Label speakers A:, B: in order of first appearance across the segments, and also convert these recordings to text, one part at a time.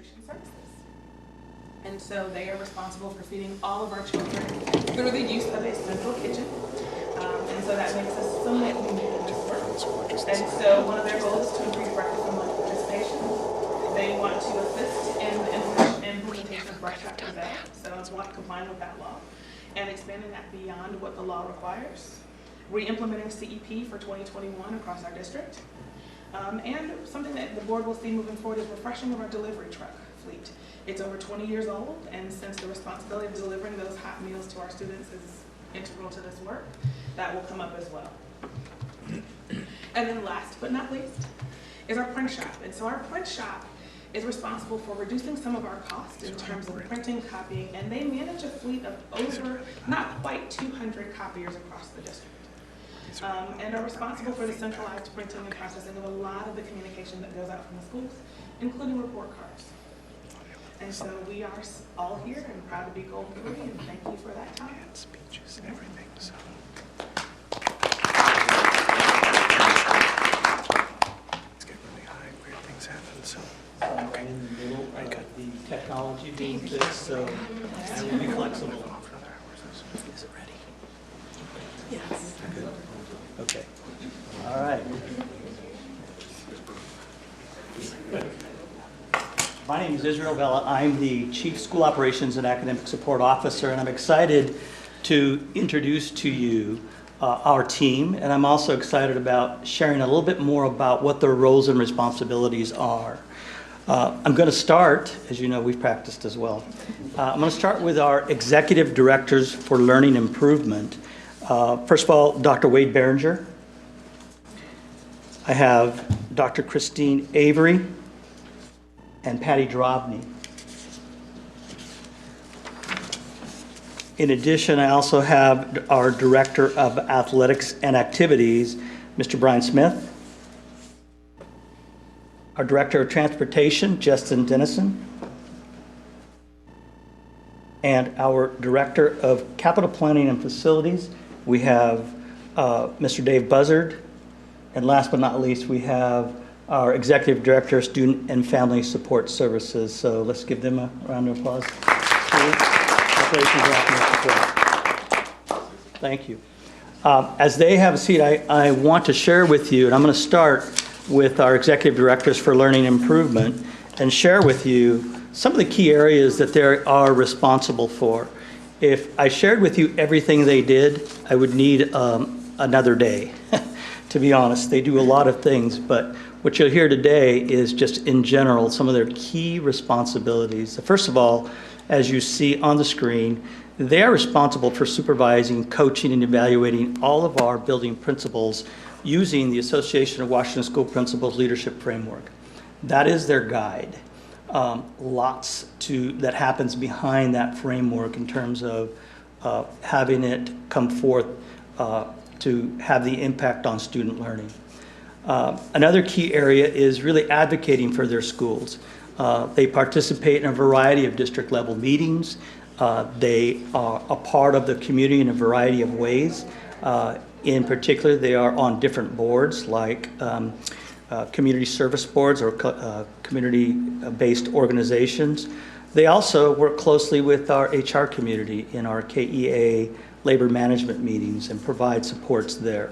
A: nutrition services. And so they are responsible for feeding all of our children through the use of a central kitchen. And so that makes us somewhat unique in this work. And so one of their goals is to increase breakfast and lunch participation. They want to assist in the implementation of Breakfast After Bed, so complying with that law, and expanding that beyond what the law requires. Re-implementing CEP for 2021 across our district. And something that the board will see moving forward is refreshing of our delivery truck fleet. It's over 20 years old, and since the responsibility of delivering those hot meals to our students is integral to this work, that will come up as well. And then last but not least is our print shop. And so our print shop is responsible for reducing some of our costs in terms of printing, copying, and they manage a fleet of over, not quite 200 copiers across the district. And are responsible for the centralized printing and processing of a lot of the communication that goes out from the schools, including report cards. And so we are all here and proud to be Gold 3, and thank you for that time.
B: And speeches and everything, so. It's getting really high, weird things happen, so.
C: I'm in the middle of the technology being fixed, so I will be flexible. Is it ready? Yes. Okay. All right. My name is Israel Vela. I'm the Chief School Operations and Academic Support Officer, and I'm excited to introduce to you our team, and I'm also excited about sharing a little bit more about what their roles and responsibilities are. I'm going to start, as you know, we've practiced as well. I'm going to start with our Executive Directors for Learning Improvement. First of all, Dr. Wade Behringer. I have Dr. Christine Avery and Patty Drobny. In addition, I also have our Director of Athletics and Activities, Mr. Brian Smith. Our Director of Transportation, Justin Dennison. And our Director of Capital Planning and Facilities, we have Mr. Dave Buzzard. And last but not least, we have our Executive Director of Student and Family Support Services. So let's give them a round of applause. Thank you. As they have a seat, I want to share with you, and I'm going to start with our Executive Directors for Learning Improvement and share with you some of the key areas that they are responsible for. If I shared with you everything they did, I would need another day. To be honest, they do a lot of things, but what you'll hear today is just in general some of their key responsibilities. First of all, as you see on the screen, they are responsible for supervising, coaching, and evaluating all of our building principals using the Association of Washington School Principals Leadership Framework. That is their guide. Lots that happens behind that framework in terms of having it come forth to have the impact on student learning. Another key area is really advocating for their schools. They participate in a variety of district level meetings. They are a part of the community in a variety of ways. In particular, they are on different boards like community service boards or community-based organizations. They also work closely with our HR community in our KEA labor management meetings and provide supports there.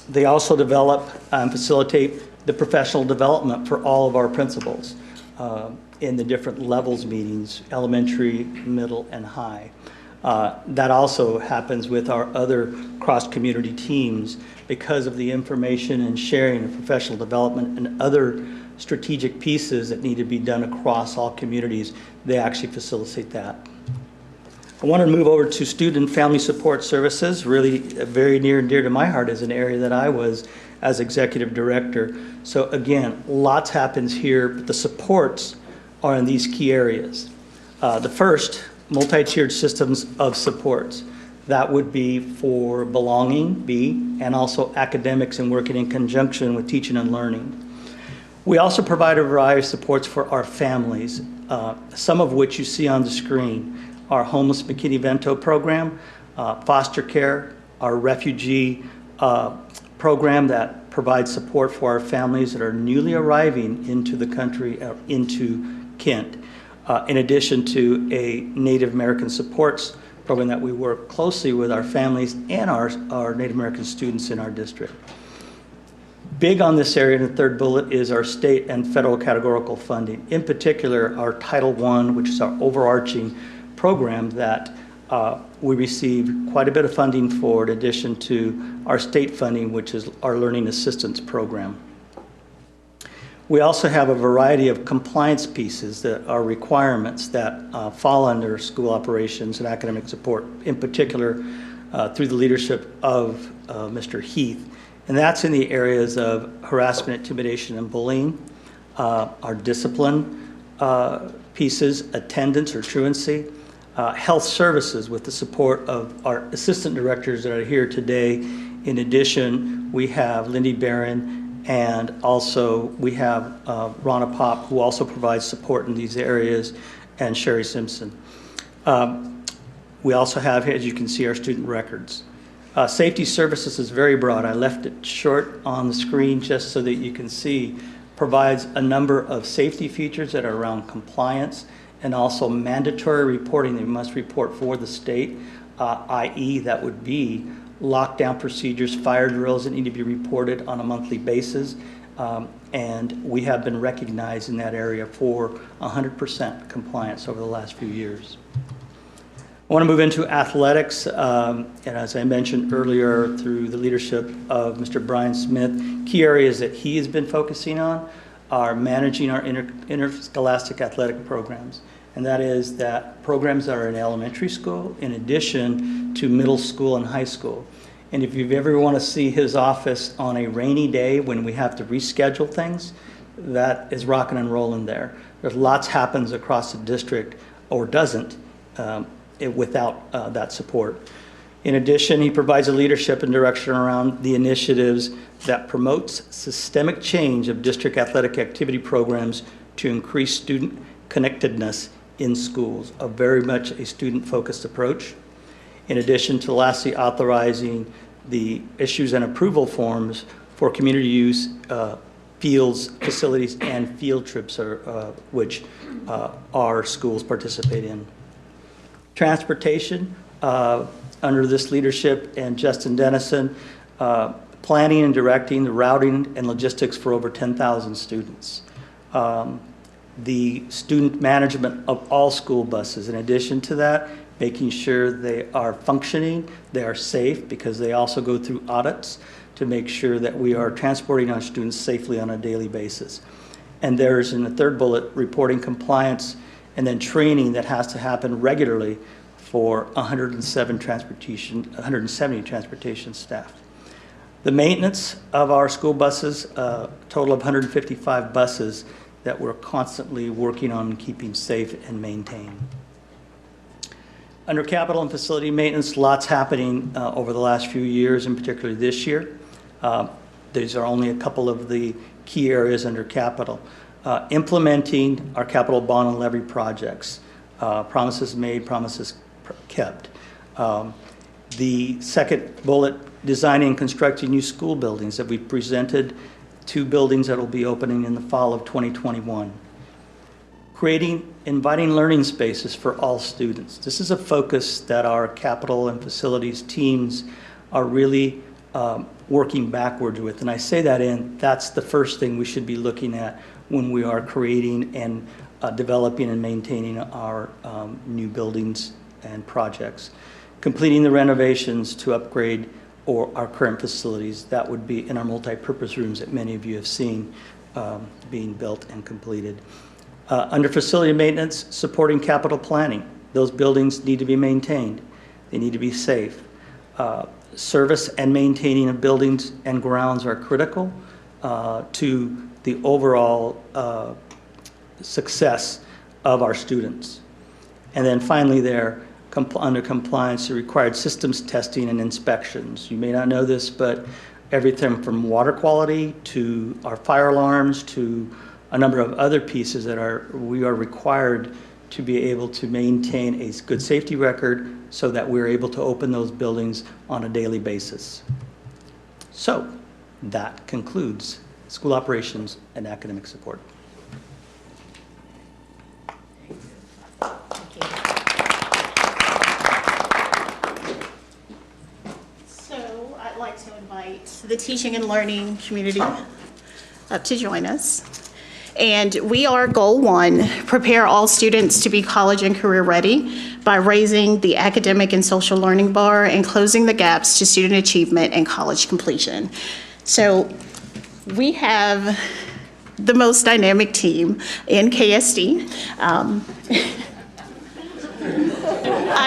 C: They also develop and facilitate the professional development for all of our principals in the different levels meetings, elementary, middle, and high. That also happens with our other cross-community teams because of the information and sharing of professional development and other strategic pieces that need to be done across all communities. They actually facilitate that. I want to move over to Student and Family Support Services, really very near and dear to my heart as an area that I was as Executive Director. So again, lots happens here, but the supports are in these key areas. The first, multi-tiered systems of supports. That would be for belonging, B, and also academics and working in conjunction with teaching and learning. We also provide a variety of supports for our families, some of which you see on the screen. Our Homeless McKinney-Vento program, foster care, our refugee program that provides support for our families that are newly arriving into the country, into Kent, in addition to a Native American supports program that we work closely with our families and our Native American students in our district. Big on this area in the third bullet is our state and federal categorical funding. In particular, our Title I, which is our overarching program that we receive quite a bit of funding for, in addition to our state funding, which is our Learning Assistance Program. We also have a variety of compliance pieces that are requirements that fall under school operations and academic support, in particular through the leadership of Mr. Heath. And that's in the areas of harassment, intimidation, and bullying, our discipline pieces, attendance or truancy, health services with the support of our assistant directors that are here today. In addition, we have Lindy Barron, and also we have Ronna Pop, who also provides support in these areas, and Sherry Simpson. We also have, as you can see, our student records. Safety services is very broad. I left it short on the screen just so that you can see. Provides a number of safety features that are around compliance and also mandatory reporting that you must report for the state, i.e. that would be lockdown procedures, fire drills that need to be reported on a monthly basis. And we have been recognized in that area for 100% compliance over the last few years. I want to move into athletics, and as I mentioned earlier, through the leadership of Mr. Brian Smith, key areas that he has been focusing on are managing our interscholastic athletic programs. And that is that programs that are in elementary school in addition to middle school and high school. And if you ever want to see his office on a rainy day when we have to reschedule things, that is rocking and rolling there. There's lots happens across the district, or doesn't, without that support. In addition, he provides a leadership and direction around the initiatives that promotes systemic change of district athletic activity programs to increase student connectedness in schools, a very much a student-focused approach. In addition to lastly authorizing the issues and approval forms for community use fields, facilities, and field trips, which our schools participate in. Transportation, under this leadership and Justin Dennison, planning and directing the routing and logistics for over 10,000 students. The student management of all school buses. In addition to that, making sure they are functioning, they are safe, because they also go through audits to make sure that we are transporting our students safely on a daily basis. And there's, in the third bullet, reporting compliance and then training that has to happen regularly for 170 transportation staff. The maintenance of our school buses, a total of 155 buses that we're constantly working on keeping safe and maintained. Under capital and facility maintenance, lots happening over the last few years, and particularly this year. These are only a couple of the key areas under capital. Implementing our capital bond and levy projects. Promises made, promises kept. The second bullet, designing and constructing new school buildings that we've presented, 2 buildings that will be opening in the fall of 2021. Creating inviting learning spaces for all students. This is a focus that our capital and facilities teams are really working backwards with. And I say that's the first thing we should be looking at when we are creating and developing and maintaining our new buildings and projects. Completing the renovations to upgrade or our current facilities. That would be in our multi-purpose rooms that many of you have seen being built and completed. Under facility maintenance, supporting capital planning. Those buildings need to be maintained. They need to be safe. Service and maintaining of buildings and grounds are critical to the overall success of our students. And then finally under compliance, the required systems testing and inspections. You may not know this, but everything from water quality to our fire alarms to a number of other pieces that we are required to be able to maintain a good safety record so that we're able to open those buildings on a daily basis. So that concludes school operations and academic support.
D: the teaching and learning community up to join us. And we are goal 1, prepare all students to be college and career ready by raising the academic and social learning bar and closing the gaps to student achievement and college completion. So we have the most dynamic team in KSD. I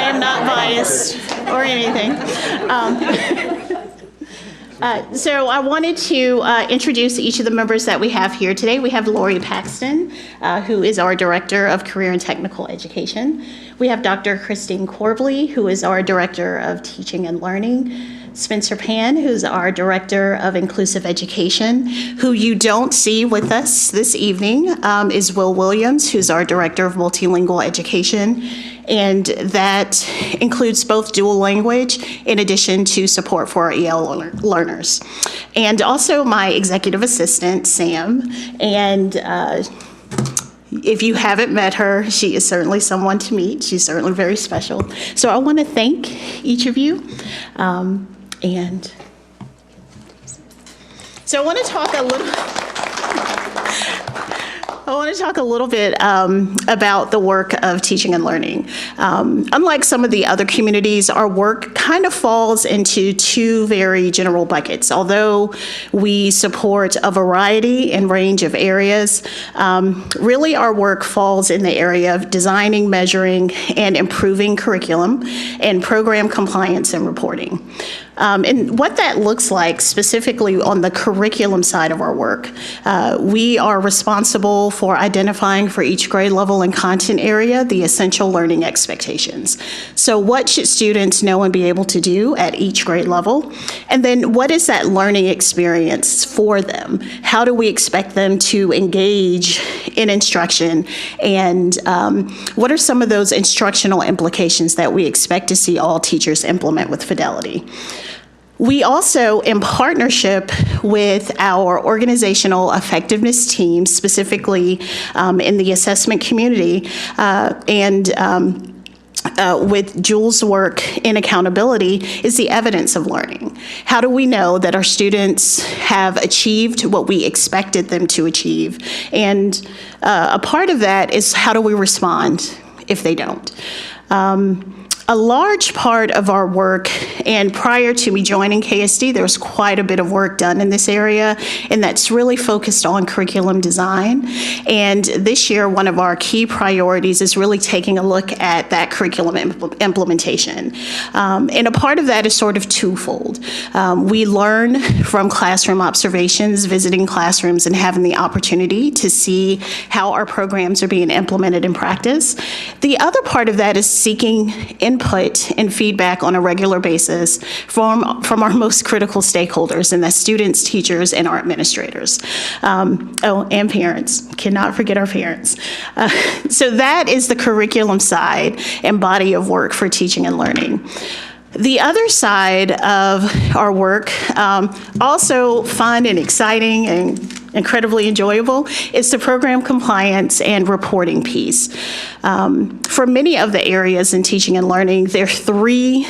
D: am not biased or anything. So I wanted to introduce each of the members that we have here today. We have Lori Paxton, who is our Director of Career and Technical Education. We have Dr. Christine Corbley, who is our Director of Teaching and Learning. Spencer Pan, who's our Director of Inclusive Education. Who you don't see with us this evening is Will Williams, who's our Director of Multilingual Education. And that includes both dual language in addition to support for our EL learners. And also my executive assistant, Sam. And if you haven't met her, she is certainly someone to meet. She's certainly very special. So I want to thank each of you. And so I want to talk a little bit about the work of teaching and learning. Unlike some of the other communities, our work kind of falls into 2 very general buckets. Although we support a variety and range of areas, really our work falls in the area of designing, measuring, and improving curriculum and program compliance and reporting. And what that looks like specifically on the curriculum side of our work, we are responsible for identifying for each grade level and content area the essential learning expectations. So what should students know and be able to do at each grade level? And then what is that learning experience for them? How do we expect them to engage in instruction? And what are some of those instructional implications that we expect to see all teachers implement with fidelity? We also, in partnership with our organizational effectiveness team, specifically in the assessment community, with Jules' work in accountability, is the evidence of learning. How do we know that our students have achieved what we expected them to achieve? And a part of that is how do we respond if they don't? A large part of our work, and prior to me joining KSD, there was quite a bit of work done in this area, and that's really focused on curriculum design. And this year, one of our key priorities is really taking a look at that curriculum implementation. And a part of that is sort of twofold. We learn from classroom observations, visiting classrooms, and having the opportunity to see how our programs are being implemented in practice. The other part of that is seeking input and feedback on a regular basis from our most critical stakeholders, and that's students, teachers, and our administrators. And parents. Cannot forget our parents. So that is the curriculum side and body of work for teaching and learning. The other side of our work, also fun and exciting and incredibly enjoyable, is the program compliance and reporting piece. For many of the areas in teaching and learning, there are 3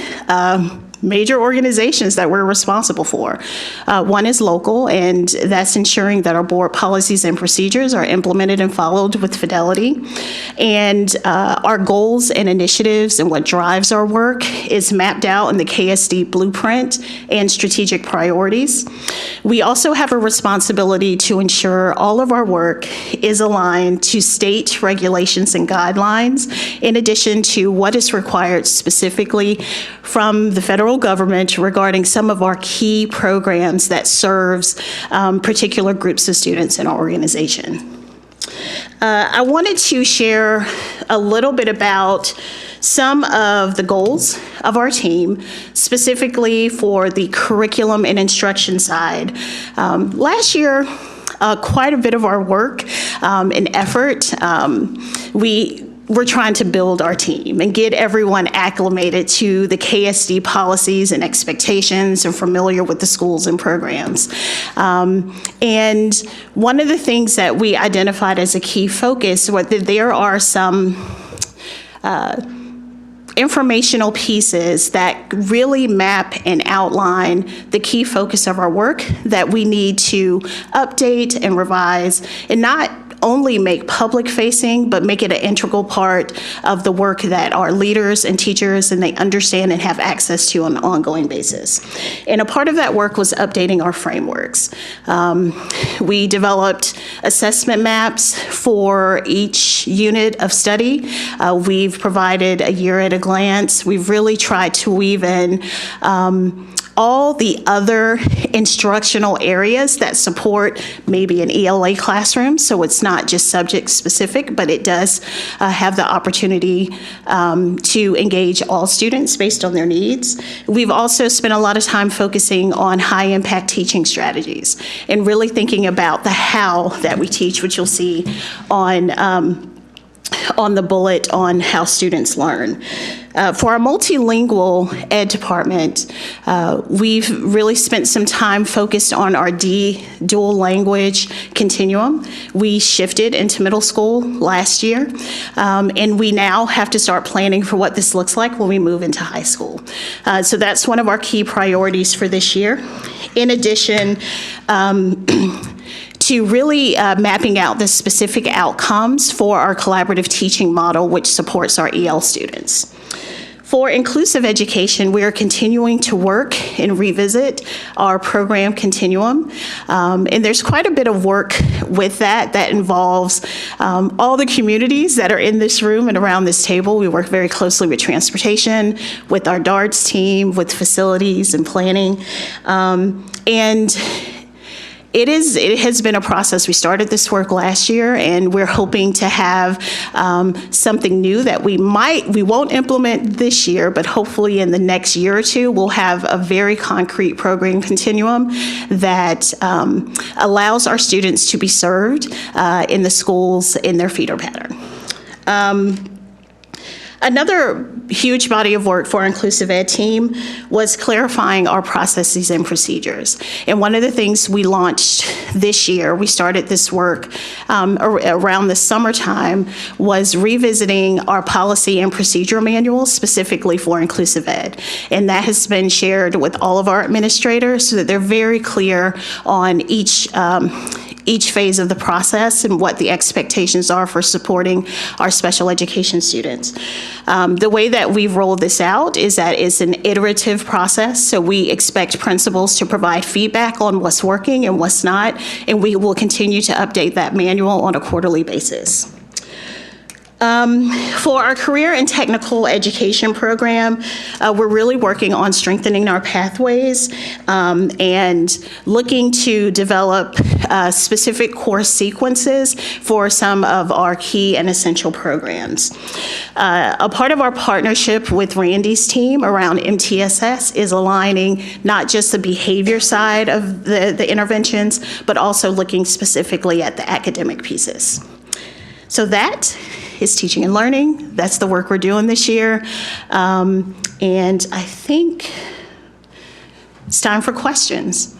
D: major organizations that we're responsible for. One is local, and that's ensuring that our board policies and procedures are implemented and followed with fidelity. And our goals and initiatives and what drives our work is mapped out in the KSD blueprint and strategic priorities. We also have a responsibility to ensure all of our work is aligned to state regulations and guidelines, in addition to what is required specifically from the federal government regarding some of our key programs that serves particular groups of students in our organization. I wanted to share a little bit about some of the goals of our team, specifically for the curriculum and instruction side. Last year, quite a bit of our work and effort, we're trying to build our team and get everyone acclimated to the KSD policies and expectations and familiar with the schools and programs. And one of the things that we identified as a key focus was that there are some informational pieces that really map and outline the key focus of our work that we need to update and revise, and not only make public-facing, but make it an integral part of the work that our leaders and teachers and they understand and have access to on an ongoing basis. And a part of that work was updating our frameworks. We developed assessment maps for each unit of study. We've provided a year at a glance. We've really tried to weave in all the other instructional areas that support maybe an ELA classroom, so it's not just subject specific, but it does have the opportunity to engage all students based on their needs. We've also spent a lot of time focusing on high impact teaching strategies and really thinking about the how that we teach, which you'll see on the bullet on how students learn. For our multilingual ed department, we've really spent some time focused on our dual language continuum. We shifted into middle school last year, and we now have to start planning for what this looks like when we move into high school. So that's one of our key priorities for this year. In addition, to really mapping out the specific outcomes for our collaborative teaching model, which supports our EL students. For inclusive education, we are continuing to work and revisit our program continuum. And there's quite a bit of work with that involves all the communities that are in this room and around this table. We work very closely with transportation, with our DARTS team, with facilities and planning. And it has been a process. We started this work last year, and we're hoping to have something new that we won't implement this year, but hopefully in the next year or two, we'll have a very concrete program continuum that allows our students to be served in the schools in their feeder pattern. Another huge body of work for our inclusive ed team was clarifying our processes and procedures. And one of the things we launched this year, we started this work around the summertime, was revisiting our policy and procedure manuals specifically for inclusive ed. And that has been shared with all of our administrators so that they're very clear on each phase of the process and what the expectations are for supporting our special education students. The way that we've rolled this out is that it's an iterative process, so we expect principals to provide feedback on what's working and what's not, and we will continue to update that manual on a quarterly basis. For our career and technical education program, we're really working on strengthening our pathways and looking to develop specific course sequences for some of our key and essential programs. A part of our partnership with Randy's team around MTSS is aligning not just the behavior side of the interventions, but also looking specifically at the academic pieces. So that is teaching and learning. That's the work we're doing this year. And I think it's time for questions,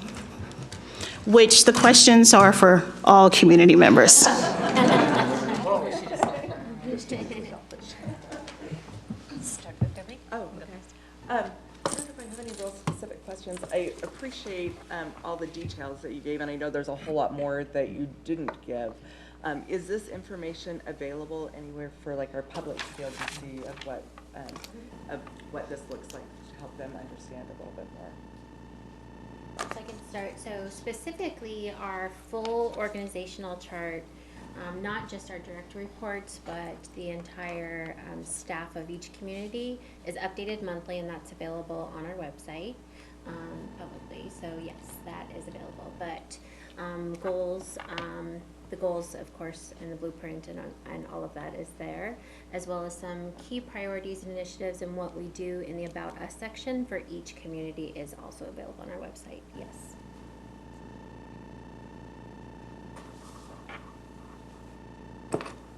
D: which the questions are for all community members.
E: I appreciate all the details that you gave, and I know there's a whole lot more that you didn't give. Is this information available anywhere for like our public to be able to see of what this looks like to help them understand a little bit more?
F: So I can start. So specifically our full organizational chart, not just our direct reports, but the entire staff of each community is updated monthly, and that's available on our website publicly. So yes, that is available. But goals, the goals, of course, and the blueprint and all of that is there, as well as some key priorities and initiatives, and what we do in the About Us section for each community is also available on our website, yes.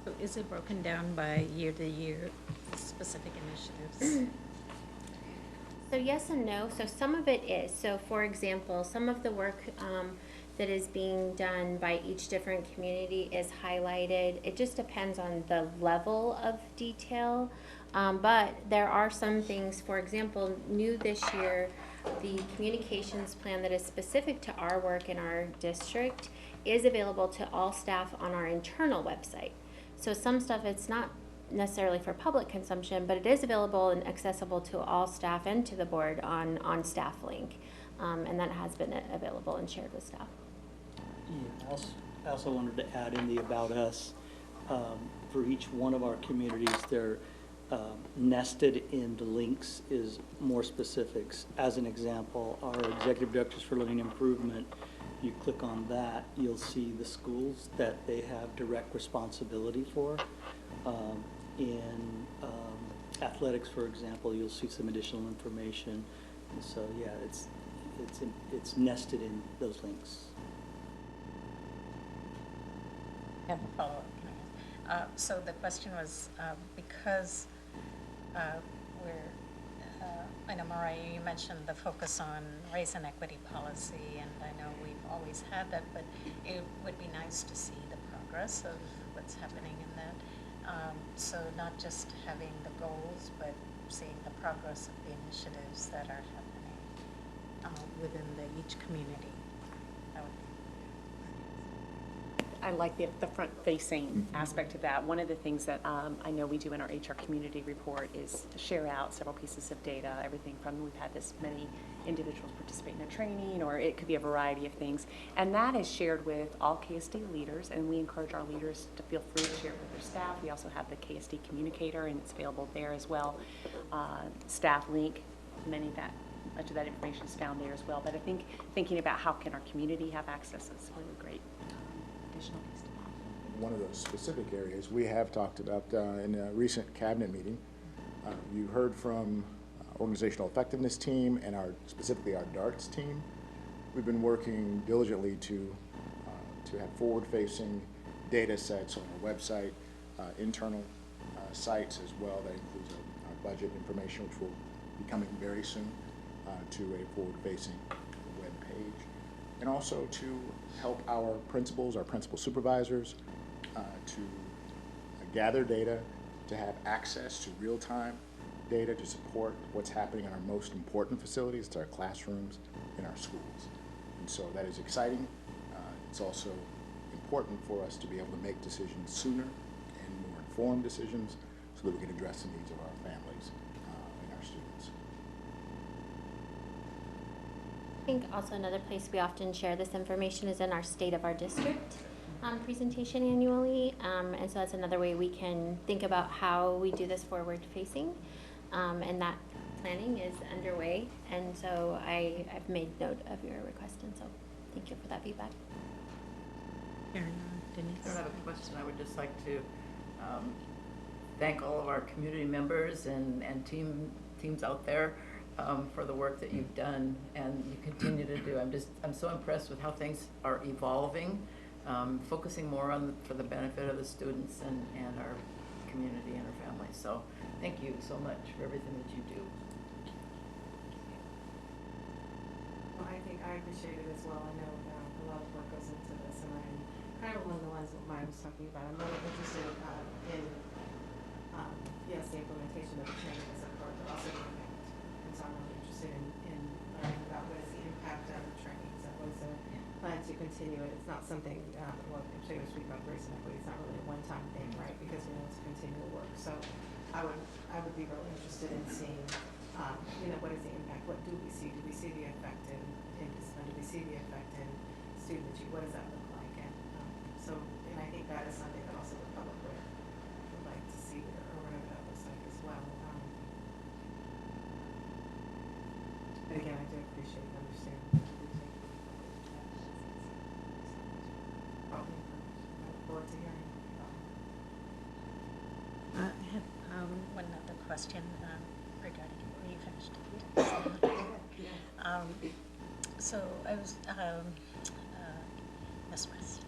G: So is it broken down by year to year, specific initiatives?
F: So yes and no. So some of it is. So for example, some of the work that is being done by each different community is highlighted. It just depends on the level of detail But there are some things, for example, new this year, the communications plan that is specific to our work in our district is available to all staff on our internal website. So some stuff, it's not necessarily for public consumption, but it is available and accessible to all staff and to the board on Staff Link. And that has been available and shared with staff.
C: Yeah, I also wanted to add in the About Us. For each one of our communities, they're nested in the links is more specifics. As an example, our Executive Directors for Learning Improvement, you click on that, you'll see the schools that they have direct responsibility for. In athletics, for example, you'll see some additional information. And so, yeah, it's nested in those links.
G: I have a follow-up. So the question was, because we're, I know, Mariah, you mentioned the focus on race and equity policy, and I know we've always had that, but it would be nice to see the progress of what's happening in that. So not just having the goals, but seeing the progress of the initiatives that are happening within each community. That would be
H: I like the front-facing aspect of that. One of the things that I know we do in our HR community report is share out several pieces of data, everything from we've had this many individuals participate in a training, or it could be a variety of things. And that is shared with all KSD leaders, and we encourage our leaders to feel free to share it with their staff. We also have the KSD communicator, and it's available there as well. Staff link, much of that information is found there as well. But I think thinking about how can our community have access is really great. Additional piece to that.
I: One of those specific areas we have talked about in a recent cabinet meeting. You heard from organizational effectiveness team and specifically our DARTS team. We've been working diligently to have forward-facing data sets on our website, internal sites as well. That includes our budget information, which will be coming very soon to a forward-facing web page. And also to help our principals, our principal supervisors, to gather data, to have access to real-time data to support what's happening in our most important facilities, to our classrooms in our schools. And so that is exciting. It's also important for us to be able to make decisions sooner and more informed decisions so that we can address the needs of our families and our students.
F: I think also another place we often share this information is in our State of our District presentation annually. And so that's another way we can think about how we do this forward facing. And that planning is underway. And so I've made note of your request, and so thank you for that feedback.
G: Denise.
J: I don't have a question. I would just like to thank all of our community members and teams out there for the work that you've done and you continue to do. I'm so impressed with how things are evolving, focusing more on for the benefit of the students and our community and our families. So thank you so much for everything that you do.
K: Well, I think I appreciate it as well. I know a lot of work goes into this, and I'm kind of along the lines of what Maya was talking about. I'm really interested in yes, the implementation of the training is important, but also the impact. And so I'm really interested in learning about what is the impact of the trainings and what is the plan to continue it. It's not something, well, I'm sure you speak about grace and equity. It's not really a one-time thing, right? Because it's continual work. So I would be really interested in seeing, what is the impact? What do we see? Do we see the effect in discipline? Do we see the effect in student achievement? What does that look like? And I think that is something that also the public would like to see or whatever that looks like as well. But again, I do appreciate and understand that we take probably I look forward to hearing about it.
G: I have one other question regarding, were you finished? So I was, Ms. West,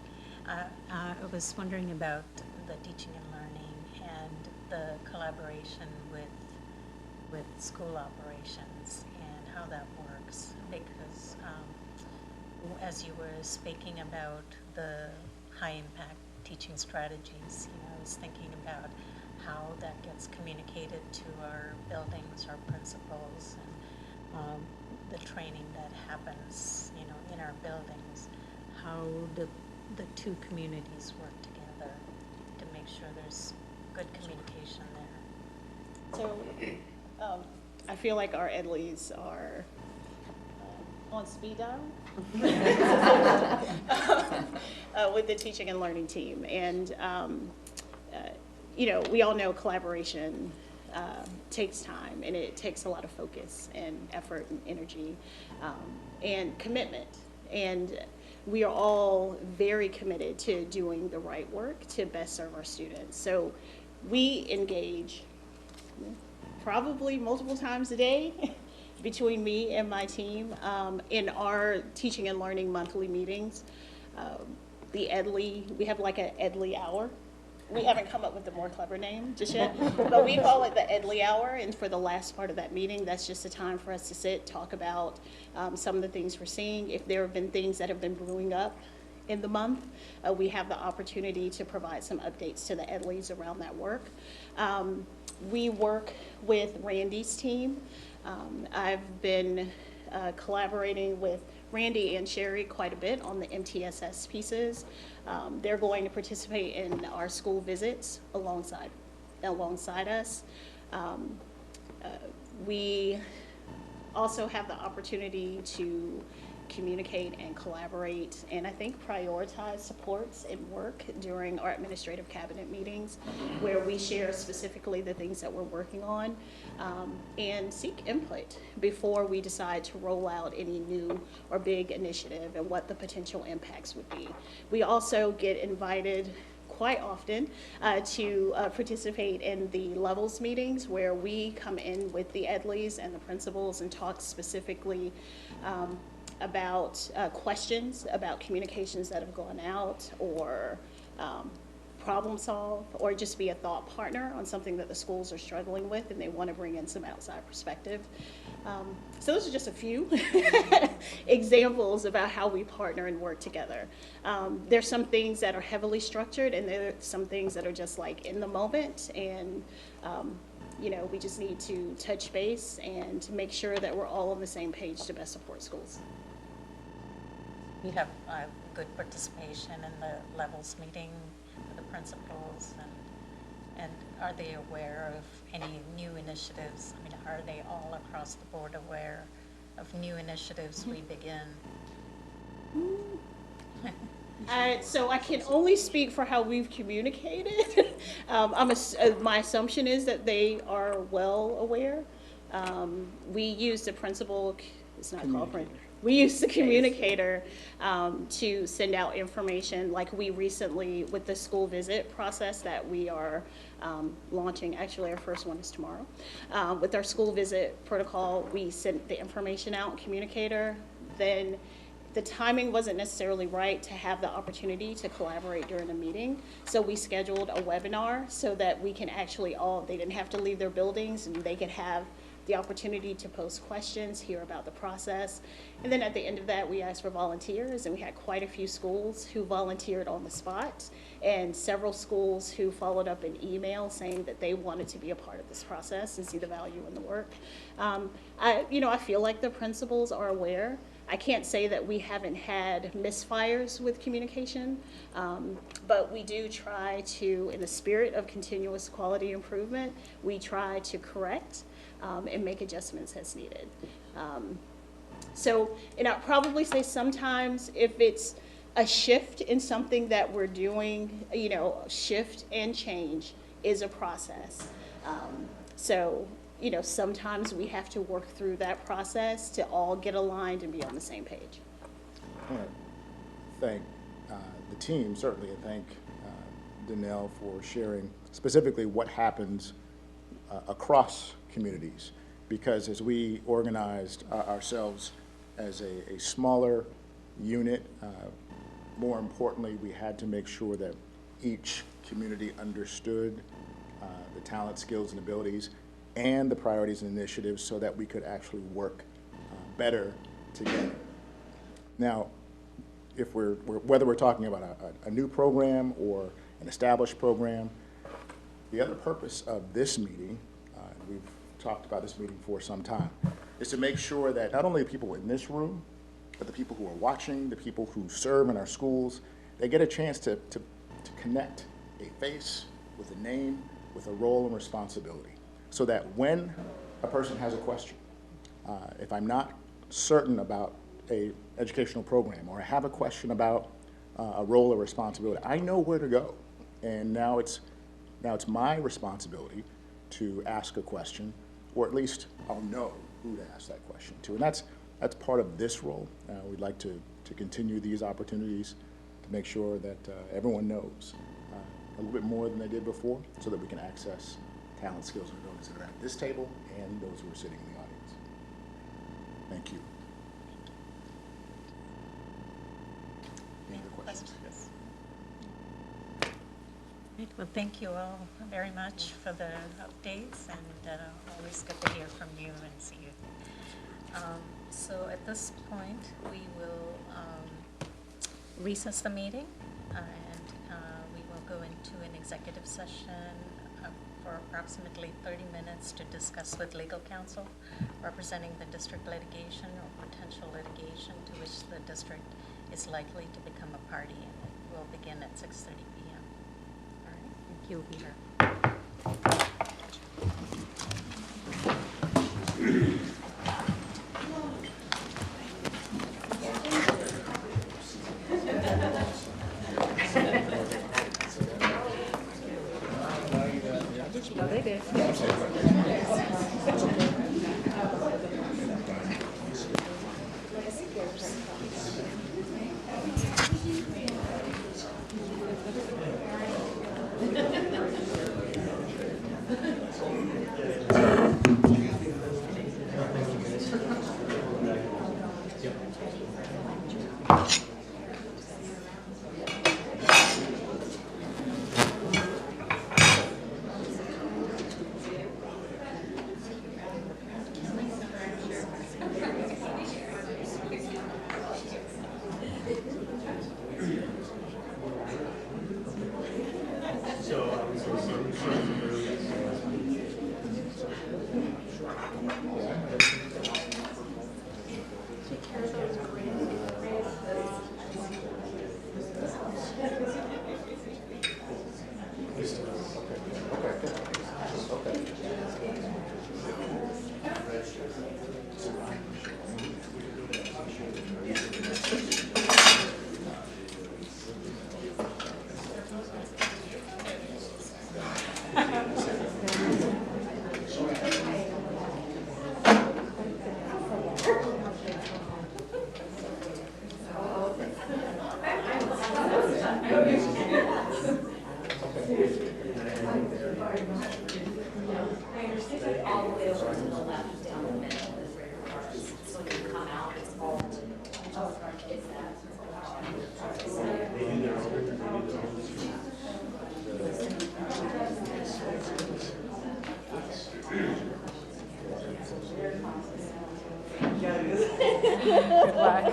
G: I was wondering about the teaching and learning and the collaboration with school operations and how that works, because as you were speaking about the high impact teaching strategies, I was thinking about how that gets communicated to our buildings, our principals, and the training that happens, in our buildings, how the two communities work together to make sure there's good communication there.
D: So, I feel like our Edleys are on speed dial with the teaching and learning team. And, we all know collaboration takes time, and it takes a lot of focus and effort and energy and commitment. And we are all very committed to doing the right work to best serve our students. So we engage probably multiple times a day between me and my team in our teaching and learning monthly meetings. The Edley, we have like an Edley hour. We haven't come up with a more clever name just yet, but we call it the Edley hour. And for the last part of that meeting, that's just a time for us to sit, talk about some of the things we're seeing. If there have been things that have been brewing up in the month, we have the opportunity to provide some updates to the Edleys around that work. We work with Randy's team. I've been collaborating with Randy and Sherry quite a bit on the MTSS pieces. They're going to participate in our school visits alongside us. We also have the opportunity to communicate and collaborate, and I think prioritize supports and work during our administrative cabinet meetings, where we share specifically the things that we're working on and seek input before we decide to roll out any new or big initiative and what the potential impacts would be. We also get invited quite often to participate in the levels meetings, where we come in with the Edleys and the principals and talk specifically about questions about communications that have gone out, or problem solve, or just be a thought partner on something that the schools are struggling with and they want to bring in some outside perspective. So those are just a few examples about how we partner and work together. There's some things that are heavily structured, and there are some things that are just like in the moment, and we just need to touch base and make sure that we're all on the same page to best support schools.
G: We have good participation in the levels meeting with the principals, and are they aware of any new initiatives? I mean, are they all across the board aware of new initiatives we begin?
D: So I can only speak for how we've communicated. My assumption is that they are well aware. We use the principal, it's not called principal. We use the communicator to send out information, like we recently, with the school visit process that we are launching. Actually, our first one is tomorrow. With our school visit protocol, we sent the information out, communicator. Then the timing wasn't necessarily right to have the opportunity to collaborate during a meeting. So we scheduled a webinar so that we can actually they didn't have to leave their buildings, and they could have the opportunity to post questions, hear about the process. And then at the end of that, we asked for volunteers, and we had quite a few schools who volunteered on the spot, and several schools who followed up in email saying that they wanted to be a part of this process and see the value in the work. I feel like the principals are aware. I can't say that we haven't had misfires with communication, but we do try to, in the spirit of continuous quality improvement, we try to correct and make adjustments as needed. And I'd probably say sometimes if it's a shift in something that we're doing, shift and change is a process. Sometimes we have to work through that process to all get aligned and be on the same page.
I: I want to thank the team, certainly, and thank Danelle for sharing specifically what happens across communities, because as we organized ourselves as a smaller unit, more importantly, we had to make sure that each community understood the talent, skills, and abilities and the priorities and initiatives so that we could actually work better together. Now, whether we're talking about a new program or an established program, The other purpose of this meeting, and we've talked about this meeting for some time, is to make sure that not only the people in this room, but the people who are watching, the people who serve in our schools, they get a chance to connect a face with a name, with a role and responsibility, so that when a person has a question, if I'm not certain about a educational program, or I have a question about a role or responsibility, I know where to go. And now it's my responsibility to ask a question, or at least I'll know who to ask that question to. And that's part of this role. We'd like to continue these opportunities to make sure that everyone knows a little bit more than they did before, so that we can access talent, skills, and abilities that are at this table and those who are sitting in the audience. Thank you. Any other questions? Yes.
G: Great. Well, thank you all very much for the updates, and always good to hear from you and see you. So at this point, we will recess the meeting, and we will go into an executive session for approximately 30 minutes to discuss with legal counsel representing the district litigation or potential litigation to which the district is likely to become a party, and it will begin at 6:30 p.m. All right, thank you. We'll be here.
I: Good luck.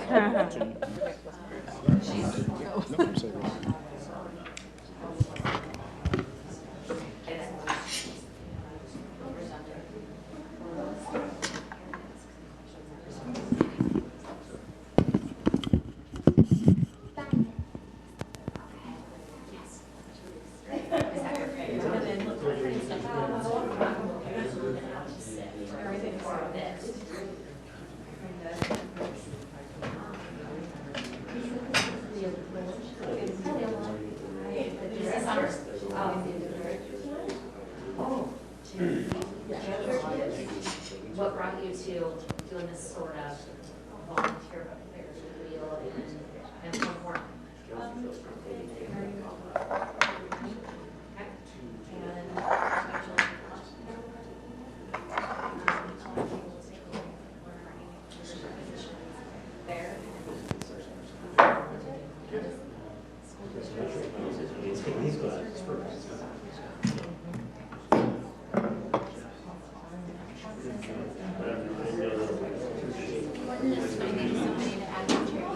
L: What brought you to doing this sort of volunteer wheel and more? Finding somebody to advocate.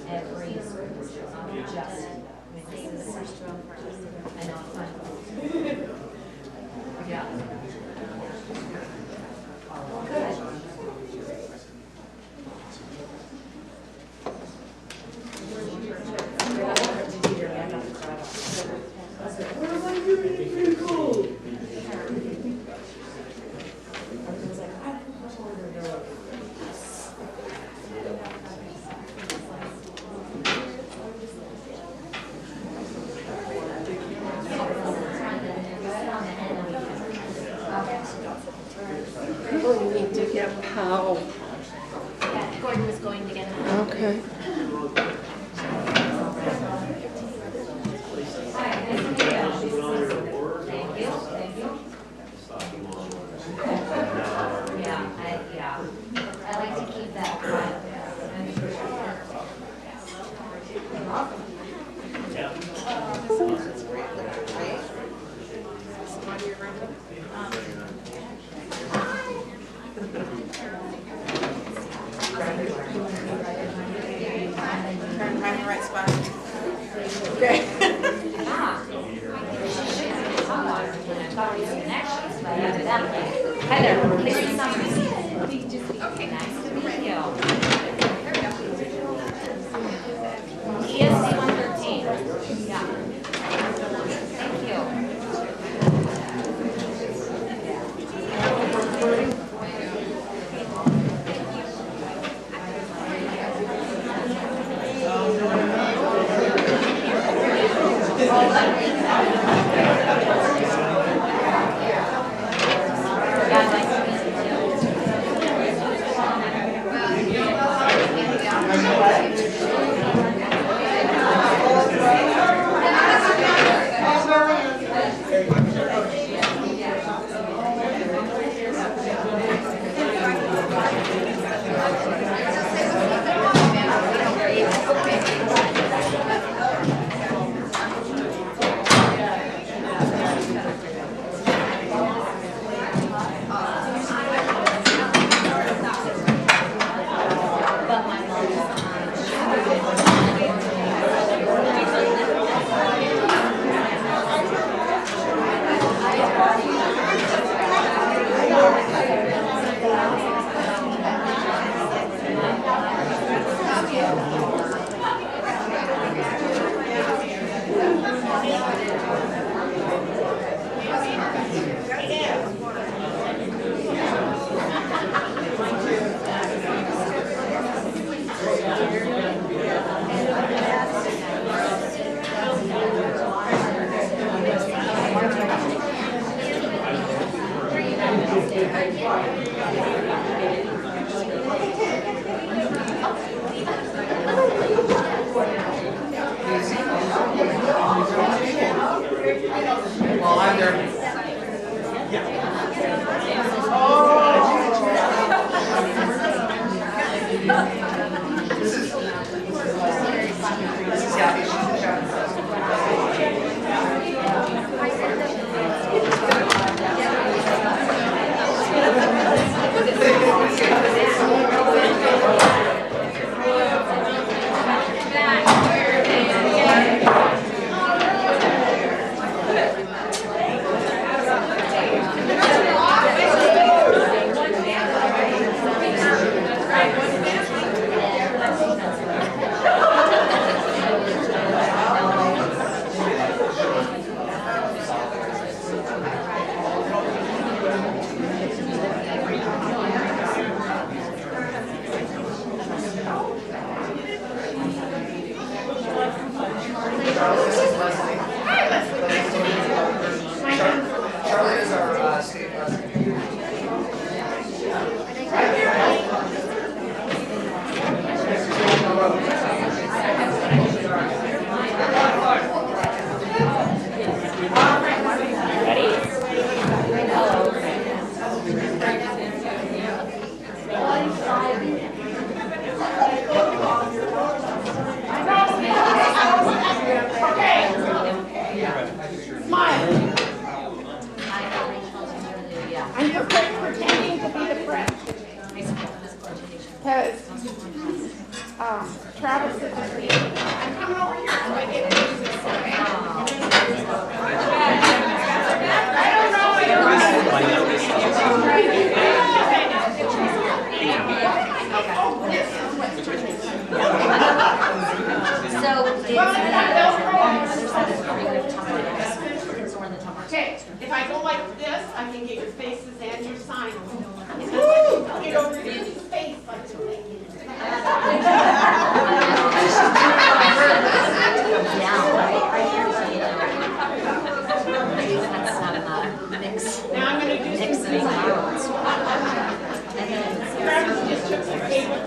L: every school district, not just. I know, it's fine. Yeah.
M: We need to get Powell.
F: Yeah, Gordon was going to get him.
M: Okay.
L: Yeah, I like to keep that quiet.
K: Find the right spot. Okay.
L: Hi there, Mrs. Summers. Okay, nice to meet you. KSD 113. Yeah. Thank you.
A: I'm coming over here so I get to use this. Okay, if I go like this, I can get your faces and your signs. Get over here to the face like now I'm going to do some things. Just took some cable.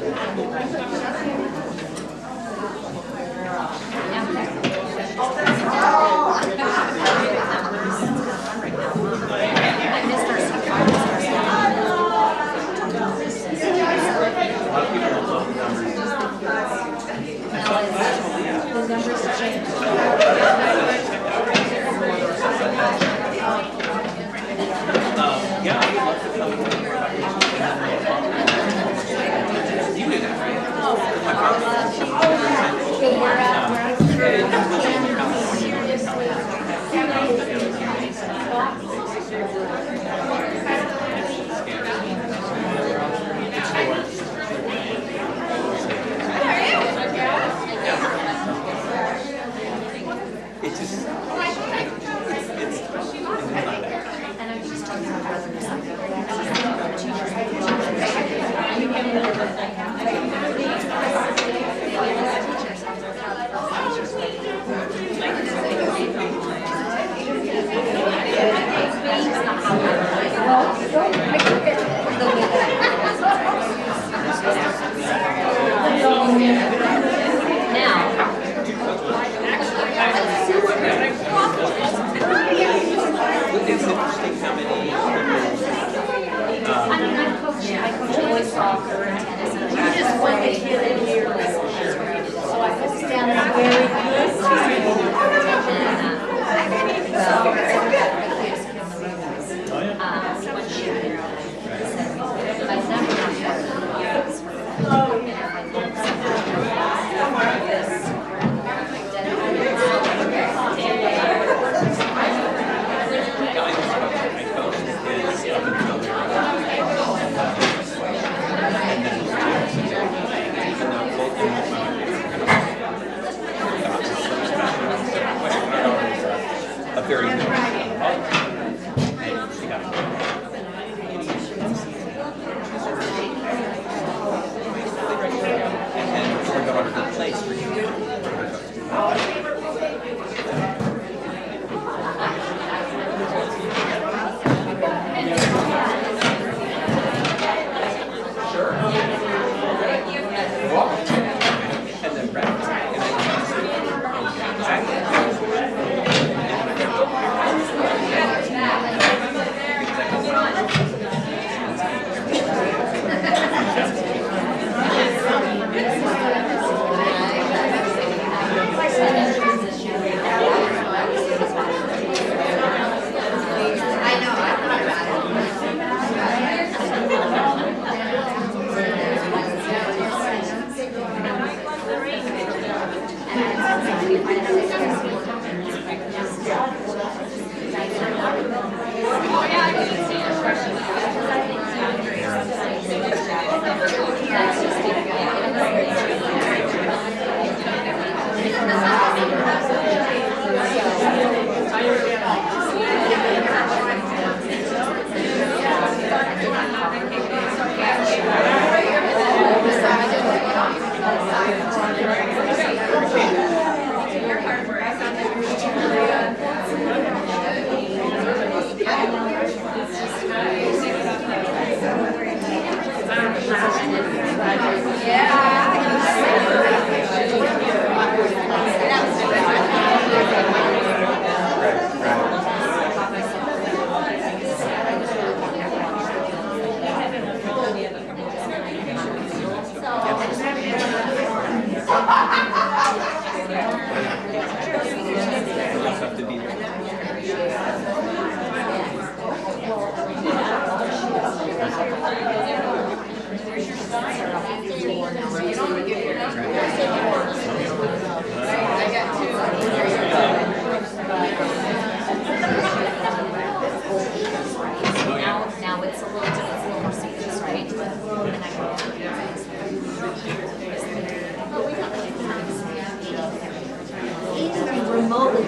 L: I'm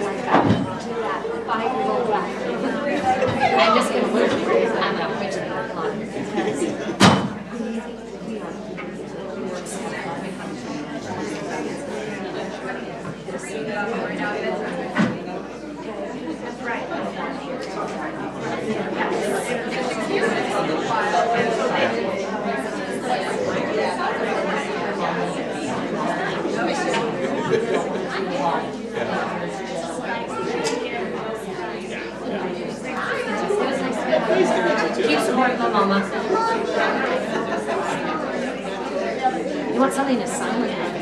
L: just gonna put it where I'm gonna put it on. Keep supporting my mama. You want something to sign with her?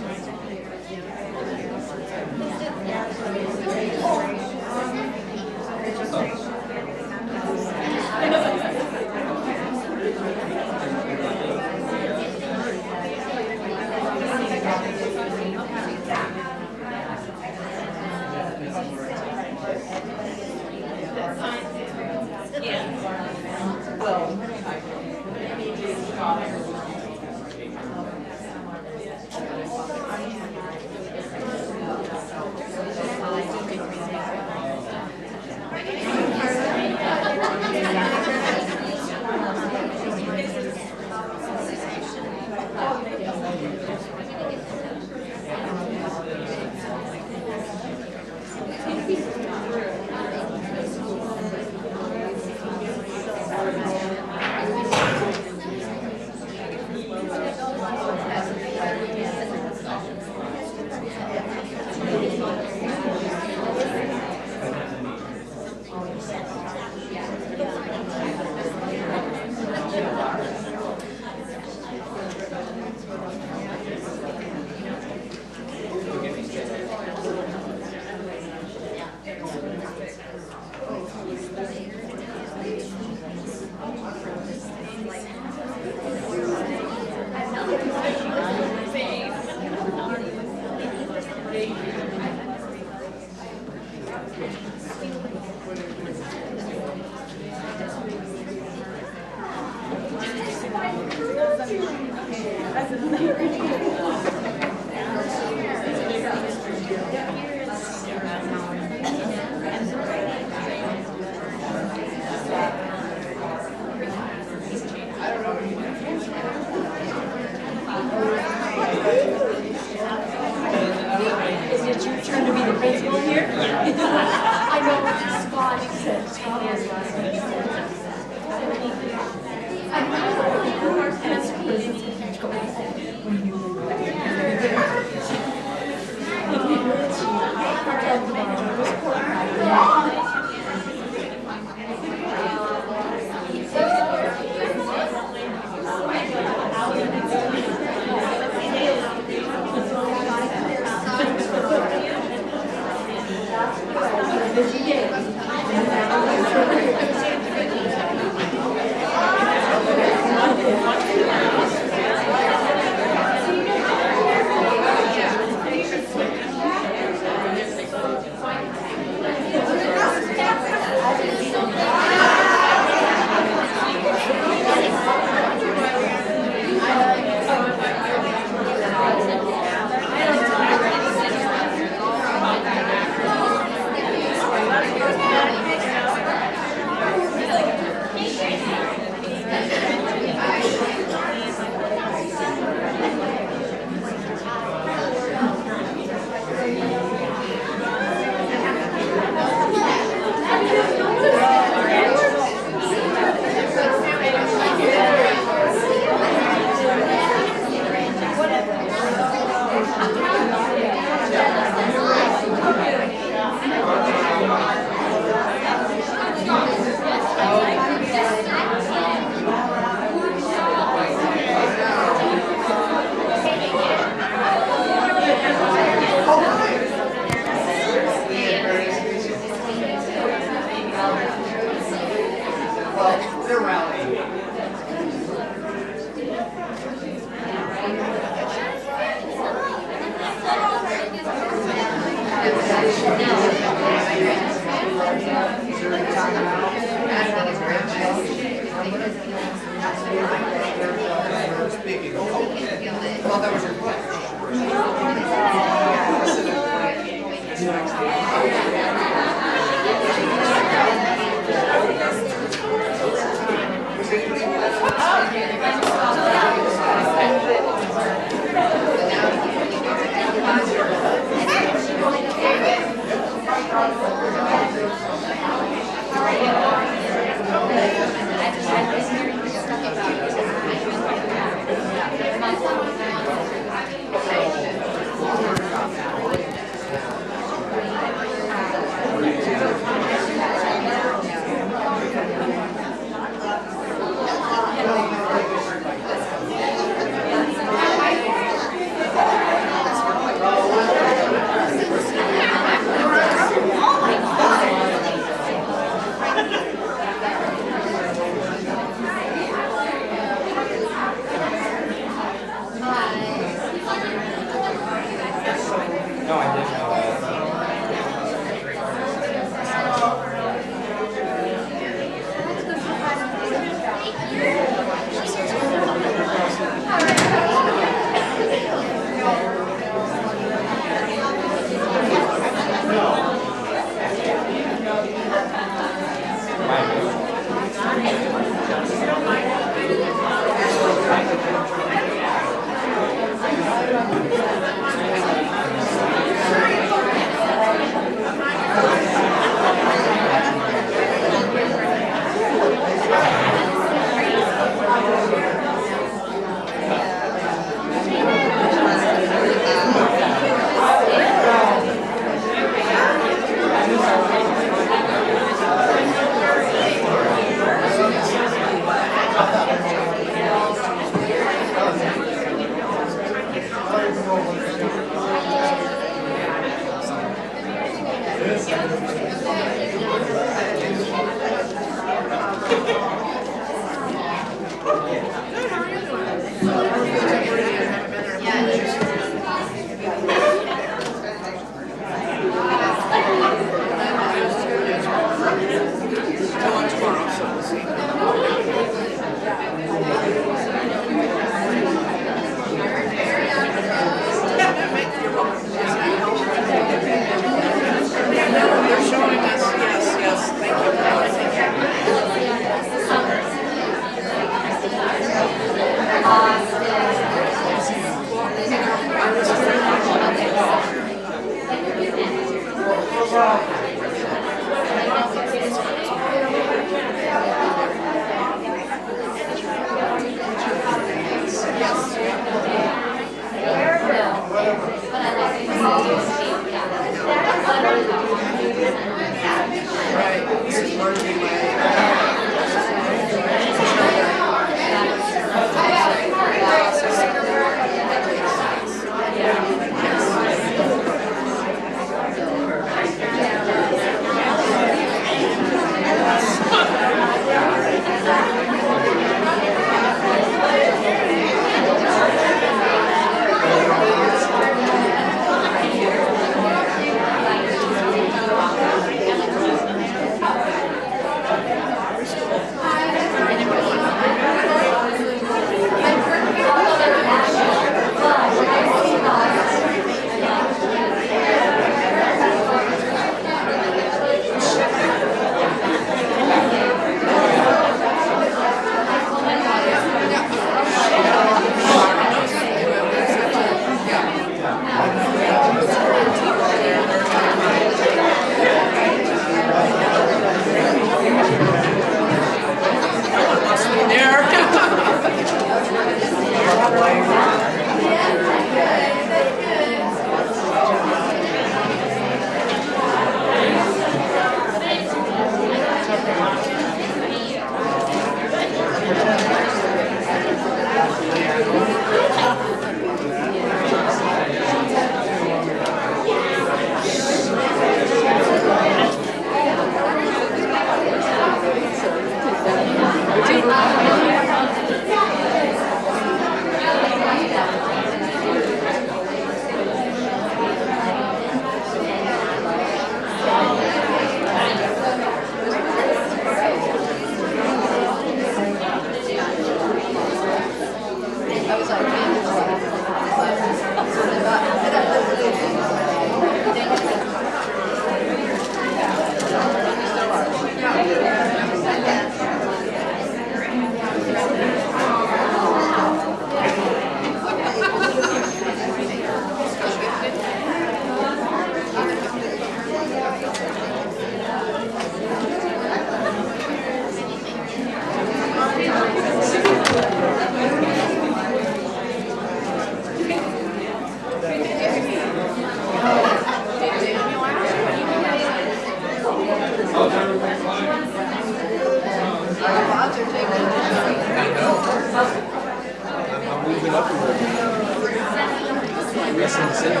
E: Okay,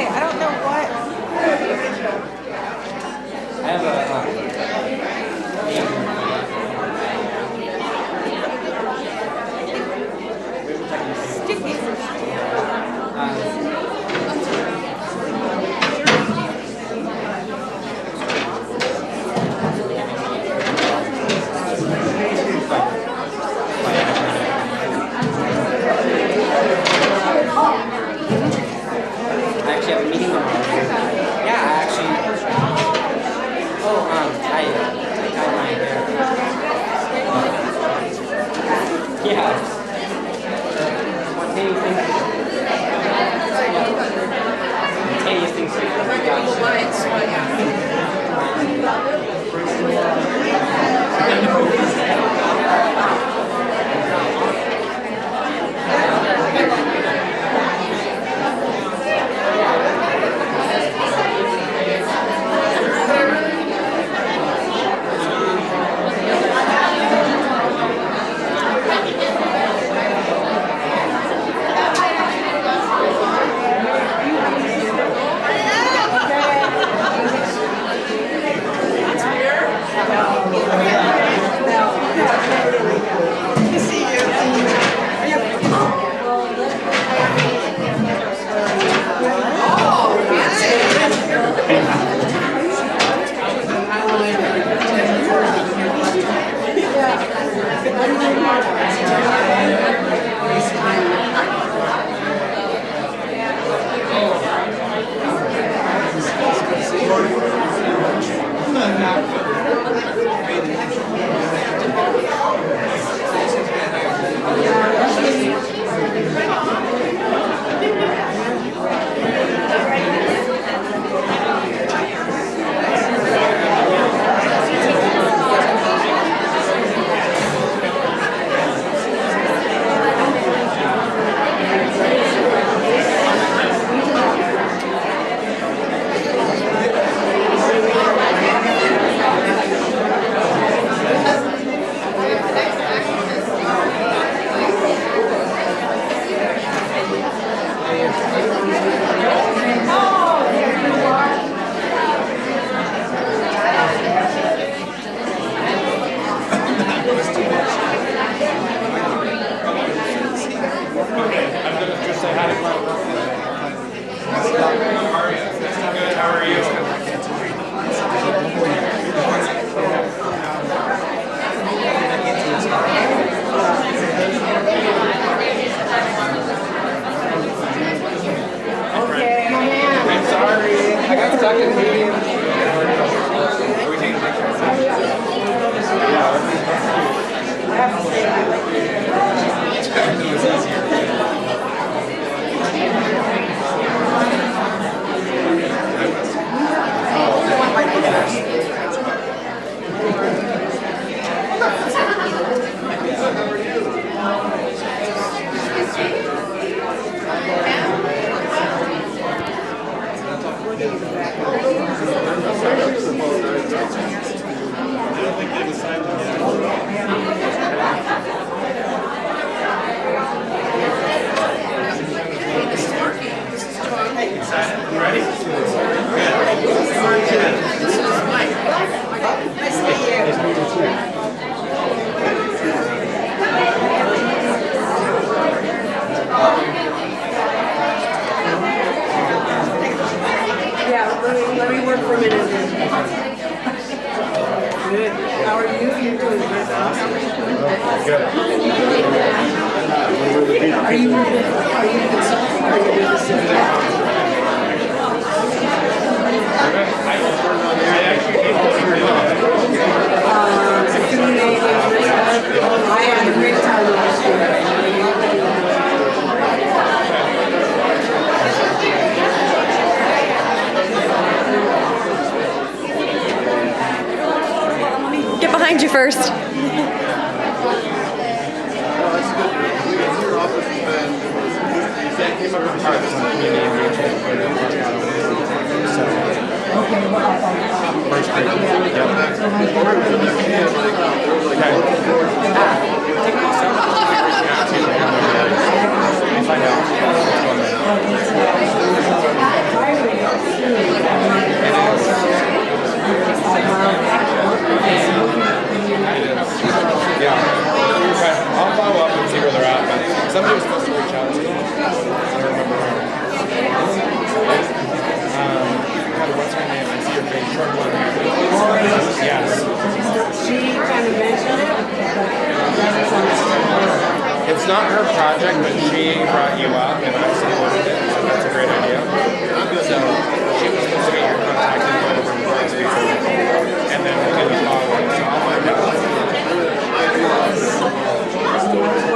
E: I don't know what.
N: I have I actually have a meeting tomorrow. Yeah, I actually. Oh, I tied my hair. Yeah. Spontaneous things. Spontaneous things.
M: Let me work for a minute. Good. How are you? You're doing good. Are you consulting or are you doing this? I had a great time last year.
O: Get behind you first.
B: find out what's going Yeah. I'll follow up and see where they're at, but somebody was supposed to reach out to me. I don't remember who. God, what's her name? I see her face. Short blonde hair. Yes.
M: She kind of mentioned it, but
B: It's not her project, but she brought you up and I supported it, so that's a great idea. So she was supposed to get your contact info from the next week, and then we'll get a follow-up, so I'll find out.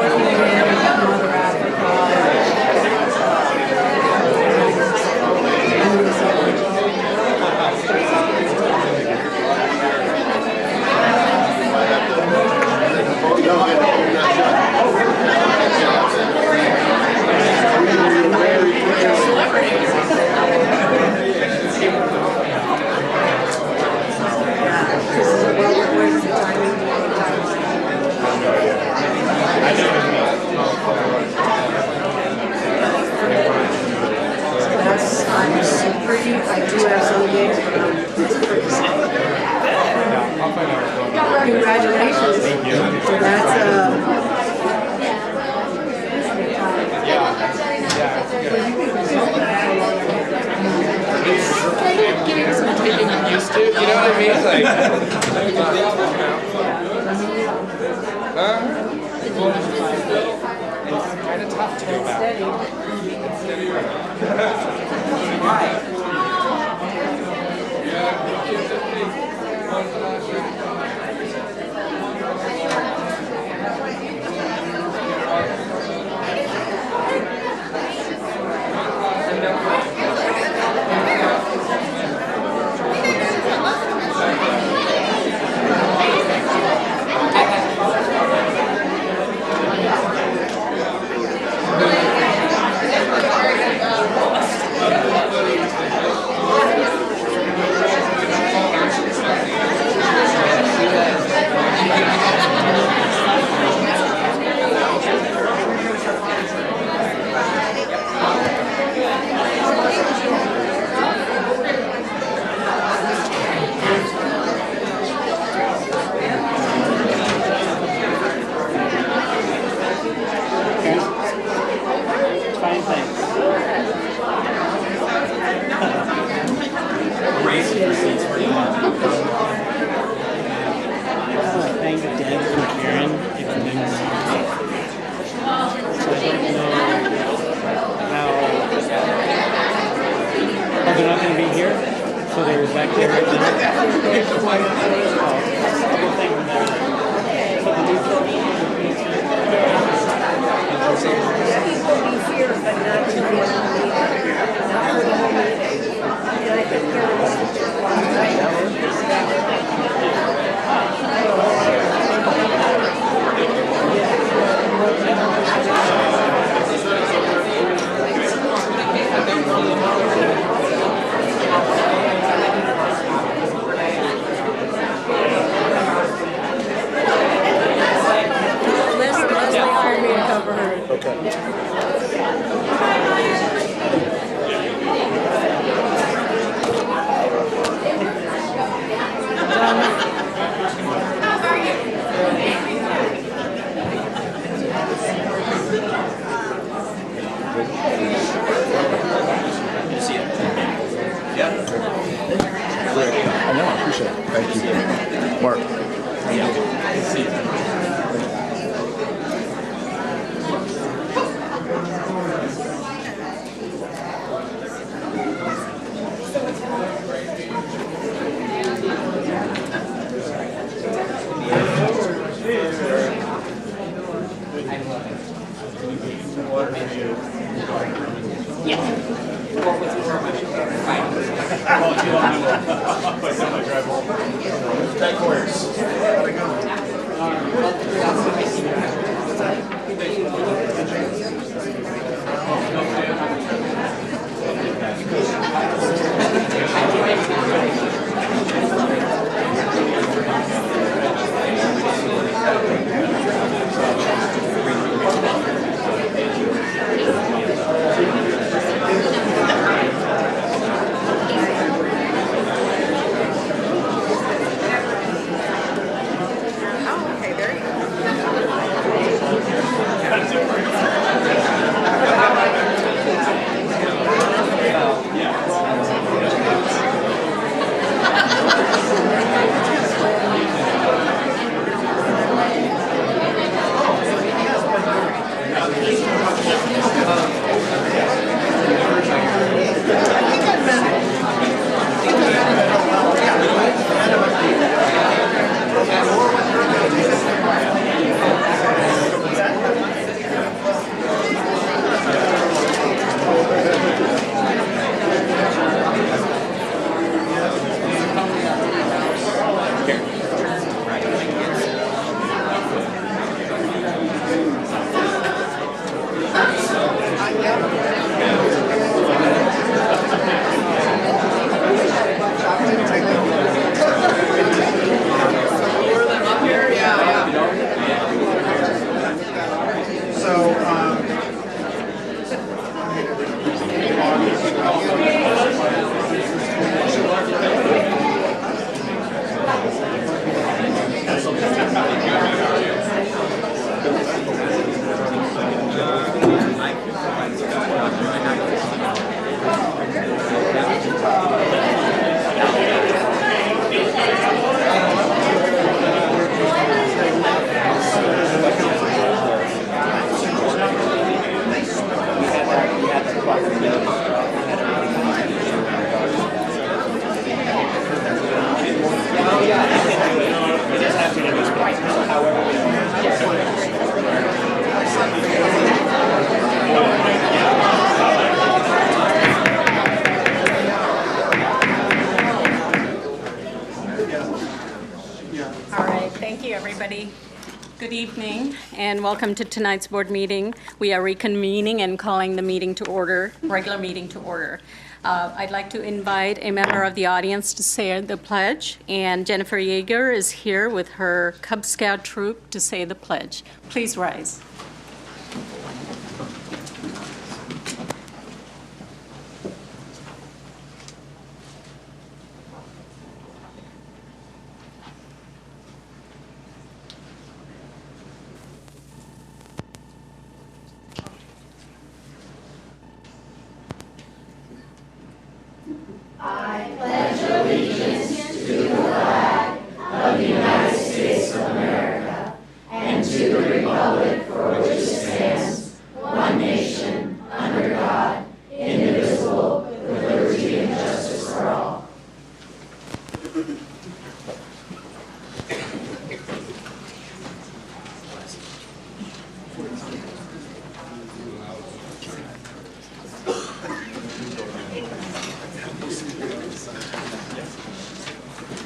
M: working with Mother Africa. I'm pretty, I do have some gigs, but I'm pretty sick.
B: I'll find out what's going on.
M: Congratulations.
B: Thank you.
M: That's,
B: Getting used to, you know what I mean? Like, it's kind of tough to go back.
P: Thank Deb and Karen if they're not. So I don't know how. Oh, they're not going to be here? So they're back there right now? We'll thank them there. So the new
M: people be here, but not to be on the meeting. Not for the whole meeting. And I think Leslie hired me to cover her.
I: I know, I appreciate it. Thank you. Mark.
P: Yeah. See you.
B: That course.
G: Thank you, everybody. Good evening, and welcome to tonight's board meeting. We are reconvening and calling the meeting to order, regular meeting to order. I'd like to invite a member of the audience to say the pledge, and Jennifer Yeager is here with her Cub Scout troop to say the pledge. Please rise.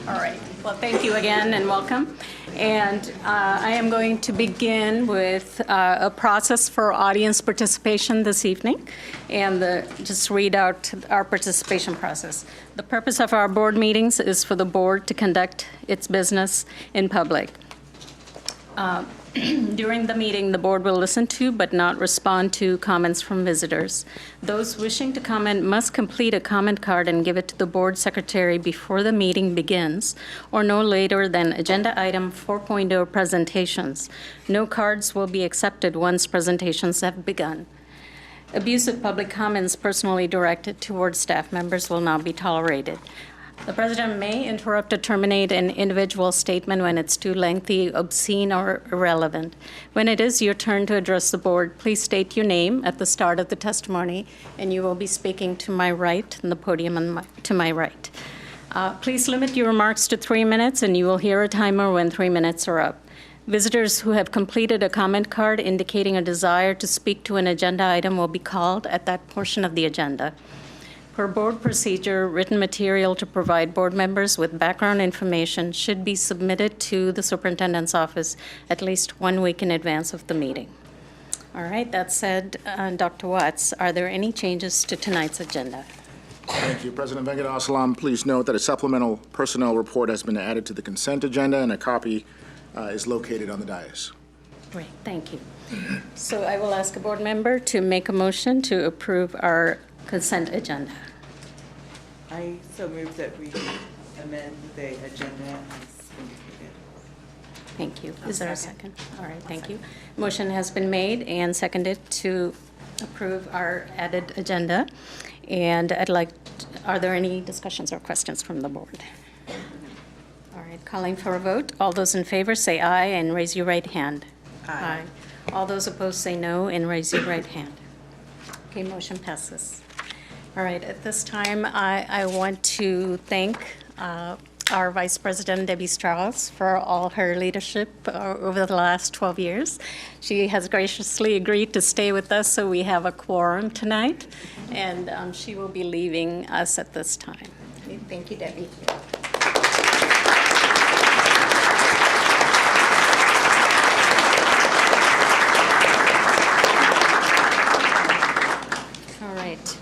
G: All right. Well, thank you again and welcome. And I am going to begin with a process for audience participation this evening, and just read out our participation process. The purpose of our board meetings is for the board to conduct its business in public. During the meeting, the board will listen to but not respond to comments from visitors. Those wishing to comment must complete a comment card and give it to the board secretary before the meeting begins, or no later than agenda item 4.0 presentations. No cards will be accepted once presentations have begun. Abusive public comments personally directed towards staff members will not be tolerated. The president may interrupt or terminate an individual statement when it's too lengthy, obscene, or irrelevant. When it is your turn to address the board, please state your name at the start of the testimony, and you will be speaking to my right, and the podium to my right. Please limit your remarks to 3 minutes, and you will hear a timer when 3 minutes are up. Visitors who have completed a comment card indicating a desire to speak to an agenda item will be called at that portion of the agenda. Per board procedure, written material to provide board members with background information should be submitted to the superintendent's office at least 1 week in advance of the meeting. All right, that said, Dr. Watts, are there any changes to tonight's agenda?
I: Thank you. President Venkatachalam, please note that a supplemental personnel report has been added to the consent agenda, and a copy is located on the dais.
G: Great, thank you. So I will ask a board member to make a motion to approve our consent agenda.
E: I so move that we amend the agenda as indicated.
G: Thank you. Is there a second? All right, thank you. Motion has been made and seconded to approve our added agenda. And are there any discussions or questions from the board? All right, calling for a vote. All those in favor say aye and raise your right hand. Aye. All those opposed say no and raise your right hand. Okay, motion passes. All right, at this time, I want to thank our Vice President, Debbie Strauss, for all her leadership over the last 12 years. She has graciously agreed to stay with us, so we have a quorum tonight, and she will be leaving us at this time. Thank you, Debbie.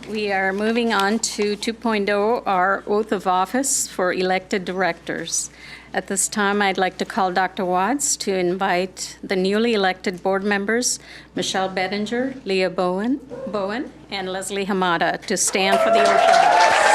G: We are moving on to 2.0, our oath of office for elected directors. At this time, I'd like to call Dr. Watts to invite the newly elected board members, Michelle Bettinger, Leah Bowen, and Leslie Hamada, to stand for the oath of office.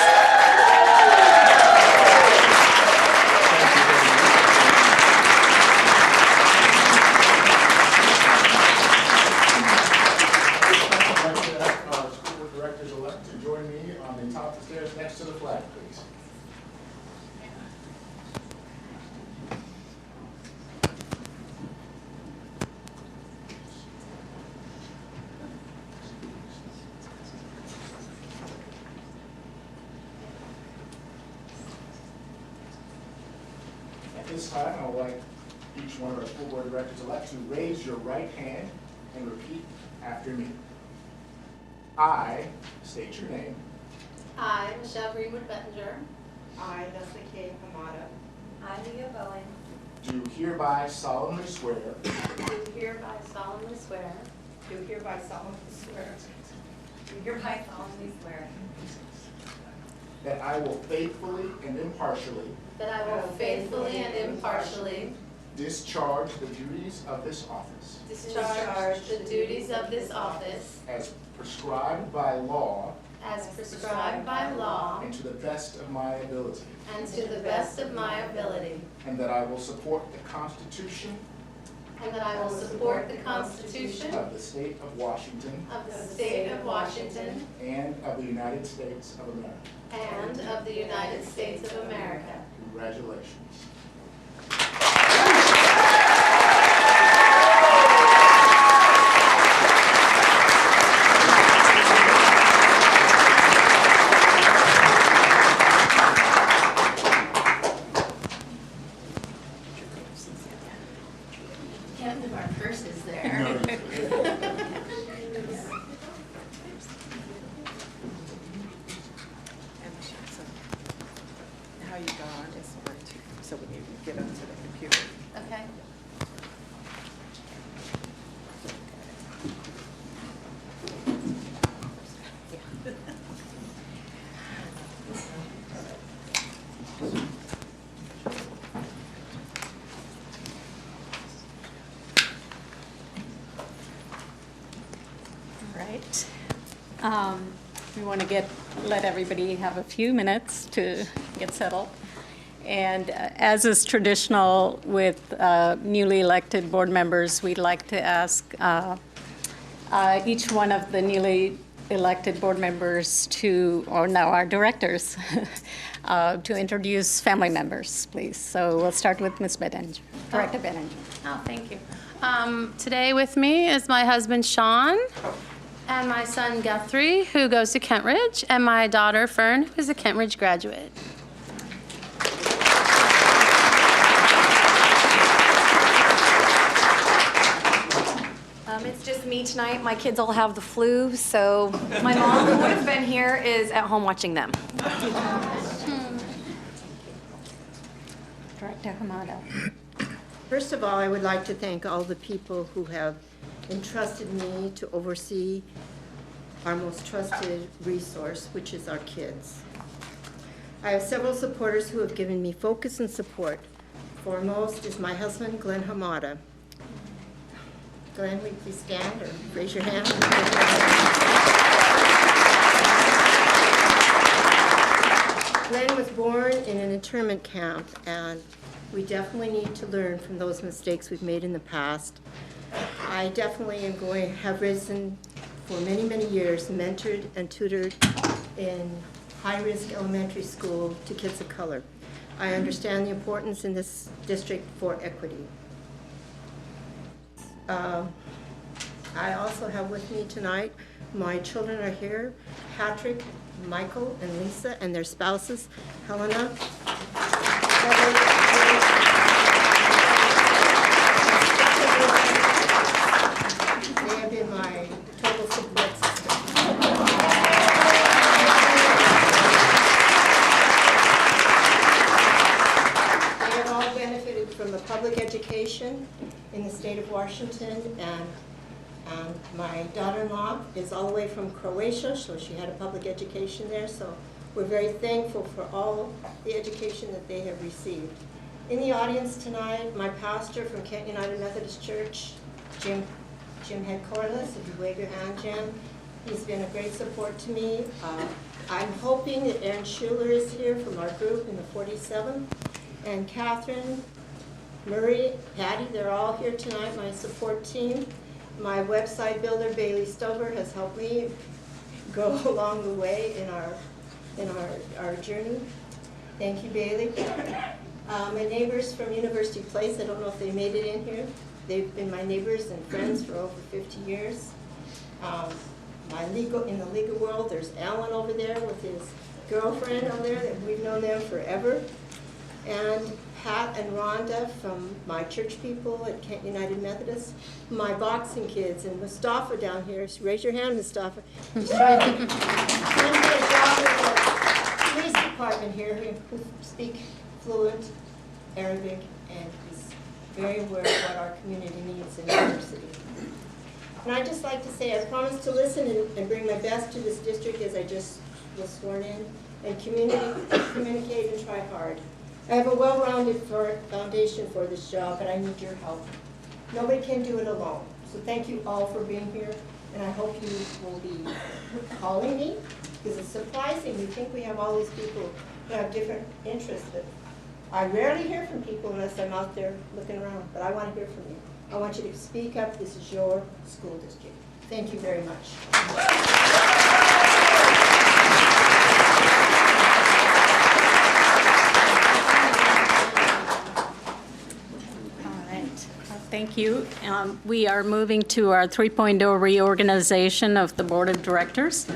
I: At this time, I would like each one of our school board directors-elect to raise your right hand and repeat after me. I state your name.
Q: I, Michelle Greenwood Bettinger.
K: I, Leslie K. Hamada.
Q: I, Leah Bowen.
I: do hereby solemnly swear
L: do hereby solemnly swear
M: Do hereby solemnly swear
L: do hereby solemnly swear
I: that I will faithfully and impartially
L: that I will faithfully and impartially
I: discharge the duties of this office
L: discharge the duties of this office
I: as prescribed by law
L: as prescribed by law
I: and to the best of my ability,
L: and to the best of my ability,
I: and that I will support the Constitution
L: and that I will support the Constitution
I: of the State of Washington
L: of the State of Washington
I: and of the United States of America.
L: and of the United States of America.
I: Congratulations.
L: Can't leave our purses there.
E: How you got on is where to, so when you get up to the computer.
L: Okay.
G: All right. We want to let everybody have a few minutes to get settled. And as is traditional with newly elected board members, we'd like to ask each one of the newly elected board members or now our directors, to introduce family members, please. So we'll start with Ms. Bettinger, Director Bettinger.
L: Oh, thank you. Today with me is my husband, Sean, and my son, Guthrie, who goes to Kentridge, and my daughter, Fern, who is a Kentridge graduate.
O: It's just me tonight. My kids all have the flu, so my mom, who would have been here, is at home watching them.
G: Director Hamada.
M: First of all, I would like to thank all the people who have entrusted me to oversee our most trusted resource, which is our kids. I have several supporters who have given me focus and support. Foremost is my husband, Glenn Hamada. Glenn, will you please stand or raise your hand? Glenn was born in an internment camp, and we definitely need to learn from those mistakes we've made in the past. I definitely have risen for many, many years, mentored and tutored in high-risk elementary school to kids of color. I understand the importance in this district for equity. I also have with me tonight, my children are here, Patrick, Michael, and Lisa, and their spouses, Helena. They have been my total support system. They have all benefited from the public education in the state of Washington, and my daughter-in-law is all the way from Croatia, so she had a public education there, so we're very thankful for all the education that they have received. In the audience tonight, my pastor from Kent United Methodist Church, Jim Headquarters. If you wave your hand, Jim. He's been a great support to me. I'm hoping that Aaron Schuler is here from our group in the 47th, and Catherine, Murray, Patty, they're all here tonight, my support team. My website builder, Bailey Stover, has helped me go along the way in our journey. Thank you, Bailey. My neighbors from University Place, I don't know if they made it in here. They've been my neighbors and friends for over 50 years. In the legal world, there's Alan over there with his girlfriend over there, that we've known them forever. And Pat and Rhonda from my church people at Kent United Methodist, my boxing kids, and Mustafa down here. Raise your hand, Mustafa. He's trying to get a job with the police department here, who speak fluent Arabic, and he's very aware of what our community needs in diversity. And I'd just like to say I promise to listen and bring my best to this district as I just was sworn in, and communicate and try hard. I have a well-rounded foundation for this job, but I need your help. Nobody can do it alone. So thank you all for being here, and I hope you will be calling me, because it's surprising. You think we have all these people who have different interests, but I rarely hear from people unless I'm out there looking around, but I want to hear from you. I want you to speak up. This is your school district. Thank you very much.
G: Thank you. We are moving to our 3.0 reorganization of the Board of Directors.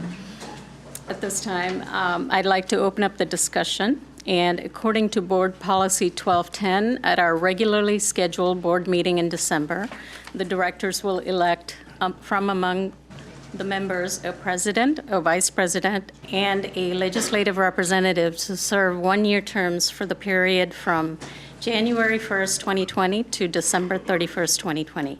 G: At this time, I'd like to open up the discussion. And according to Board Policy 1210, at our regularly scheduled board meeting in December, the directors will elect from among the members a president, a vice president, and a legislative representative to serve one-year terms for the period from January 1st, 2020 to December 31st, 2020.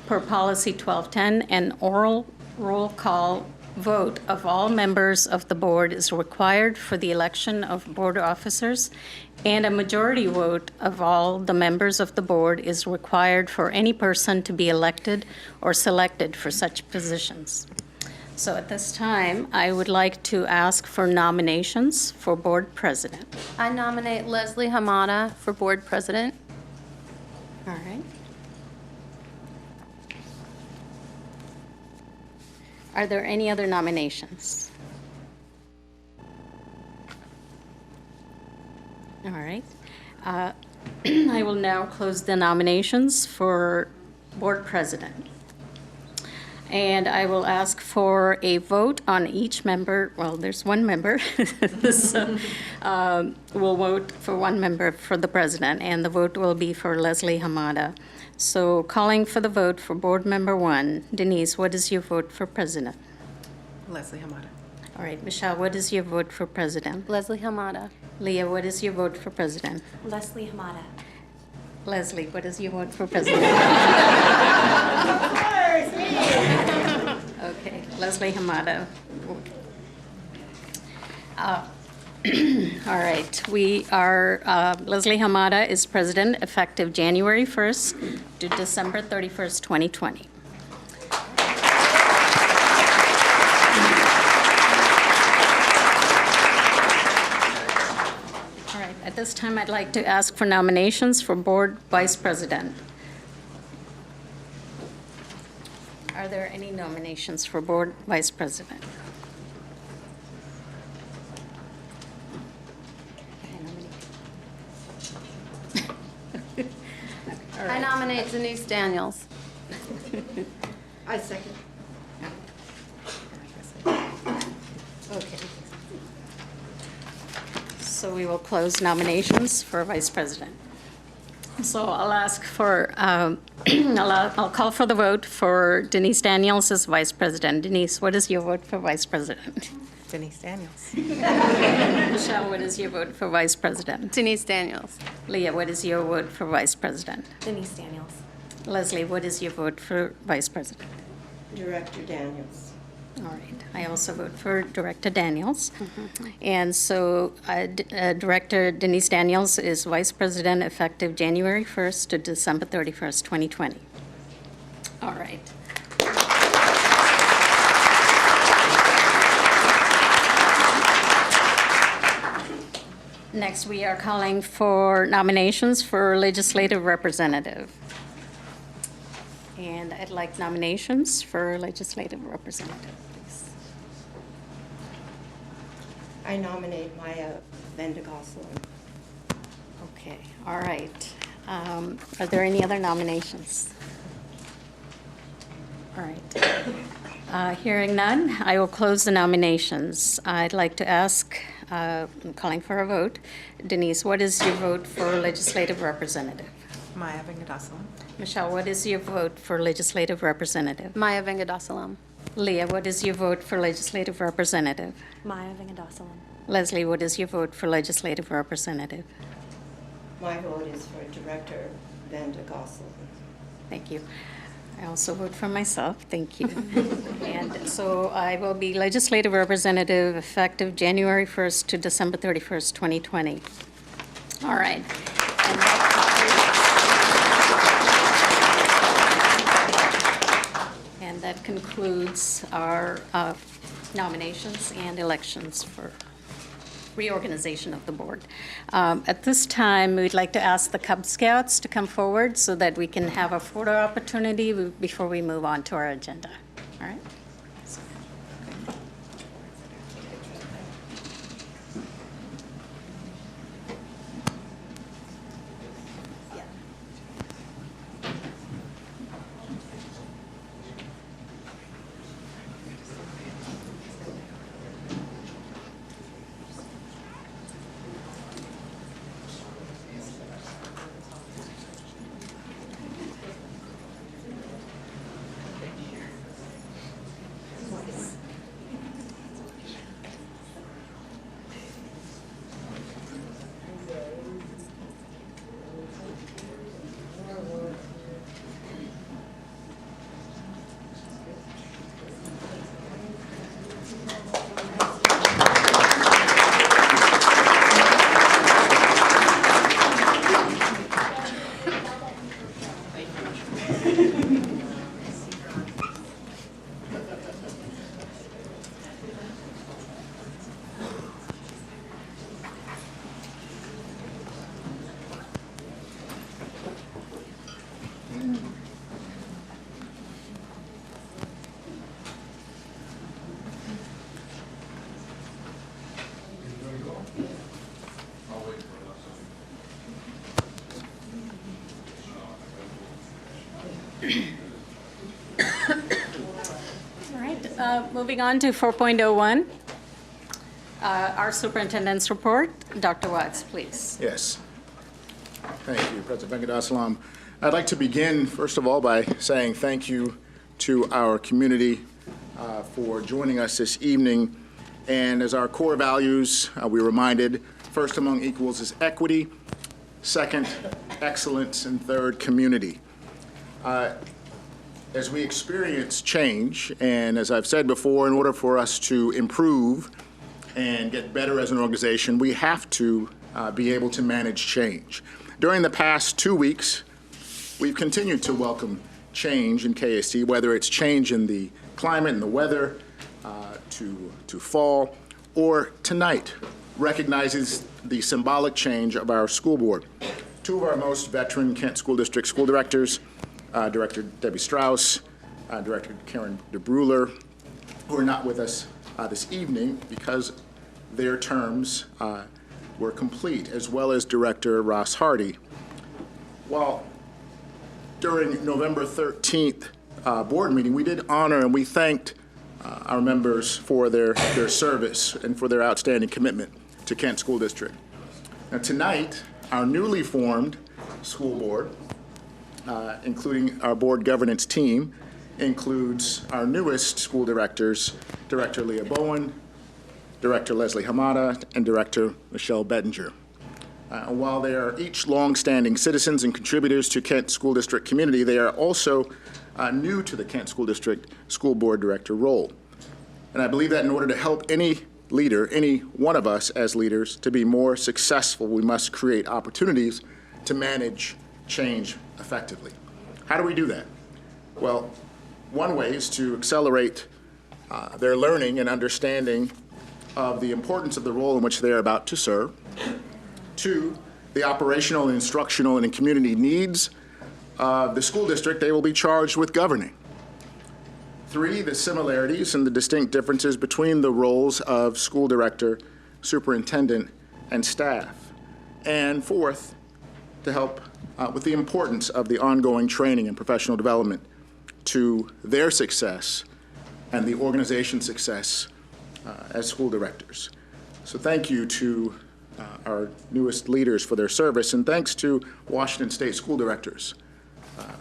G: Per Policy 1210, an oral roll call vote of all members of the board is required for the election of board officers, and a majority vote of all the members of the board is required for any person to be elected or selected for such positions. So at this time, I would like to ask for nominations for board president.
L: I nominate Leslie Hamada for board president.
G: All right. Are there any other nominations? All right. I will now close the nominations for board president. And I will ask for a vote on each member. Well, there's one member. So, we'll vote for one member for the president, and the vote will be for Leslie Hamada. So calling for the vote for board member one, Denise, what is your vote for president?
E: Leslie Hamada.
G: All right, Michelle, what is your vote for president?
L: Leslie Hamada.
G: Leah, what is your vote for president?
O: Leslie Hamada.
G: Leslie, what is your vote for president? Okay, Leslie Hamada. All right, we are, Leslie Hamada is president effective January 1st to December 31st, 2020. All right, at this time, I'd like to ask for nominations for board vice president. Are there any nominations for board vice president?
L: I nominate Denise Daniels.
M: I second.
G: Okay. So we will close nominations for vice president. So I'll ask for, I'll call for the vote for Denise Daniels as vice president. Denise, what is your vote for vice president?
E: Denise Daniels.
G: Michelle, what is your vote for vice president?
L: Denise Daniels.
G: Leah, what is your vote for vice president?
O: Denise Daniels.
G: Leslie, what is your vote for vice president?
M: Director Daniels.
G: All right. I also vote for Director Daniels. And so Director Denise Daniels is Vice President effective January 1st to December 31st, 2020. All right. Next, we are calling for nominations for legislative representative. And I'd like nominations for legislative representative, please.
M: I nominate Maya Vendegoslin.
G: Okay, all right. Are there any other nominations? All right. Hearing none, I will close the nominations. I'd like to ask, I'm calling for a vote. Denise, what is your vote for legislative representative?
E: Maya Vengadasam.
G: Michelle, what is your vote for legislative representative?
L: Maya Vengadassalam.
G: Leah, what is your vote for legislative representative?
O: Maya Vengadassalam.
G: Leslie, what is your vote for legislative representative?
M: my vote is for Director Vanda Gossel.
G: Thank you. I also vote for myself. Thank you. And so I will be legislative representative effective January 1st to December 31st, 2020. All right. And that concludes our nominations and elections for reorganization of the board. At this time, we'd like to ask the Cub Scouts to come forward so that we can have a photo opportunity before we move on to our agenda. All right? Moving on to 4.01, our superintendent's report. Dr. Watts, please.
I: Yes. Thank you, President Venkatasalam. I'd like to begin, first of all, by saying thank you to our community for joining us this evening. And as our core values, we're reminded, first among equals is equity, second, excellence, and third, community. As we experience change, and as I've said before, in order for us to improve and get better as an organization, we have to be able to manage change. During the past 2 weeks, we've continued to welcome change in KSD, whether it's change in the climate and the weather, to fall, or tonight recognizes the symbolic change of our school board. Two of our most veteran Kent School District school directors, Director Debbie Strauss, Director Karen DeBruler, who are not with us this evening because their terms were complete, as well as Director Ross Hardy. While during November 13th board meeting, we did honor and we thanked our members for their service and for their outstanding commitment to Kent School District. Now tonight, our newly formed school board, including our board governance team, includes our newest school directors, Director Leah Bowen, Director Leslie Hamada, and Director Michelle Bettinger. While they are each longstanding citizens and contributors to Kent School District community, they are also new to the Kent School District School Board Director role. And I believe that in order to help any leader, any one of us as leaders, to be more successful, we must create opportunities to manage change effectively. How do we do that? Well, one way is to accelerate their learning and understanding of the importance of the role in which they are about to serve. Two, the operational, instructional, and community needs of the school district they will be charged with governing. Three, the similarities and the distinct differences between the roles of school director, superintendent, and staff. And fourth, to help with the importance of the ongoing training and professional development to their success and the organization's success as school directors. So thank you to our newest leaders for their service, and thanks to Washington State School Directors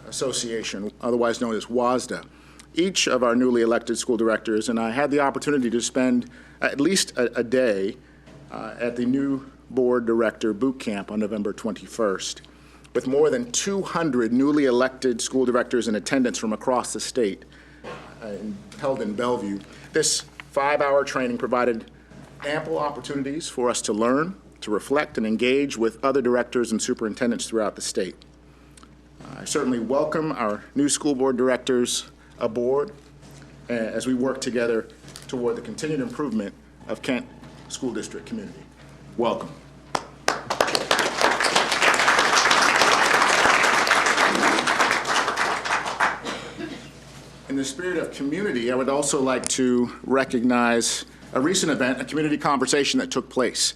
I: Association, otherwise known as WASDA. Each of our newly elected school directors and I had the opportunity to spend at least a day at the new Board Director Boot Camp on November 21st. With more than 200 newly elected school directors in attendance from across the state, held in Bellevue, this 5-hour training provided ample opportunities for us to learn, to reflect, and engage with other directors and superintendents throughout the state. I certainly welcome our new school board directors aboard as we work together toward the continued improvement of Kent School District community. Welcome. In the spirit of community, I would also like to recognize a recent event, a community conversation that took place.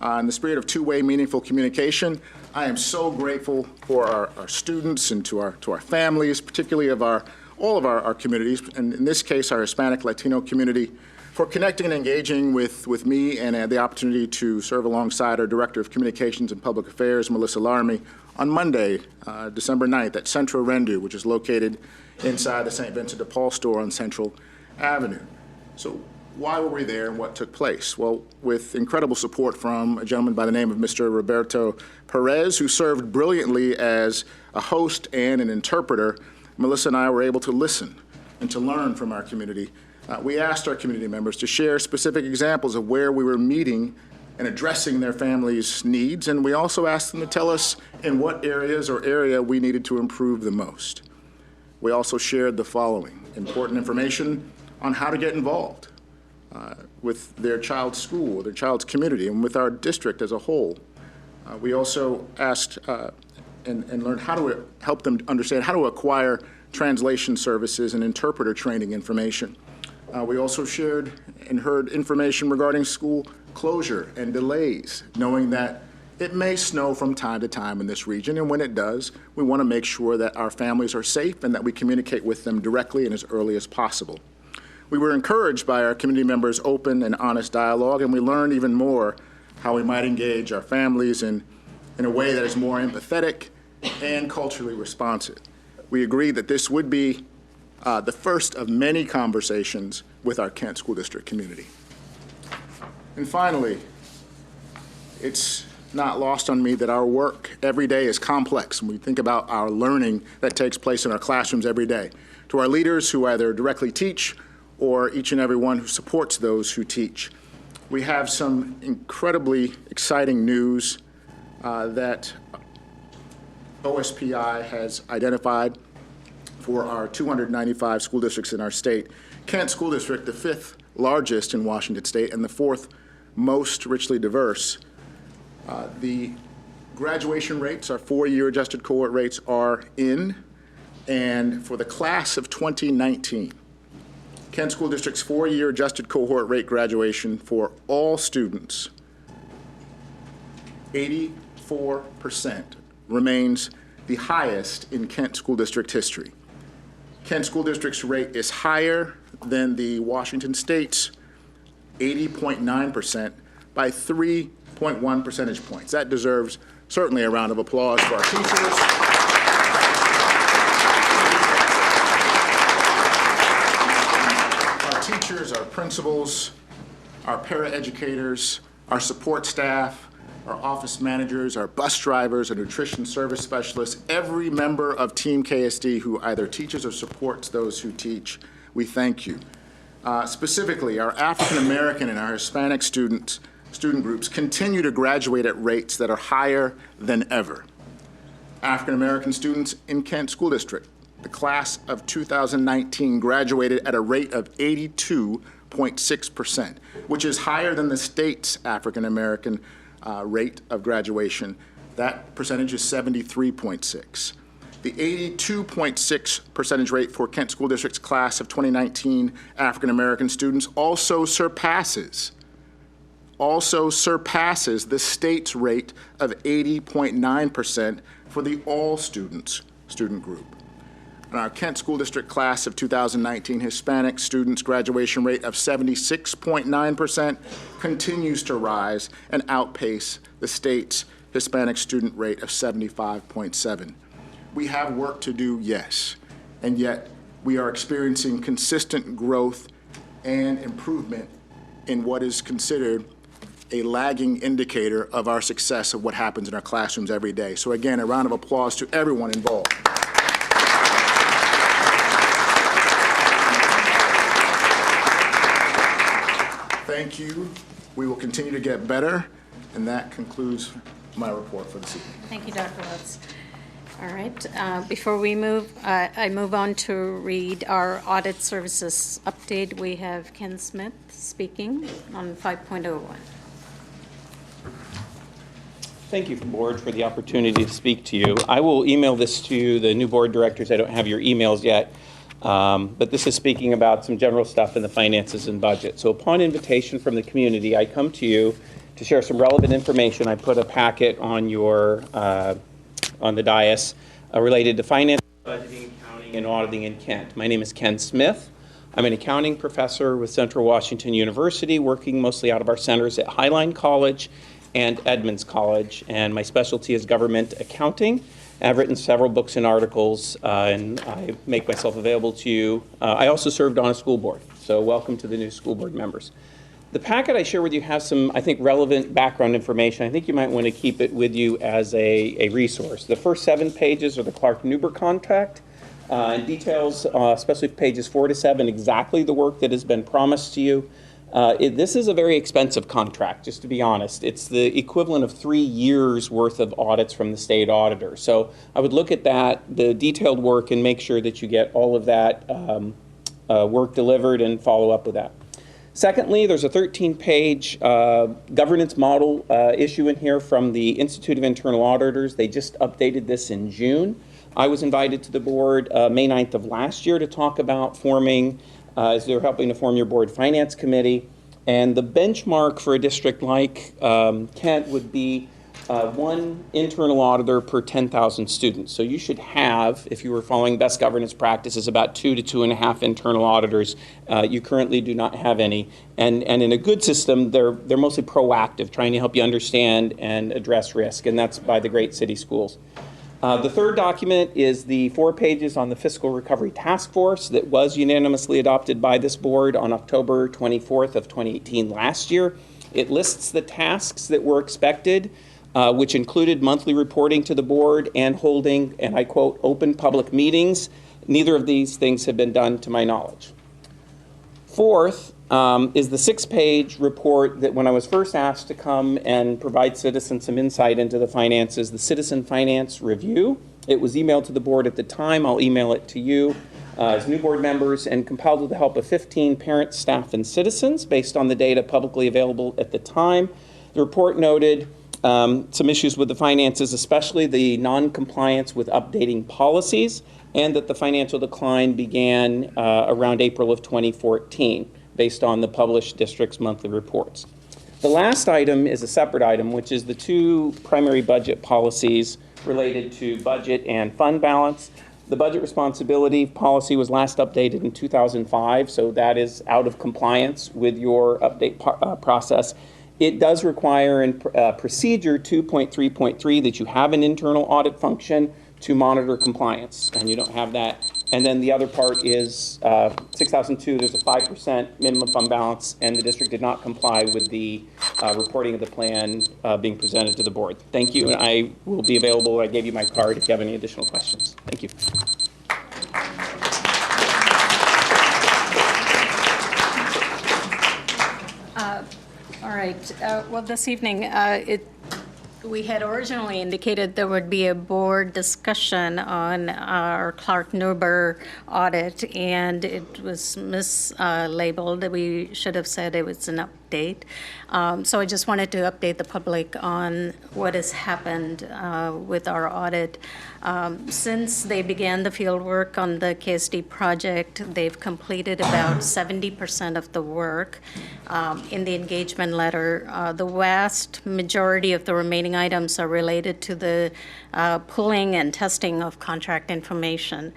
I: In the spirit of two-way meaningful communication, I am so grateful for our students and to our families, particularly of all of our communities, and in this case, our Hispanic Latino community, for connecting and engaging with me and the opportunity to serve alongside our Director of Communications and Public Affairs, Melissa Larmy, on Monday, December 9th at Centro Rendu, which is located inside the St. Vincent de Paul store on Central Avenue. So why were we there and what took place? Well, with incredible support from a gentleman by the name of Mr. Roberto Perez, who served brilliantly as a host and an interpreter, Melissa and I were able to listen and to learn from our community. We asked our community members to share specific examples of where we were meeting and addressing their families' needs, and we also asked them to tell us in what areas or area we needed to improve the most. We also shared the following: important information on how to get involved with their child's school, their child's community, and with our district as a whole. We also asked and learned how to help them understand how to acquire translation services and interpreter training information. We also shared and heard information regarding school closure and delays, knowing that it may snow from time to time in this region, and when it does, we want to make sure that our families are safe and that we communicate with them directly and as early as possible. We were encouraged by our community members' open and honest dialogue, and we learned even more how we might engage our families in a way that is more empathetic and culturally responsive. We agreed that this would be the first of many conversations with our Kent School District community. And finally, it's not lost on me that our work every day is complex when we think about our learning that takes place in our classrooms every day. To our leaders who either directly teach or each and every one who supports those who teach, we have some incredibly exciting news that OSPI has identified for our 295 school districts in our state. Kent School District, the 5th largest in Washington State and the 4th most richly diverse. The graduation rates, our 4-year adjusted cohort rates, are in, and for the class of 2019, Kent School District's 4-year adjusted cohort rate graduation for all students, 84%, remains the highest in Kent School District history. Kent School District's rate is higher than the Washington State's 80.9% by 3.1 percentage points. That deserves certainly a round of applause for our teachers. Our teachers, our principals, our paraeducators, our support staff, our office managers, our bus drivers, our nutrition service specialists, every member of Team KSD who either teaches or supports those who teach, we thank you. Specifically, our African American and our Hispanic student groups continue to graduate at rates that are higher than ever. African American students in Kent School District, the class of 2019, graduated at a rate of 82.6%, which is higher than the state's African American rate of graduation. That percentage is 73.6. The 82.6 percentage rate for Kent School District's class of 2019 African American students also surpasses the state's rate of 80.9% for the all students student group. And our Kent School District class of 2019 Hispanic students graduation rate of 76.9% continues to rise and outpace the state's Hispanic student rate of 75.7%. We have work to do, yes, and yet we are experiencing consistent growth and improvement in what is considered a lagging indicator of our success of what happens in our classrooms every day. So again, a round of applause to everyone involved. Thank you. We will continue to get better, and that concludes my report for this evening.
G: Thank you, Dr. Lutz. All right, before we move, I move on to read our audit services update. We have Ken Smith speaking on 5.01.
Q: Thank you, Board, for the opportunity to speak to you. I will email this to the new board directors. I don't have your emails yet, but this is speaking about some general stuff in the finances and budget. So upon invitation from the community, I come to you to share some relevant information. I put a packet on your on the dais related to finance, budgeting, accounting, and auditing in Kent. My name is Ken Smith. I'm an accounting professor with Central Washington University, working mostly out of our centers at Highline College and Edmonds College, and my specialty is government accounting. I've written several books and articles, and I make myself available to you. I also served on a school board, so welcome to the new school board members. The packet I share with you has some, I think, relevant background information. I think you might want to keep it with you as a resource. The first 7 pages are the Clark-Nuber contract, and details, especially pages 4 to 7, exactly the work that has been promised to you. This is a very expensive contract, just to be honest. It's the equivalent of 3 years worth of audits from the state auditor. So I would look at that, the detailed work, and make sure that you get all of that work delivered and follow up with that. Secondly, there's a 13-page governance model issue in here from the Institute of Internal Auditors. They just updated this in June. I was invited to the board May 9th of last year to talk about forming, as they're helping to form your board finance committee. And the benchmark for a district like Kent would be 1 internal auditor per 10,000 students. So you should have, if you were following best governance practices, about 2 to 2.5 internal auditors. You currently do not have any. And in a good system, they're mostly proactive, trying to help you understand and address risk, and that's by the great city schools. The third document is the 4 pages on the Fiscal Recovery Task Force that was unanimously adopted by this board on October 24th of 2018 last year. It lists the tasks that were expected, which included monthly reporting to the board and holding, and I quote, open public meetings. Neither of these things have been done to my knowledge. Fourth is the 6-page report that when I was first asked to come and provide citizens some insight into the finances, the Citizen Finance Review. It was emailed to the board at the time. I'll email it to you as new board members, and compiled with the help of 15 parents, staff, and citizens based on the data publicly available at the time. The report noted some issues with the finances, especially the non-compliance with updating policies, and that the financial decline began around April of 2014, based on the published district's monthly reports. The last item is a separate item, which is the 2 primary budget policies related to budget and fund balance. The budget responsibility policy was last updated in 2005, so that is out of compliance with your update process. It does require in procedure 2.3.3 that you have an internal audit function to monitor compliance, and you don't have that. And then the other part is 6002, there's a 5% minimum fund balance, and the district did not comply with the reporting of the plan being presented to the board. Thank you, and I will be available. I gave you my card if you have any additional questions. Thank you.
G: All right. Well, this evening, we had originally indicated there would be a board discussion on our Clark-Nuber audit, and it was mislabeled. We should have said it was an update. So I just wanted to update the public on what has happened with our audit. Since they began the field work on the KSD project, they've completed about 70% of the work. In the engagement letter, the vast majority of the remaining items are related to the pulling and testing of contract information.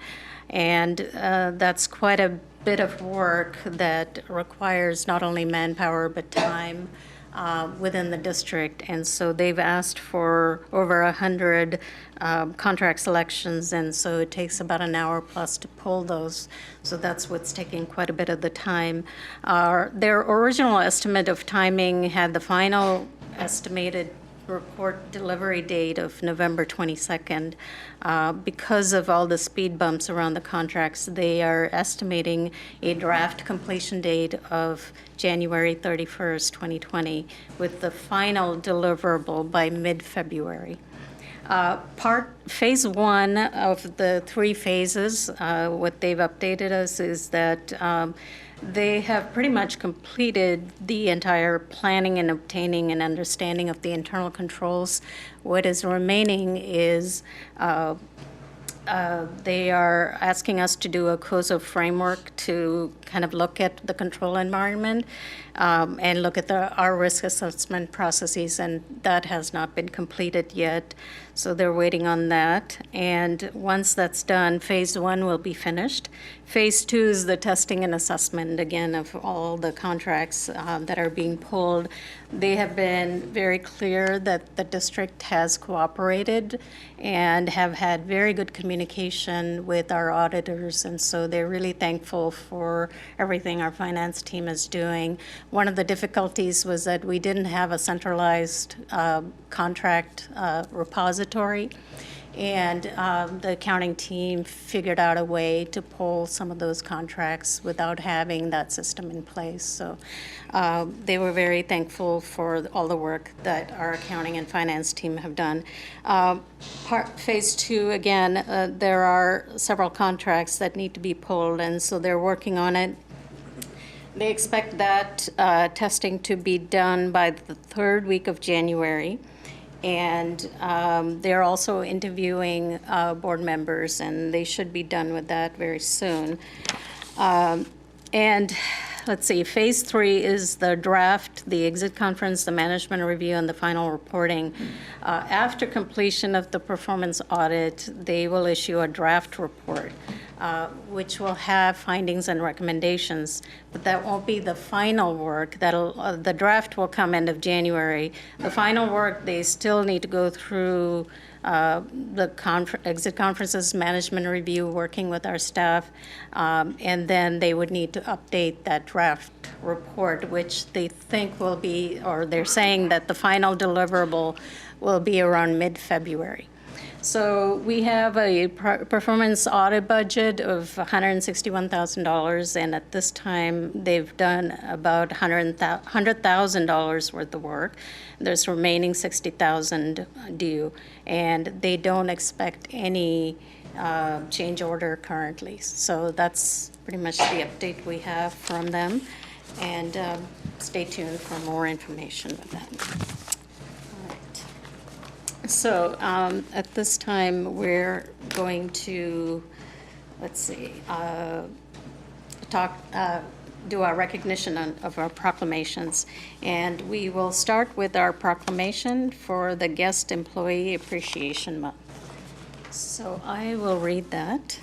G: And that's quite a bit of work that requires not only manpower but time within the district. And so they've asked for over 100 contract selections, and so it takes about an hour plus to pull those. So that's what's taking quite a bit of the time. Their original estimate of timing had the final estimated report delivery date of November 22nd. Because of all the speed bumps around the contracts, they are estimating a draft completion date of January 31st, 2020, with the final deliverable by mid-February. Phase one of the 3 phases, what they've updated us is that they have pretty much completed the entire planning and obtaining and understanding of the internal controls. What is remaining is they are asking us to do a COSO framework to kind of look at the control environment and look at our risk assessment processes, and that has not been completed yet. So they're waiting on that. And once that's done, phase 1 will be finished. Phase 2 is the testing and assessment, again, of all the contracts that are being pulled. They have been very clear that the district has cooperated and have had very good communication with our auditors, and so they're really thankful for everything our finance team is doing. One of the difficulties was that we didn't have a centralized contract repository, and the accounting team figured out a way to pull some of those contracts without having that system in place. So they were very thankful for all the work that our accounting and finance team have done. Phase 2, again, there are several contracts that need to be pulled, and so they're working on it. They expect that testing to be done by the 3rd week of January. And they're also interviewing board members, and they should be done with that very soon. And let's see, phase 3 is the draft, the exit conference, the management review, and the final reporting. After completion of the performance audit, they will issue a draft report, which will have findings and recommendations, but that won't be the final work. The draft will come end of January. The final work, they still need to go through the exit conferences, management review, working with our staff, and then they would need to update that draft report, which they think will be, or they're saying that the final deliverable will be around mid-February. So we have a performance audit budget of $161,000, and at this time, they've done about $100,000 worth of work. There's remaining $60,000 due, and they don't expect any change order currently. So that's pretty much the update we have from them, and stay tuned for more information with that. So at this time, we're going to, do our recognition of our proclamations. And we will start with our proclamation for the Guest Employee Appreciation Month. So I will read that.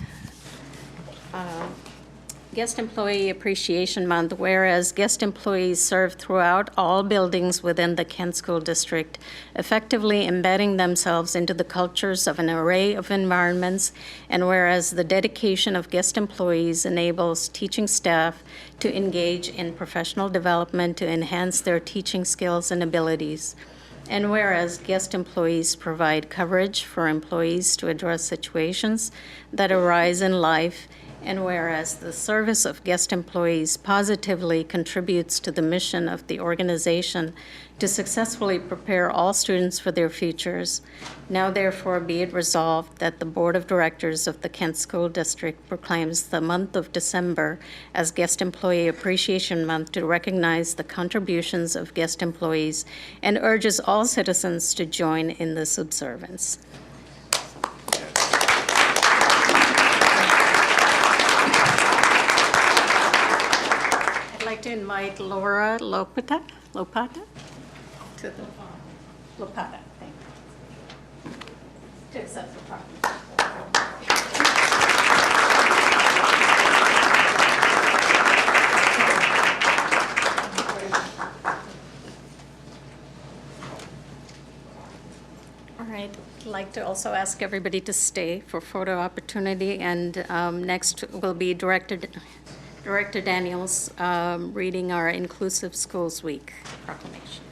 G: Guest Employee Appreciation Month, whereas guest employees serve throughout all buildings within the Kent School District, effectively embedding themselves into the cultures of an array of environments, and whereas the dedication of guest employees enables teaching staff to engage in professional development to enhance their teaching skills and abilities, and whereas guest employees provide coverage for employees to address situations that arise in life, and whereas the service of guest employees positively contributes to the mission of the organization to successfully prepare all students for their futures, now therefore be it resolved that the Board of Directors of the Kent School District proclaims the month of December as Guest Employee Appreciation Month to recognize the contributions of guest employees and urges all citizens to join in this observance. I'd like to invite Laura Lopata to the Lopata, thank you, to accept the proclamation. like to also ask everybody to stay for photo opportunity, and next will be Director Daniels reading our Inclusive Schools Week proclamation.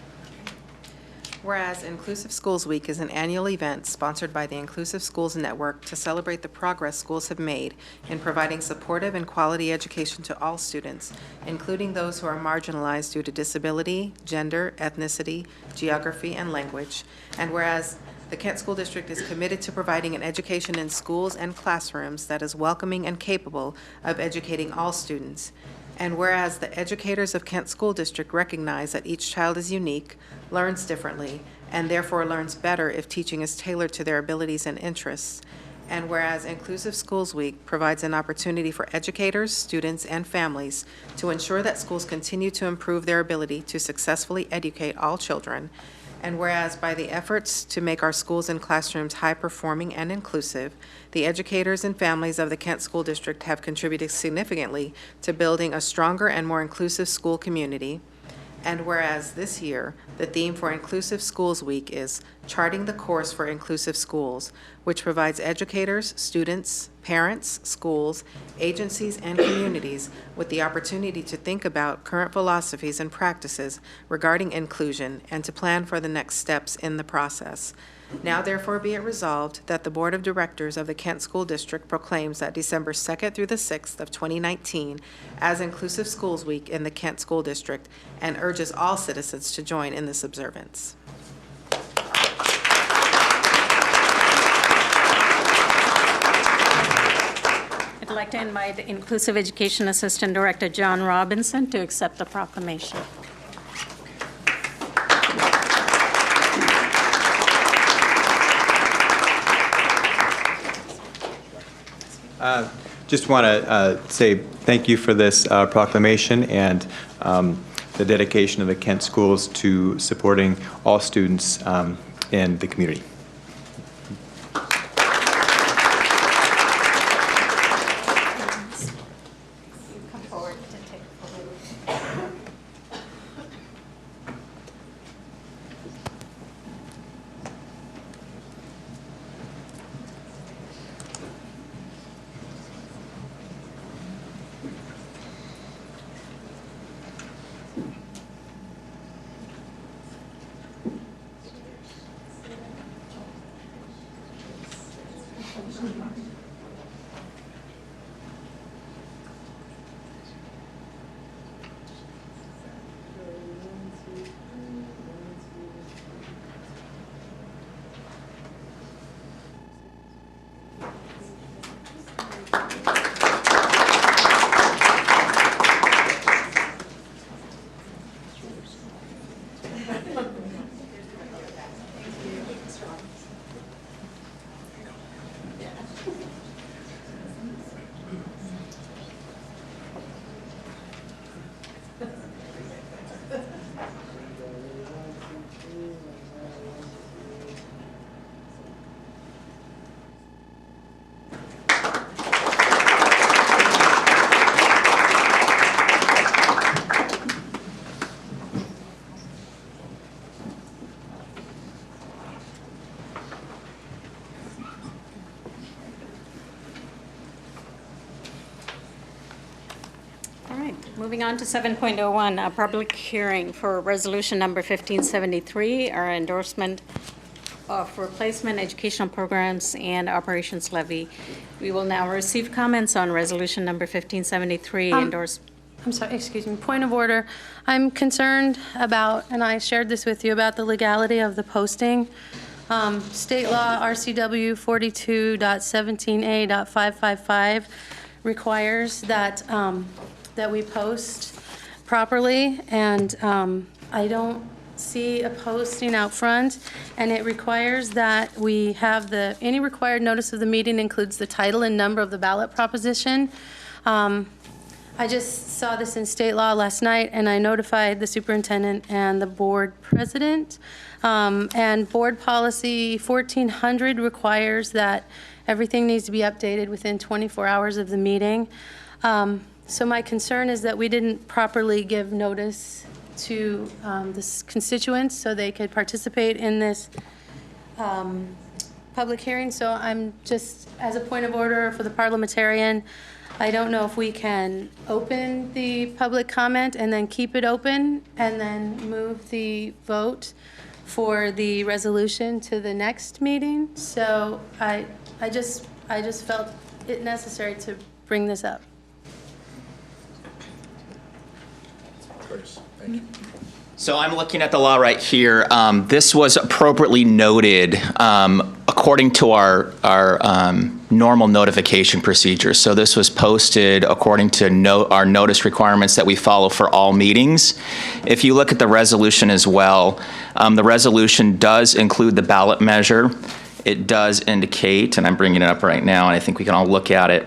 R: Whereas Inclusive Schools Week is an annual event sponsored by the Inclusive Schools Network to celebrate the progress schools have made in providing supportive and quality education to all students, including those who are marginalized due to disability, gender, ethnicity, geography, and language. And whereas the Kent School District is committed to providing an education in schools and classrooms that is welcoming and capable of educating all students. And whereas the educators of Kent School District recognize that each child is unique, learns differently, and therefore learns better if teaching is tailored to their abilities and interests. And whereas Inclusive Schools Week provides an opportunity for educators, students, and families to ensure that schools continue to improve their ability to successfully educate all children. And whereas by the efforts to make our schools and classrooms high-performing and inclusive, the educators and families of the Kent School District have contributed significantly to building a stronger and more inclusive school community. And whereas this year, the theme for Inclusive Schools Week is Charting the Course for Inclusive Schools, which provides educators, students, parents, schools, agencies, and communities with the opportunity to think about current philosophies and practices regarding inclusion and to plan for the next steps in the process. Now therefore be it resolved that the Board of Directors of the Kent School District proclaims that December 2nd through the 6th of 2019 as Inclusive Schools Week in the Kent School District and urges all citizens to join in this observance.
G: I'd like to invite Inclusive Education Assistant Director John Robinson to accept the proclamation.
S: Just want to say thank you for this proclamation and the dedication of the Kent Schools to supporting all students in the community.
G: Moving on to 7.01, a public hearing for resolution number 1573, our endorsement of replacement educational programs and operations levy. We will now receive comments on resolution number 1573,
L: I'm sorry, excuse me, point of order. I'm concerned about, and I shared this with you, about the legality of the posting. State law RCW 42.17a.555 requires that that we post properly, and I don't see a posting out front, and it requires that we have any required notice of the meeting includes the title and number of the ballot proposition. I just saw this in state law last night, and I notified the superintendent and the board president. And board policy 1400 requires that everything needs to be updated within 24 hours of the meeting. So my concern is that we didn't properly give notice to the constituents so they could participate in this public hearing, so I'm just, as a point of order for the parliamentarian, I don't know if we can open the public comment and then keep it open and then move the vote for the resolution to the next meeting. So I just felt it necessary to bring this up.
I: Curtis, thank you.
T: So I'm looking at the law right here. This was appropriately noted according to our normal notification procedures. So this was posted according to our notice requirements that we follow for all meetings. If you look at the resolution as well, the resolution does include the ballot measure. It does indicate, and I'm bringing it up right now, and I think we can all look at it.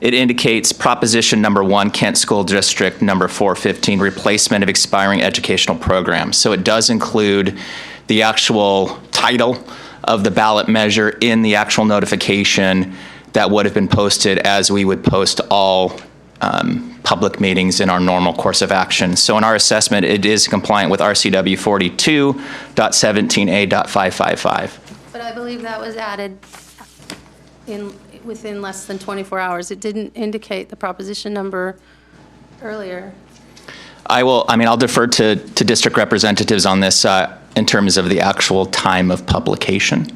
T: It indicates proposition number 1, Kent School District number 415, replacement of expiring educational programs. So it does include the actual title of the ballot measure in the actual notification that would have been posted as we would post all public meetings in our normal course of action. So in our assessment, it is compliant with RCW 42.17a.555.
L: But I believe that was added within less than 24 hours. It didn't indicate the proposition number earlier.
T: I'll defer to district representatives on this in terms of the actual time of publication.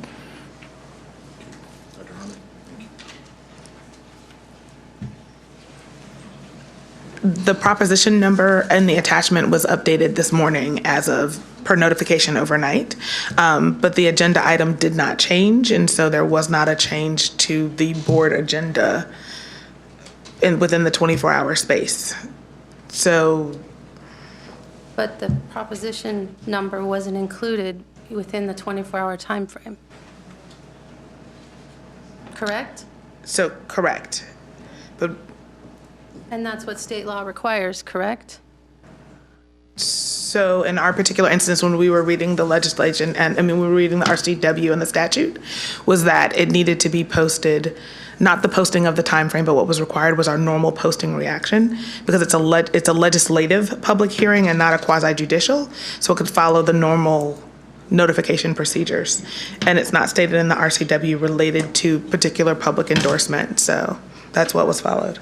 U: The proposition number and the attachment was updated this morning as of per notification overnight, but the agenda item did not change, and so there was not a change to the board agenda within the 24-hour space. So,
L: But the proposition number wasn't included within the 24-hour time frame. Correct?
U: So correct, but.
L: And that's what state law requires, correct?
U: So in our particular instance, when we were reading the legislation, we were reading the RCW and the statute, was that it needed to be posted, not the posting of the time frame, but what was required was our normal posting reaction, because it's a legislative public hearing and not a quasi-judicial, so it could follow the normal notification procedures. And it's not stated in the RCW related to particular public endorsement, so that's what was followed.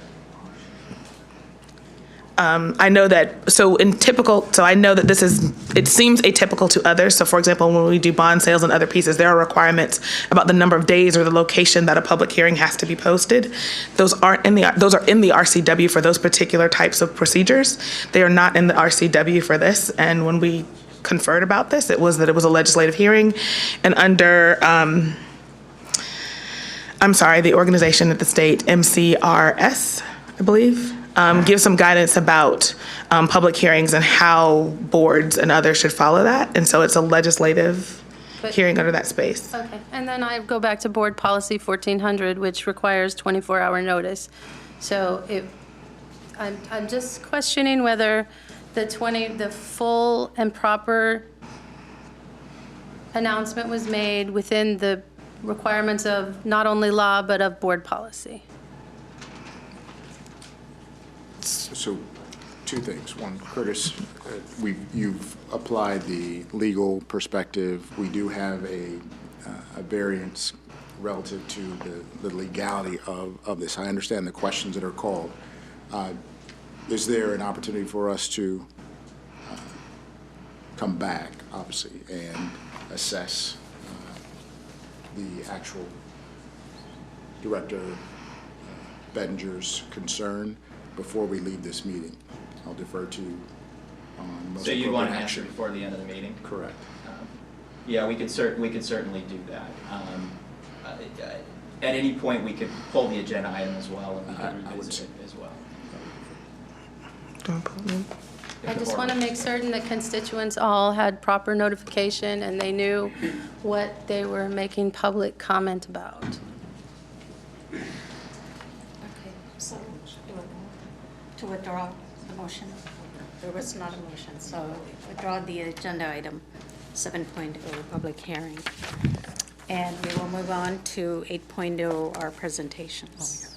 U: I know that, I know that it seems atypical to others. So for example, when we do bond sales and other pieces, there are requirements about the number of days or the location that a public hearing has to be posted. Those are in the RCW for those particular types of procedures. They are not in the RCW for this. And when we conferred about this, it was a legislative hearing, and under, the organization at the state, MCRS, I believe, give some guidance about public hearings and how boards and others should follow that. And so it's a legislative hearing under that space.
L: Okay, and then I go back to Board Policy 1400, which requires 24-hour notice. So I'm just questioning whether the full and proper announcement was made within the requirements of not only law, but of board policy.
I: So, two things. One, Curtis, you've applied the legal perspective. We do have a variance relative to the legality of this. I understand the questions that are called. Is there an opportunity for us to come back, obviously, and assess the actual Director Bettinger's concern before we leave this meeting? I'll defer to most
T: So you want to
I: action.
T: answer before the end of the meeting?
I: Correct.
T: Yeah, we could certainly do that. At any point, we could pull the agenda item as well, and we could revisit it as well.
L: I just want to make certain that constituents all had proper notification and they knew what they were making public comment about.
G: Okay, so to withdraw the motion, there was not a motion, so withdraw the agenda item 7.0 public hearing. And we will move on to 8.0 our presentations.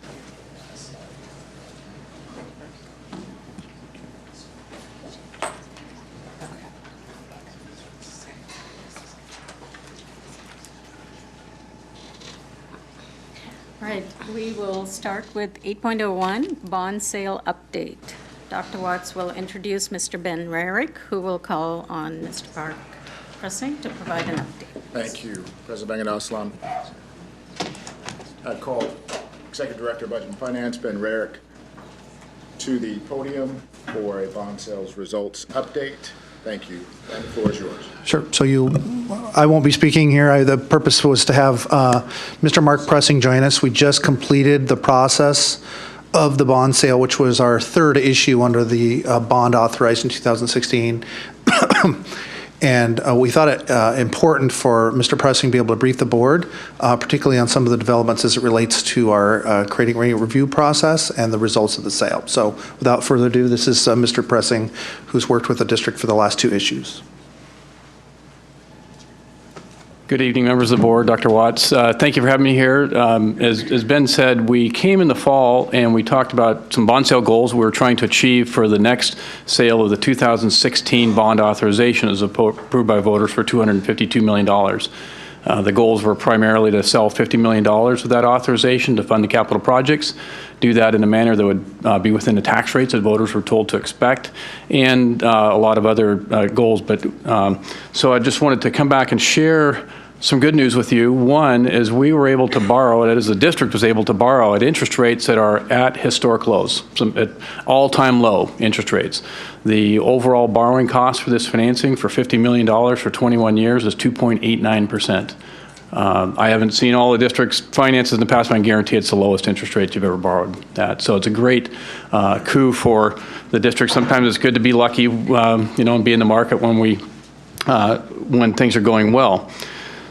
G: All right, we will start with 8.01, bond sale update. Dr. Watts will introduce Mr. Ben Rarick, who will call on Mr. Park Pressing to provide an update.
I: Thank you, President Bengadaslam. I call Executive Director of Budget and Finance, Ben Rarick, to the podium for a bond sales results update. Thank you. And the floor is yours.
C: Sure. So I won't be speaking here. The purpose was to have Mr. Mark Pressing join us. We just completed the process of the bond sale, which was our third issue under the bond authorized in 2016. And we thought it important for Mr. Pressing to be able to brief the board, particularly on some of the developments as it relates to our credit rating review process and the results of the sale. So without further ado, this is Mr. Pressing, who's worked with the district for the last two issues.
V: Good evening, members of the board. Dr. Watts, thank you for having me here. As Ben said, we came in the fall and we talked about some bond sale goals we were trying to achieve for the next sale of the 2016 bond authorization as approved by voters for $252 million. The goals were primarily to sell $50 million of that authorization to fund the capital projects, do that in a manner that would be within the tax rates that voters were told to expect, and a lot of other goals. But so I just wanted to come back and share some good news with you. One is we were able to borrow, that is the district was able to borrow at interest rates that are at historic lows, at all-time low interest rates. The overall borrowing cost for this financing for $50 million for 21 years is 2.89%. I haven't seen all the district's finances in the past, but I can guarantee it's the lowest interest rate you've ever borrowed at. So it's a great coup for the district. Sometimes it's good to be lucky, and be in the market when things are going well.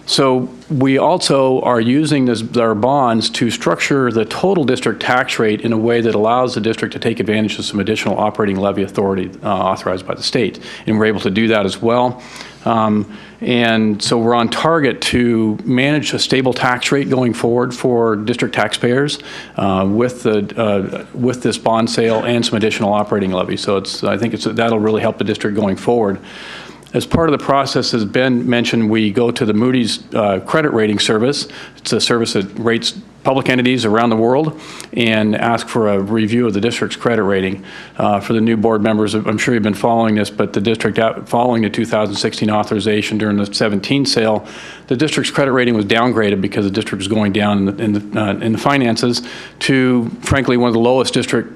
V: So we also are using our bonds to structure the total district tax rate in a way that allows the district to take advantage of some additional operating levy authority authorized by the state. And we're able to do that as well. And so we're on target to manage a stable tax rate going forward for district taxpayers with this bond sale and some additional operating levy. So I think that'll really help the district going forward. As part of the process, as Ben mentioned, we go to the Moody's credit rating service. It's a service that rates public entities around the world and ask for a review of the district's credit rating. For the new board members, I'm sure you've been following this, but the district, following the 2016 authorization during the 17 sale, the district's credit rating was downgraded because the district was going down in the finances to, frankly, one of the lowest district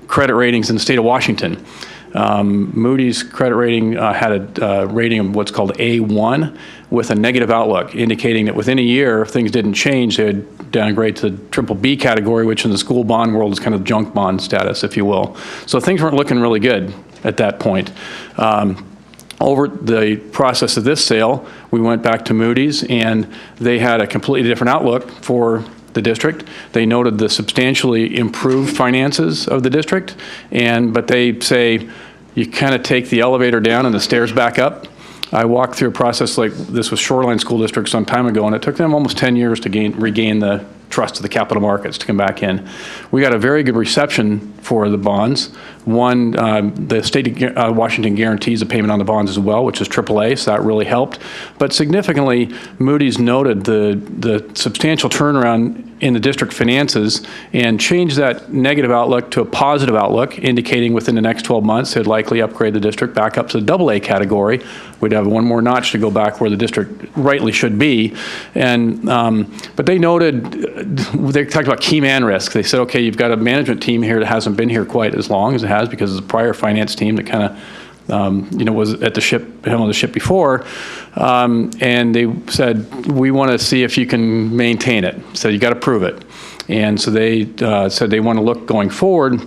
V: credit ratings in the state of Washington. Moody's credit rating had a rating of what's called A1 with a negative outlook, indicating that within a year, if things didn't change, they'd downgrade to the BBB category, which in the school bond world is kind of junk bond status, if you will. So things weren't looking really good at that point. Over the process of this sale, we went back to Moody's, and they had a completely different outlook for the district. They noted the substantially improved finances of the district, but they say you kind of take the elevator down and the stairs back up. I walked through a process like this with Shoreline School District some time ago, and it took them almost 10 years to regain the trust of the capital markets to come back in. We got a very good reception for the bonds. One, the state of Washington guarantees a payment on the bonds as well, which is AAA, so that really helped. But significantly, Moody's noted the substantial turnaround in the district finances and changed that negative outlook to a positive outlook, indicating within the next 12 months they'd likely upgrade the district back up to the AA category. We'd have one more notch to go back where the district rightly should be. But they noted, they talked about key man risk. They said, okay, you've got a management team here that hasn't been here quite as long as it has because of the prior finance team that kind of was at the helm of the ship before, and they said, we want to see if you can maintain it. So you got to prove it. And so they said they want to look going forward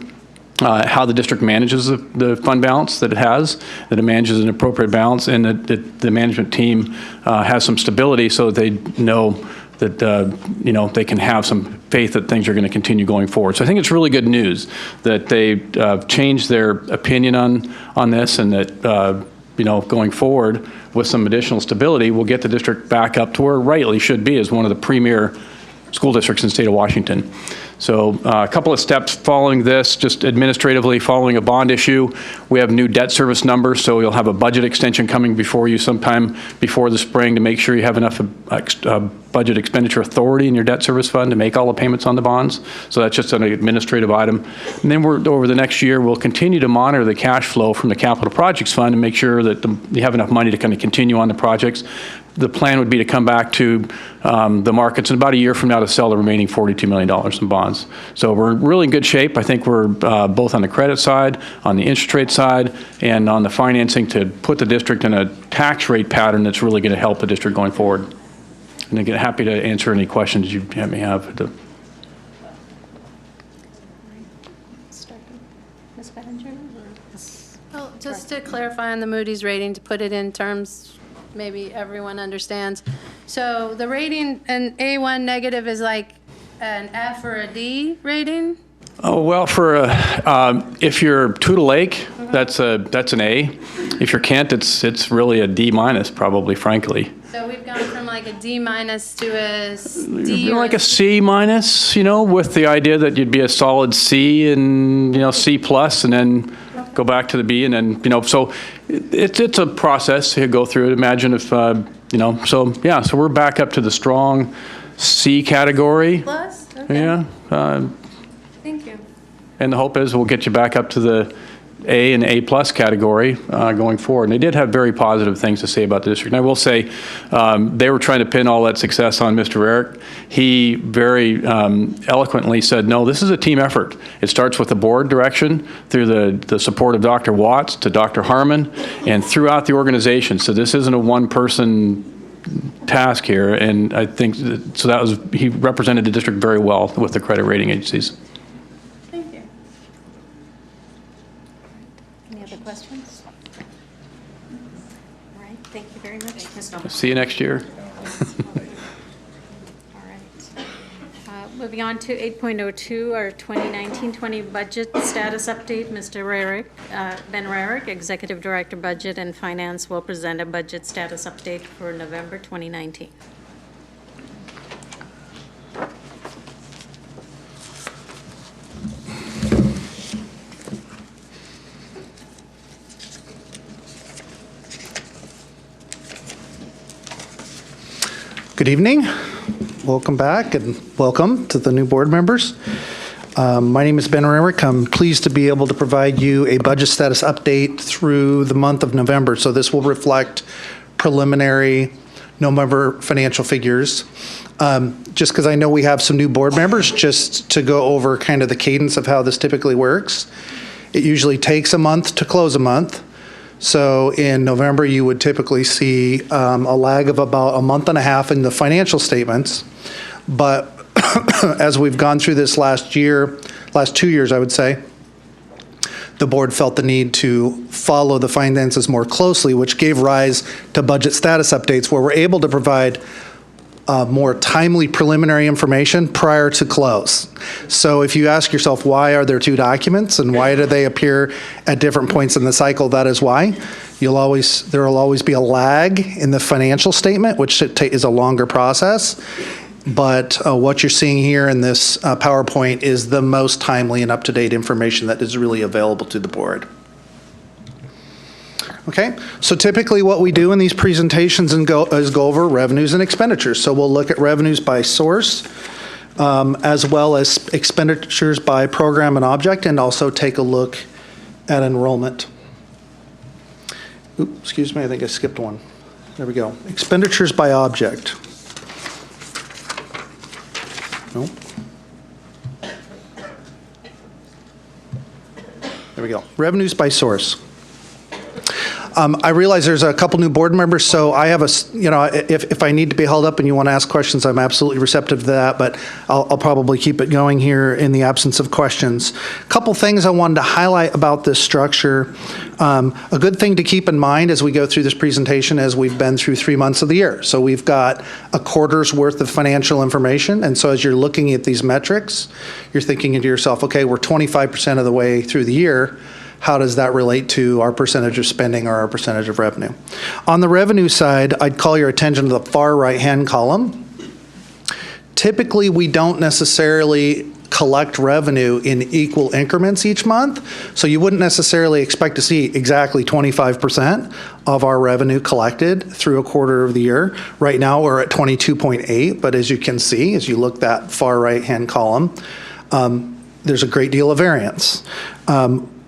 V: how the district manages the fund balance that it has, that it manages an appropriate balance, and that the management team has some stability so that they know that they can have some faith that things are going to continue going forward. So I think it's really good news that they changed their opinion on this, and that going forward with some additional stability, we'll get the district back up to where it rightly should be as one of the premier school districts in the state of Washington. So a couple of steps following this, just administratively following a bond issue, we have new debt service numbers, so you'll have a budget extension coming before you sometime before the spring to make sure you have enough budget expenditure authority in your debt service fund to make all the payments on the bonds. So that's just an administrative item. And then over the next year, we'll continue to monitor the cash flow from the capital projects fund and make sure that you have enough money to kind of continue on the projects. The plan would be to come back to the markets in about a year from now to sell the remaining $42 million in bonds. So we're really in good shape. I think we're both on the credit side, on the interest rate side, and on the financing to put the district in a tax rate pattern that's really going to help the district going forward. And again, happy to answer any questions you may have.
L: Ms. Bettinger? Well, just to clarify on the Moody's rating, to put it in terms maybe everyone understands. So the rating, an A1 negative is like an F or a D rating?
V: Oh, well, for if you're Tudor Lake, that's an A. If you're Kent, it's really a D minus, probably, frankly.
L: So we've gone from like a D minus to a D,
V: like a C minus, with the idea that you'd be a solid C and C plus, and then go back to the B, and then so it's a process you go through it. Imagine if so yeah, so we're back up to the strong C category.
L: Plus, okay.
V: Yeah.
L: Thank you.
V: And the hope is we'll get you back up to the A and A plus category going forward. And they did have very positive things to say about the district. And I will say they were trying to pin all that success on Mr. Rarick. He very eloquently said, no, this is a team effort. It starts with the board direction through the support of Dr. Watts to Dr. Harmon and throughout the organization. So this isn't a one-person task here. And I think so he represented the district very well with the credit rating agencies.
L: Questions? All right, thank you very much, Ms. Noble.
V: See you next year.
L: All right. Moving on to 8.02, our 2019-20 budget status update. Mr. Rarick, Ben Rarick, Executive Director, Budget and Finance, will present a budget status update for November 2019.
C: Good evening. Welcome back and welcome to the new board members. My name is Ben Rarick. I'm pleased to be able to provide you a budget status update through the month of November. So this will reflect preliminary November financial figures. Just because I know we have some new board members, just to go over kind of the cadence of how this typically works. It usually takes a month to close a month. So in November, you would typically see a lag of about a month and a half in the financial statements. But as we've gone through this last 2 years, I would say, the board felt the need to follow the finances more closely, which gave rise to budget status updates where we're able to provide more timely preliminary information prior to close. So if you ask yourself, why are there two documents and why do they appear at different points in the cycle, that is why. There will always be a lag in the financial statement, which is a longer process. But what you're seeing here in this PowerPoint is the most timely and up-to-date information that is really available to the board. Okay, so typically what we do in these presentations is go over revenues and expenditures. So we'll look at revenues by source, as well as expenditures by program and object, and also take a look at enrollment. Oops, excuse me, I think I skipped one. There we go. Expenditures by object. Nope. There we go. Revenues by source. I realize there's a couple new board members, so I have if I need to be held up and you want to ask questions, I'm absolutely receptive to that, but I'll probably keep it going here in the absence of questions. A couple things I wanted to highlight about this structure. A good thing to keep in mind as we go through this presentation is we've been through 3 months of the year. So we've got a quarter's worth of financial information, and so as you're looking at these metrics, you're thinking to yourself, okay, we're 25% of the way through the year. How does that relate to our percentage of spending or our percentage of revenue? On the revenue side, I'd call your attention to the far right-hand column. Typically, we don't necessarily collect revenue in equal increments each month. So you wouldn't necessarily expect to see exactly 25% of our revenue collected through a quarter of the year. Right now, we're at 22.8, but as you can see, as you look that far right-hand column, there's a great deal of variance.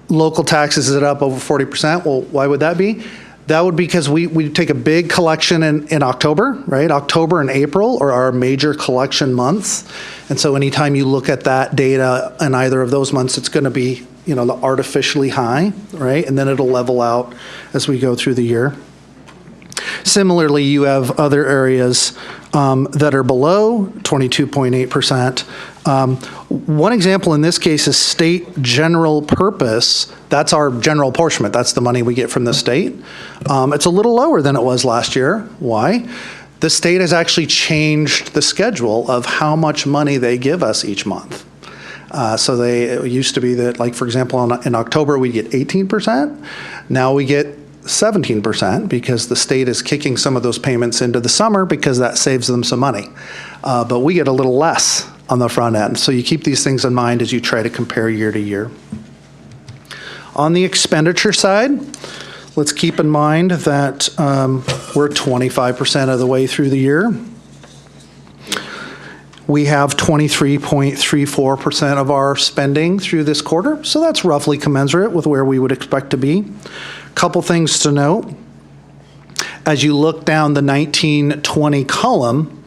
C: Local taxes is up over 40%. Well, why would that be? That would be because we take a big collection in October, right? October and April are our major collection months. And so anytime you look at that data in either of those months, it's going to be, artificially high, right? And then it'll level out as we go through the year. Similarly, you have other areas that are below 22.8%. One example in this case is state general purpose. That's our general apportionment. That's the money we get from the state. It's a little lower than it was last year. Why? The state has actually changed the schedule of how much money they give us each month. So it used to be that, like, for example, in October we get 18%. Now we get 17% because the state is kicking some of those payments into the summer because that saves them some money. But we get a little less on the front end. So you keep these things in mind as you try to compare year to year. On the expenditure side, let's keep in mind that we're 25% of the way through the year. We have 23.34% of our spending through this quarter, so that's roughly commensurate with where we would expect to be. Couple things to note. As you look down the 19-20 column,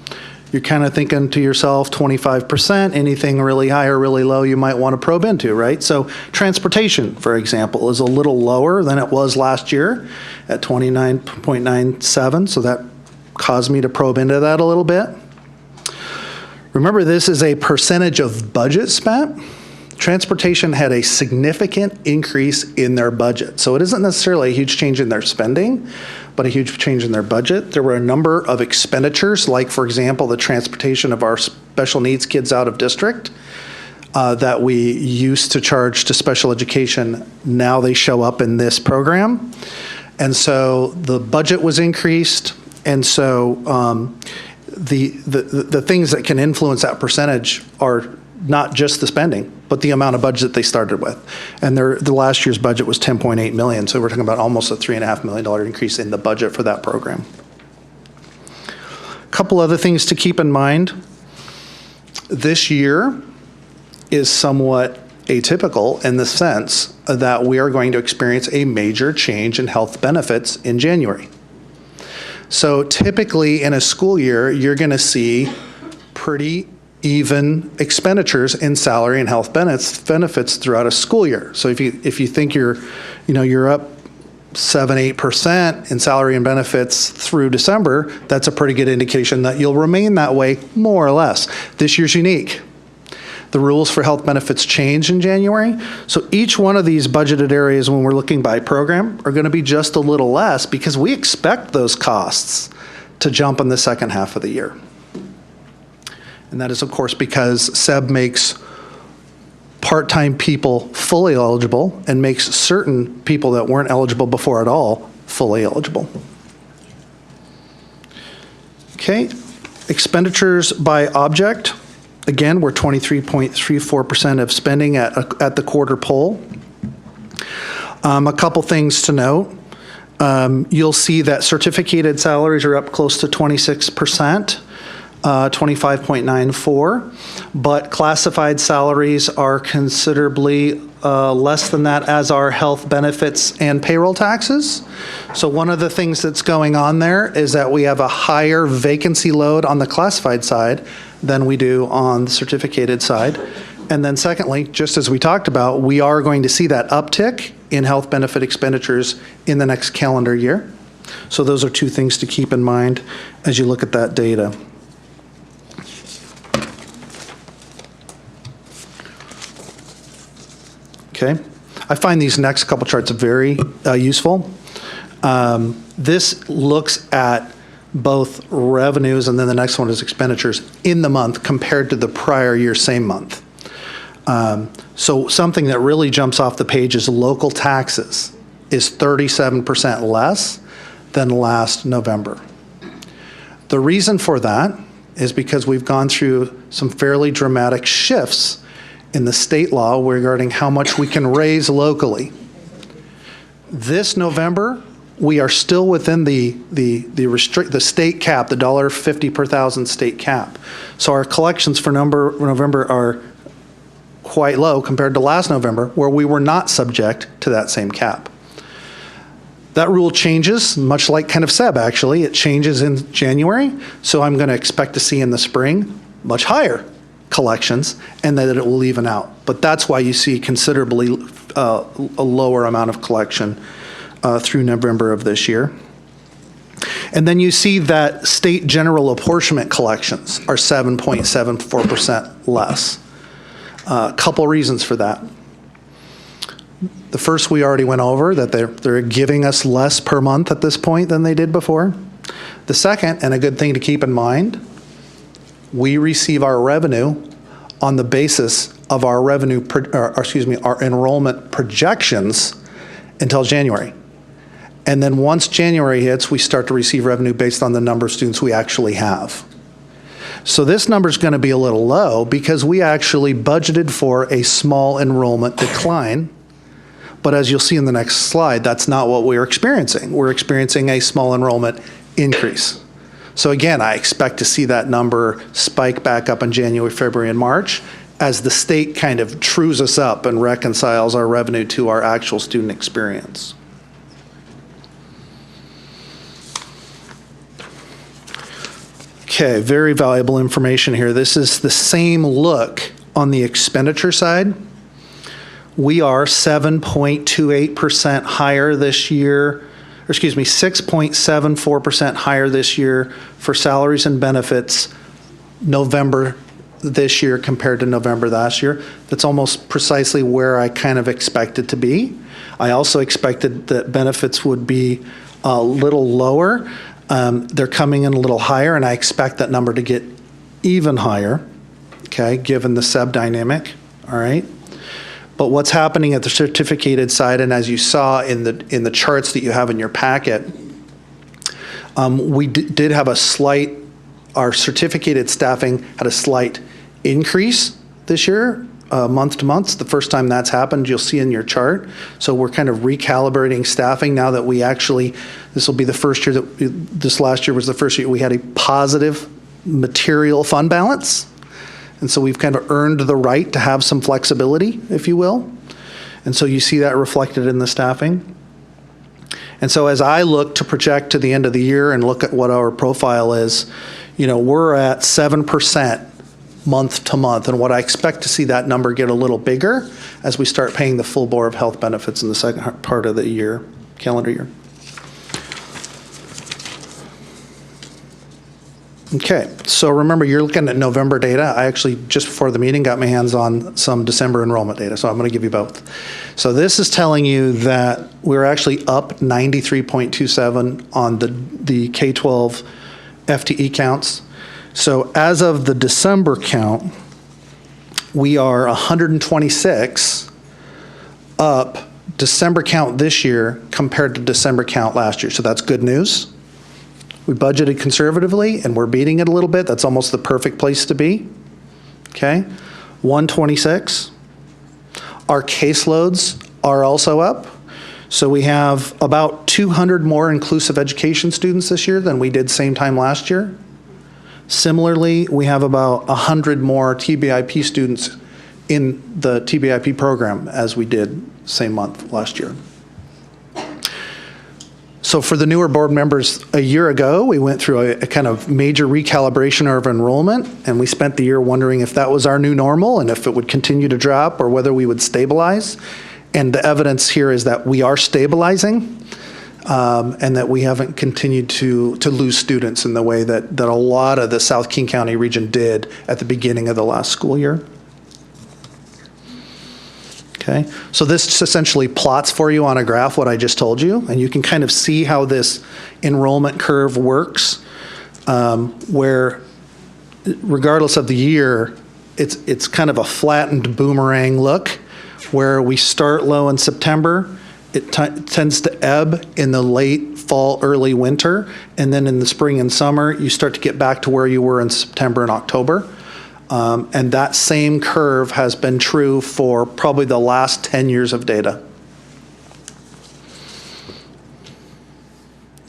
C: you're kind of thinking to yourself, 25%, anything really high or really low you might want to probe into, right? So transportation, for example, is a little lower than it was last year at 29.97, so that caused me to probe into that a little bit. Remember, this is a percentage of budget spent. Transportation had a significant increase in their budget. So it isn't necessarily a huge change in their spending, but a huge change in their budget. There were a number of expenditures, like, for example, the transportation of our special needs kids out of district that we used to charge to special education. Now they show up in this program. And so the budget was increased. And so the things that can influence that percentage are not just the spending, but the amount of budget that they started with. And the last year's budget was $10.8 million, so we're talking about almost a $3.5 million increase in the budget for that program. A couple other things to keep in mind. This year is somewhat atypical in the sense that we are going to experience a major change in health benefits in January. So typically in a school year, you're going to see pretty even expenditures in salary and health benefits throughout a school year. So if you think you're up 7-8% in salary and benefits through December, that's a pretty good indication that you'll remain that way more or less. This year's unique. The rules for health benefits change in January. So each one of these budgeted areas when we're looking by program are going to be just a little less because we expect those costs to jump in the second half of the year. And that is, of course, because SEB makes part-time people fully eligible and makes certain people that weren't eligible before at all fully eligible. Okay, expenditures by object. Again, we're 23.34% of spending at the quarter poll. A couple things to note. You'll see that certificated salaries are up close to 26%. 25.94, but classified salaries are considerably less than that, as are health benefits and payroll taxes. So one of the things that's going on there is that we have a higher vacancy load on the classified side than we do on the certificated side. And then secondly, just as we talked about, we are going to see that uptick in health benefit expenditures in the next calendar year. So those are two things to keep in mind as you look at that data. Okay, I find these next couple charts very useful. This looks at both revenues, and then the next one is expenditures in the month compared to the prior year same month. So something that really jumps off the page is local taxes is 37% less than last November. The reason for that is because we've gone through some fairly dramatic shifts in the state law regarding how much we can raise locally. This November, we are still within the state cap, the $1.50 per thousand state cap. So our collections for November are quite low compared to last November, where we were not subject to that same cap. That rule changes, much like kind of Seb actually, it changes in January. So I'm going to expect to see in the spring much higher collections, and that it will even out. But that's why you see considerably a lower amount of collection through November of this year. And then you see that state general apportionment collections are 7.74% less. A couple reasons for that. The first we already went over, that they're giving us less per month at this point than they did before. The second, and a good thing to keep in mind, we receive our revenue on the basis of our our enrollment projections until January. And then once January hits, we start to receive revenue based on the number of students we actually have. So this number is going to be a little low because we actually budgeted for a small enrollment decline. But as you'll see in the next slide, that's not what we're experiencing. We're experiencing a small enrollment increase. So again, I expect to see that number spike back up in January, February, and March as the state kind of trues us up and reconciles our revenue to our actual student experience. Okay, very valuable information here. This is the same look on the expenditure side. We are 7.28% higher this year, 6.74% higher this year for salaries and benefits November this year compared to November last year. That's almost precisely where I kind of expected to be. I also expected that benefits would be a little lower. They're coming in a little higher, and I expect that number to get even higher, okay, given the sub dynamic, all right? But what's happening at the certificated side, and as you saw in the charts that you have in your packet, we did have our certificated staffing had a slight increase this year, month to month. It's the first time that's happened, you'll see in your chart. So we're kind of recalibrating staffing now that we actually, this will be the first year this last year was the first year we had a positive material fund balance. And so we've kind of earned the right to have some flexibility, if you will. And so you see that reflected in the staffing. And so as I look to project to the end of the year and look at what our profile is, we're at 7% month to month. And what I expect to see that number get a little bigger as we start paying the full board of health benefits in the second part of the year, calendar year. Okay, so remember, you're looking at November data. I actually, just before the meeting, got my hands on some December enrollment data, so I'm going to give you both. So this is telling you that we're actually up 93.27 on the K-12 FTE counts. So as of the December count, we are 126 up December count this year compared to December count last year. So that's good news. We budgeted conservatively, and we're beating it a little bit. That's almost the perfect place to be. Okay, 126. Our caseloads are also up. So we have about 200 more inclusive education students this year than we did same time last year. Similarly, we have about 100 more TBIP students in the TBIP program as we did same month last year. So for the newer board members, a year ago, we went through a kind of major recalibration of enrollment, and we spent the year wondering if that was our new normal and if it would continue to drop or whether we would stabilize. And the evidence here is that we are stabilizing and that we haven't continued to lose students in the way that a lot of the South King County region did at the beginning of the last school year. Okay, so this essentially plots for you on a graph what I just told you, and you can kind of see how this enrollment curve works, where regardless of the year, it's kind of a flattened boomerang look, where we start low in September, it tends to ebb in the late fall, early winter, and then in the spring and summer, you start to get back to where you were in September and October. And that same curve has been true for probably the last 10 years of data.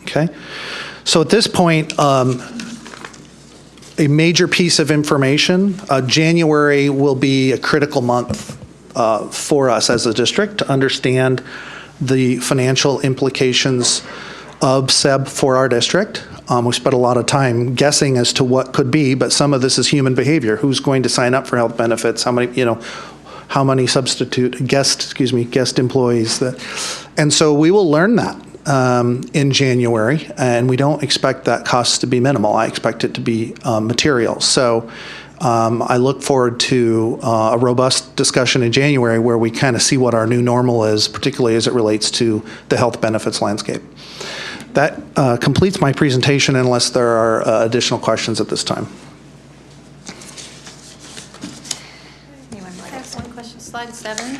C: Okay? So at this point, a major piece of information, January will be a critical month for us as a district to understand the financial implications of SEB for our district. We spent a lot of time guessing as to what could be, but some of this is human behavior. Who's going to sign up for health benefits? How many, how many guest employees and so we will learn that in January, and we don't expect that cost to be minimal. I expect it to be material. So I look forward to a robust discussion in January where we kind of see what our new normal is, particularly as it relates to the health benefits landscape. That completes my presentation unless there are additional questions at this time.
L: Anyone might have one question? Slide 7.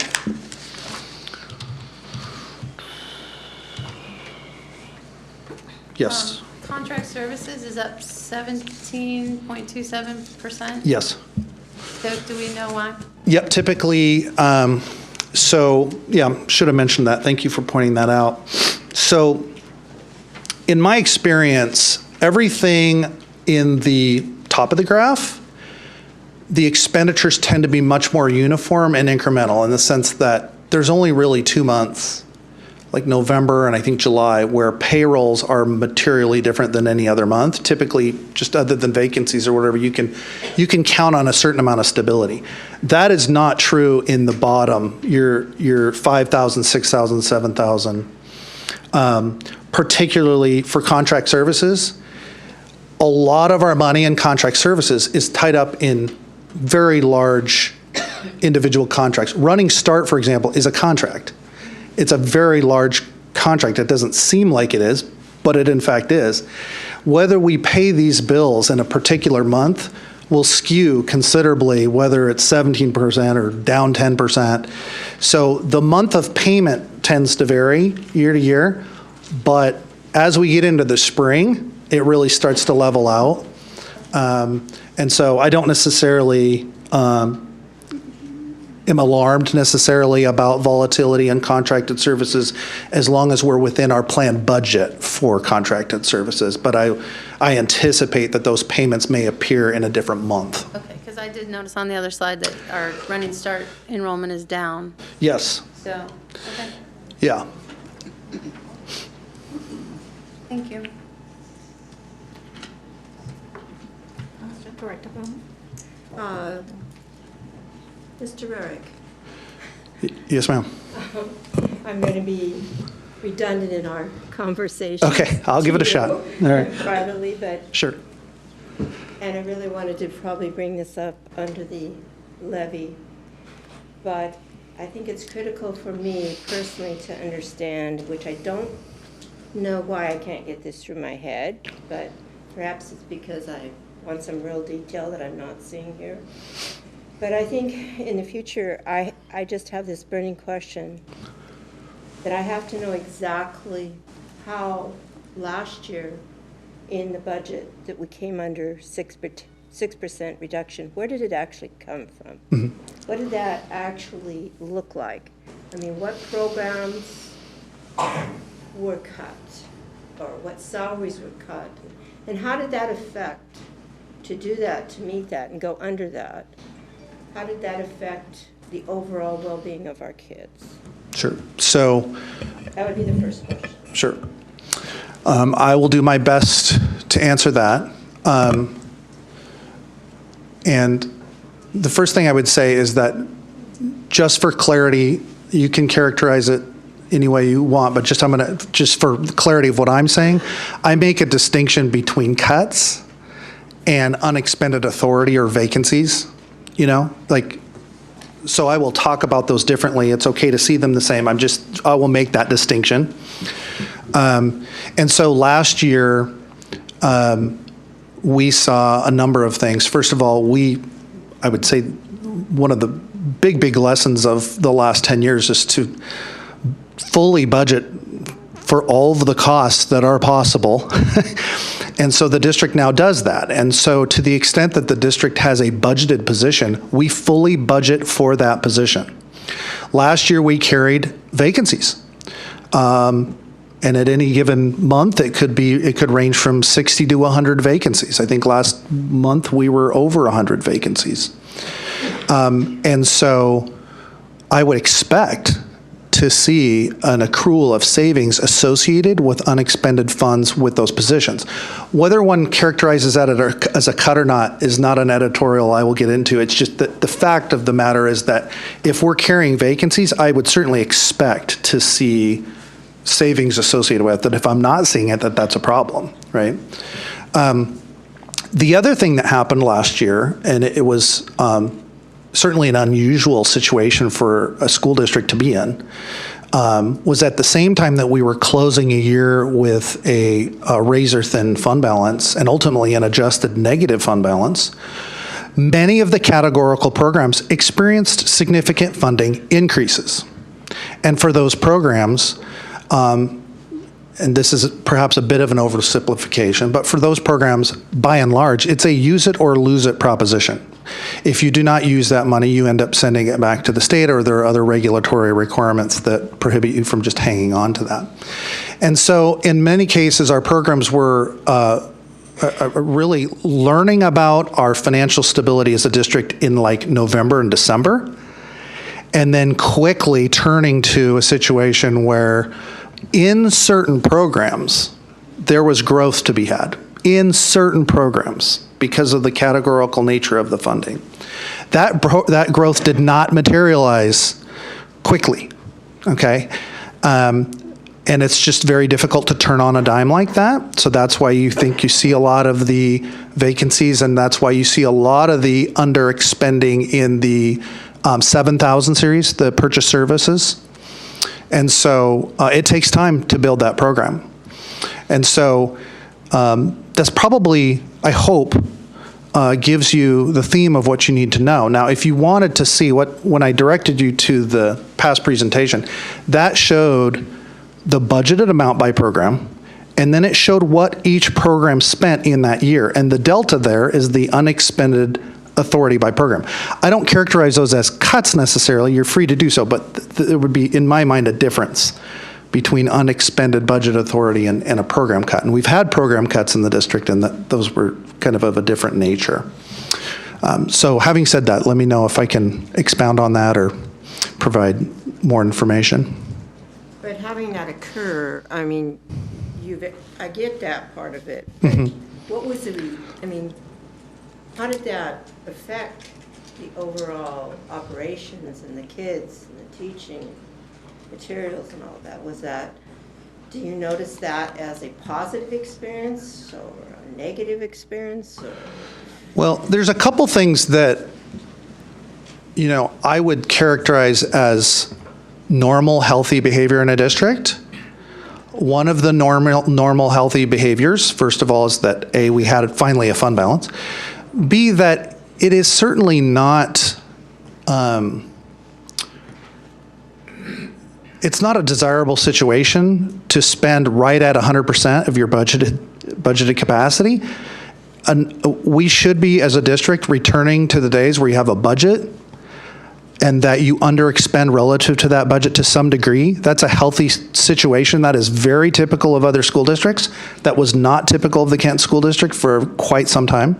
C: Yes.
L: Contract services is up 17.27%.
C: Yes.
L: So do we know why?
C: Yep, typically, should have mentioned that. Thank you for pointing that out. So in my experience, everything in the top of the graph, the expenditures tend to be much more uniform and incremental in the sense that there's only really 2 months, like November and I think July, where payrolls are materially different than any other month. Typically, just other than vacancies or whatever, you can count on a certain amount of stability. That is not true in the bottom, your 5,000, 6,000, 7,000. Particularly for contract services, a lot of our money in contract services is tied up in very large individual contracts. Running Start, for example, is a contract. It's a very large contract. It doesn't seem like it is, but it in fact is. Whether we pay these bills in a particular month will skew considerably, whether it's 17% or down 10%. So the month of payment tends to vary year to year, but as we get into the spring, it really starts to level out. And so I don't necessarily am alarmed necessarily about volatility in contracted services as long as we're within our planned budget for contracted services. But I anticipate that those payments may appear in a different month.
L: Okay, because I did notice on the other slide that our Running Start enrollment is down.
C: Yes.
L: So, okay.
C: Yeah.
L: Thank you.
M: Director Bowman? Mr. Rurick.
C: Yes, ma'am.
M: I'm going to be redundant in our conversation.
C: Okay, I'll give it a shot. All right.
M: Privately, but.
C: Sure.
M: And I really wanted to probably bring this up under the levy, but I think it's critical for me personally to understand, which I don't know why I can't get this through my head, but perhaps it's because I want some real detail that I'm not seeing here. But I think in the future, I just have this burning question that I have to know exactly how last year in the budget that we came under 6% reduction, where did it actually come from? Mm-hmm. What did that actually look like? I mean, what programs were cut, or what salaries were cut? And how did that affect, to do that, to meet that and go under that, how did that affect the overall well-being of our kids?
C: Sure. So.
M: That would be the first question.
C: Sure. I will do my best to answer that. And the first thing I would say is that just for clarity, you can characterize it any way you want, but just for clarity of what I'm saying, I make a distinction between cuts and unexpended authority or vacancies, so I will talk about those differently. It's okay to see them the same. I will make that distinction. And so last year, we saw a number of things. First of all, I would say one of the big lessons of the last 10 years is to fully budget for all of the costs that are possible And so the district now does that. And so to the extent that the district has a budgeted position, we fully budget for that position. Last year, we carried vacancies. And at any given month, it could range from 60 to 100 vacancies. I think last month we were over 100 vacancies. And so I would expect to see an accrual of savings associated with unexpended funds with those positions. Whether one characterizes that as a cut or not is not an editorial I will get into. It's just that the fact of the matter is that if we're carrying vacancies, I would certainly expect to see savings associated with it. If I'm not seeing it, that's a problem, right? The other thing that happened last year, and it was certainly an unusual situation for a school district to be in, was at the same time that we were closing a year with a razor-thin fund balance and ultimately an adjusted negative fund balance, many of the categorical programs experienced significant funding increases. And for those programs, and this is perhaps a bit of an oversimplification, but for those programs, by and large, it's a use it or lose it proposition. If you do not use that money, you end up sending it back to the state, or there are other regulatory requirements that prohibit you from just hanging on to that. And so in many cases, our programs were really learning about our financial stability as a district in like November and December, and then quickly turning to a situation where in certain programs, there was growth to be had. In certain programs, because of the categorical nature of the funding. That growth did not materialize quickly, okay? And it's just very difficult to turn on a dime like that. So that's why you think you see a lot of the vacancies, and that's why you see a lot of the underexpending in the 7,000 series, the purchase services. And so it takes time to build that program. And so that's probably, I hope, gives you the theme of what you need to know. Now, if you wanted to see when I directed you to the past presentation, that showed the budgeted amount by program, and then it showed what each program spent in that year. And the delta there is the unexpended authority by program. I don't characterize those as cuts necessarily. You're free to do so, but there would be, in my mind, a difference between unexpended budget authority and a program cut. And we've had program cuts in the district, and those were kind of a different nature. So having said that, let me know if I can expound on that or provide more information.
M: But having that occur, I mean, I get that part of it. But what was how did that affect the overall operations and the kids and the teaching materials and all of that? Do you notice that as a positive experience or a negative experience? Or?
C: Well, there's a couple things that, I would characterize as normal, healthy behavior in a district. One of the normal, healthy behaviors, first of all, is that A, we had finally a fund balance. B, that it is certainly not, it's not a desirable situation to spend right at 100% of your budgeted capacity. And we should be, as a district, returning to the days where you have a budget and that you underexpend relative to that budget to some degree. That's a healthy situation. That is very typical of other school districts. That was not typical of the Kent School District for quite some time.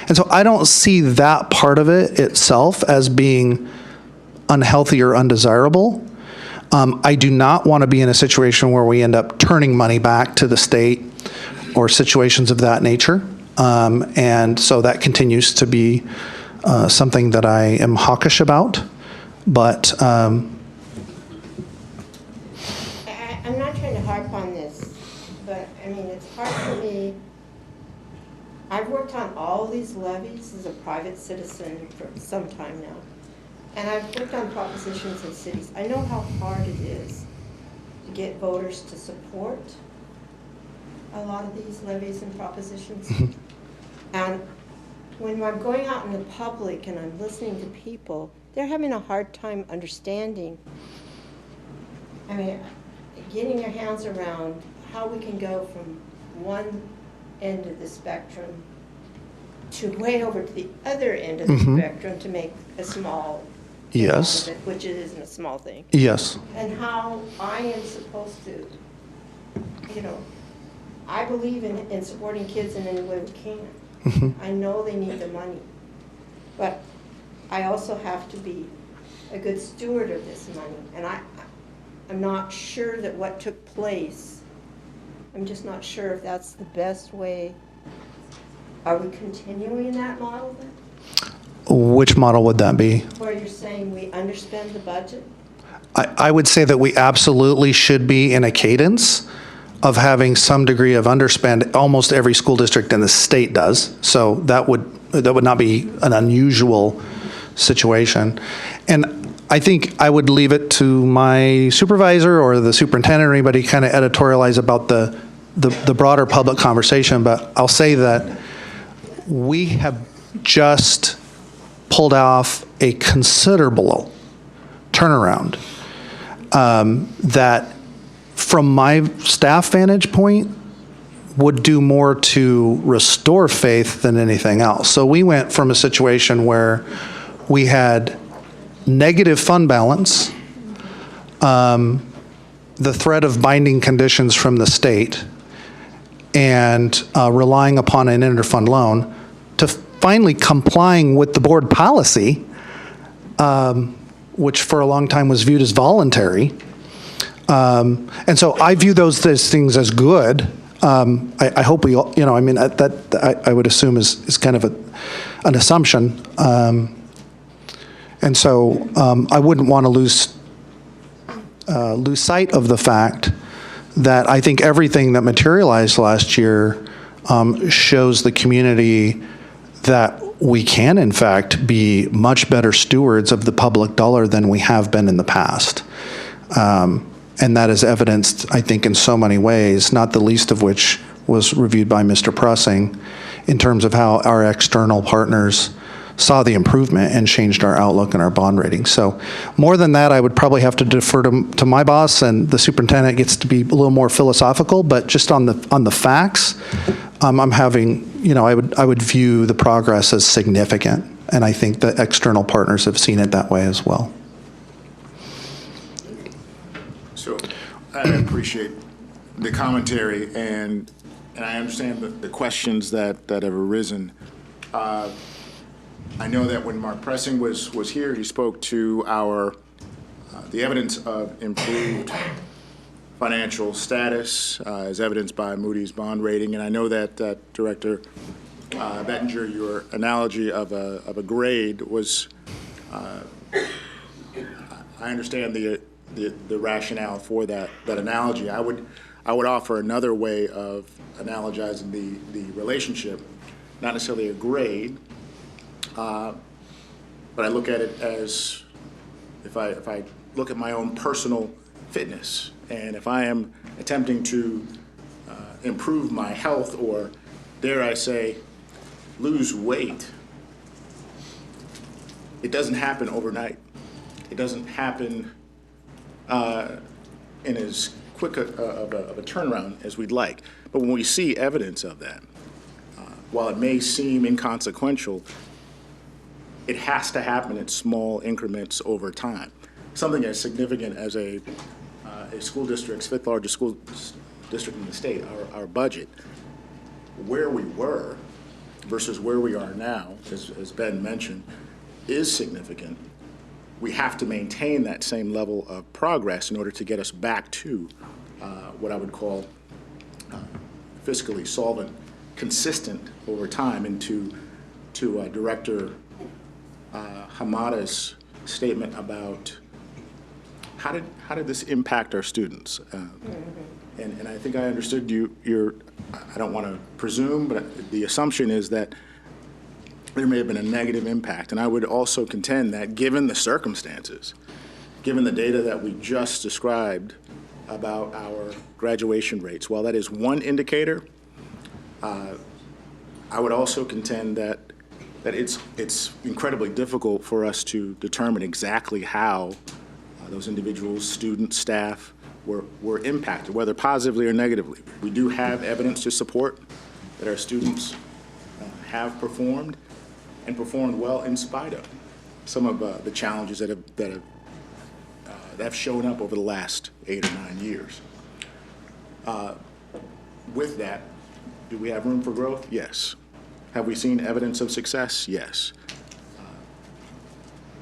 C: And so I don't see that part of it itself as being unhealthy or undesirable. I do not want to be in a situation where we end up turning money back to the state or situations of that nature. And so that continues to be something that I am hawkish about. But
M: I'm not trying to harp on this, but it's hard for me. I've worked on all these levies as a private citizen for some time now. And I've worked on propositions in cities. I know how hard it is to get voters to support a lot of these levies and propositions. And when I'm going out in the public and I'm listening to people, they're having a hard time understanding. Getting their hands around how we can go from one end of the spectrum to way over to the other end of the spectrum to make a small thing out
C: Yes.
M: of it, which it isn't a small thing.
C: Yes.
M: And how I am supposed to, I believe in supporting kids in any way we can. I know they need the money, but I also have to be a good steward of this money. And I'm not sure that what took place, I'm just not sure if that's the best way. Are we continuing that model then?
C: Which model would that be?
M: Where you're saying we underspend the budget?
C: I would say that we absolutely should be in a cadence of having some degree of underspend. Almost every school district in the state does. So that would not be an unusual situation. And I think I would leave it to my supervisor or the superintendent or anybody kind of editorialize about the broader public conversation. But I'll say that we have just pulled off a considerable turnaround that, from my staff vantage point, would do more to restore faith than anything else. So we went from a situation where we had negative fund balance, the threat of binding conditions from the state, and relying upon an interfund loan, to finally complying with the board policy, which for a long time was viewed as voluntary. And so I view those things as good. I hope we all, that I would assume is kind of an assumption. And so I wouldn't want to lose sight of the fact that I think everything that materialized last year shows the community that we can, in fact, be much better stewards of the public dollar than we have been in the past. And that is evidenced, I think, in so many ways, not the least of which was reviewed by Mr. Pressing, in terms of how our external partners saw the improvement and changed our outlook and our bond rating. So more than that, I would probably have to defer to my boss, and the superintendent gets to be a little more philosophical, but just on the facts, I'm having, I would view the progress as significant, and I think that external partners have seen it that way as well.
I: So I appreciate the commentary, and I understand the questions that have arisen. I know that when Mark Pressing was here, he spoke to the evidence of improved financial status, as evidenced by Moody's bond rating, and I know that Director Bettinger, your analogy of a grade was. I understand the rationale for that analogy. I would offer another way of analogizing the relationship, not necessarily a grade, but I look at it as if I look at my own personal fitness, and if I am attempting to improve my health, or dare I say, lose weight, it doesn't happen overnight. It doesn't happen in as quick of a turnaround as we'd like. But when we see evidence of that, while it may seem inconsequential, it has to happen in small increments over time. Something as significant as a school district's fifth largest school district in the state, our budget, where we were versus where we are now, as Ben mentioned, is significant. We have to maintain that same level of progress in order to get us back to what I would call fiscally solvent, consistent over time, and to Director Hamada's statement about how did this impact our students, and I think I understood I don't want to presume, but the assumption is that there may have been a negative impact. And I would also contend that given the circumstances, given the data that we just described about our graduation rates, while that is one indicator, I would also contend that it's incredibly difficult for us to determine exactly how those individuals, students, staff, were impacted, whether positively or negatively. We do have evidence to support that our students have performed and performed well in spite of some of the challenges that have shown up over the last 8 or 9 years. With that, do we have room for growth? Yes. Have we seen evidence of success? Yes.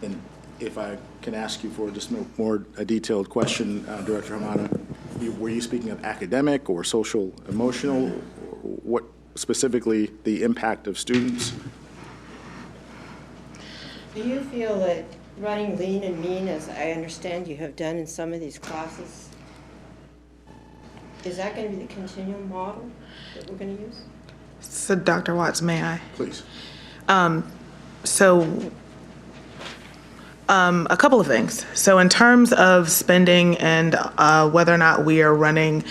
I: And if I can ask you for just a detailed question, Director Hamada, were you speaking of academic or social, emotional, or what specifically the impact of students?
M: Do you feel that running lean and mean, as I understand you have done in some of these classes, is that going to be the continuum model that we're going to use?
U: So Dr. Watts, may I?
I: Please.
U: A couple of things. So in terms of spending and whether or not we are running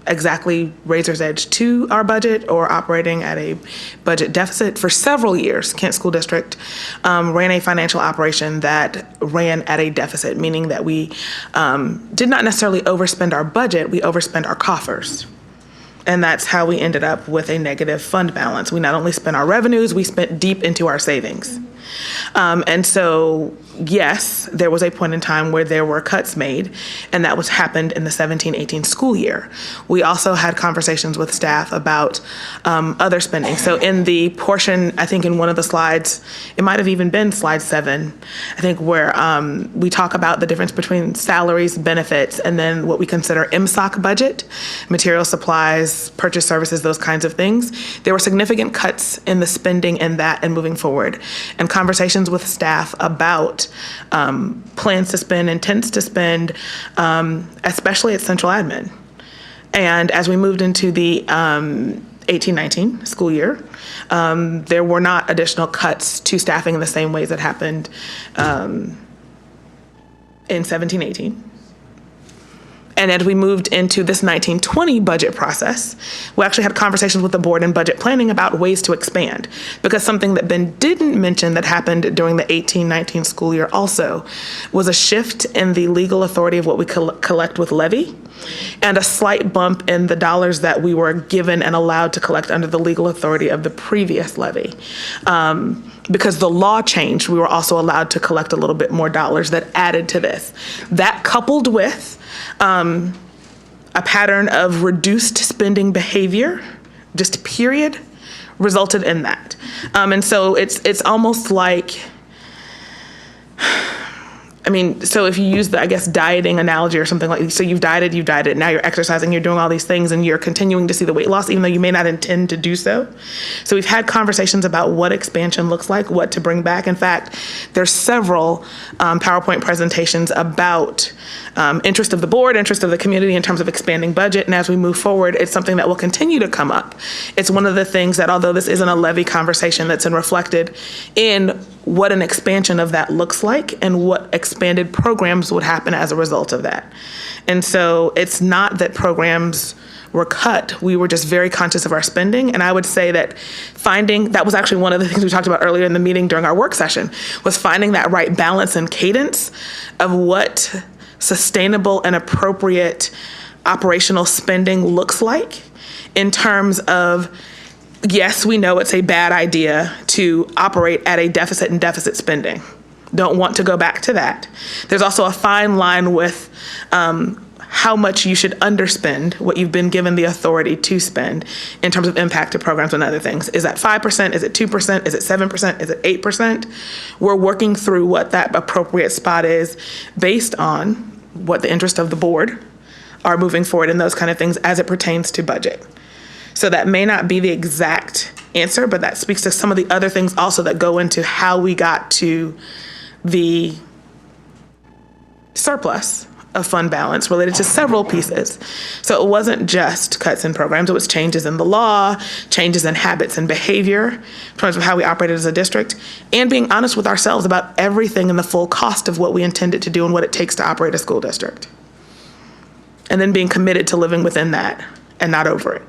U: exactly razor's edge to our budget or operating at a budget deficit, for several years, Kent School District ran a financial operation that ran at a deficit, meaning that we did not necessarily overspend our budget, we overspent our coffers. And that's how we ended up with a negative fund balance. We not only spent our revenues, we spent deep into our savings. And so, yes, there was a point in time where there were cuts made, and that happened in the 17-18 school year. We also had conversations with staff about other spending. So in the portion, I think in one of the slides, it might have even been slide 7, I think, where we talk about the difference between salaries, benefits, and then what we consider MSOC budget, material supplies, purchase services, those kinds of things. There were significant cuts in the spending in that and moving forward. And conversations with staff about plans to spend, intents to spend, especially at central admin. And as we moved into the 18-19 school year, there were not additional cuts to staffing in the same ways that happened in 17-18. And as we moved into this 19-20 budget process, we actually had conversations with the board and budget planning about ways to expand. Because something that Ben didn't mention that happened during the 18-19 school year also was a shift in the legal authority of what we collect with levy, and a slight bump in the dollars that we were given and allowed to collect under the legal authority of the previous levy. Because the law changed, we were also allowed to collect a little bit more dollars that added to this. That coupled with a pattern of reduced spending behavior, just period, resulted in that. And so it's almost like, I mean, so if you use the, I guess, dieting analogy or something like, so you've dieted, now you're exercising, you're doing all these things, and you're continuing to see the weight loss, even though you may not intend to do so. So we've had conversations about what expansion looks like, what to bring back. In fact, there's several PowerPoint presentations about interest of the board, interest of the community in terms of expanding budget. And as we move forward, it's something that will continue to come up. It's one of the things that, although this isn't a levy conversation, that's reflected in what an expansion of that looks like and what expanded programs would happen as a result of that. And so it's not that programs were cut. We were just very conscious of our spending. And I would say that that was actually one of the things we talked about earlier in the meeting during our work session, was finding that right balance and cadence of what sustainable and appropriate operational spending looks like in terms of, yes, we know it's a bad idea to operate at a deficit and deficit spending. Don't want to go back to that. There's also a fine line with how much you should underspend what you've been given the authority to spend in terms of impact to programs and other things. Is that 5%? Is it 2%? Is it 7%? Is it 8%? We're working through what that appropriate spot is based on what the interest of the board are moving forward and those kind of things as it pertains to budget. So that may not be the exact answer, but that speaks to some of the other things also that go into how we got to the surplus of fund balance related to several pieces. So it wasn't just cuts in programs, it was changes in the law, changes in habits and behavior in terms of how we operated as a district, and being honest with ourselves about everything and the full cost of what we intended to do and what it takes to operate a school district. And then being committed to living within that and not over it.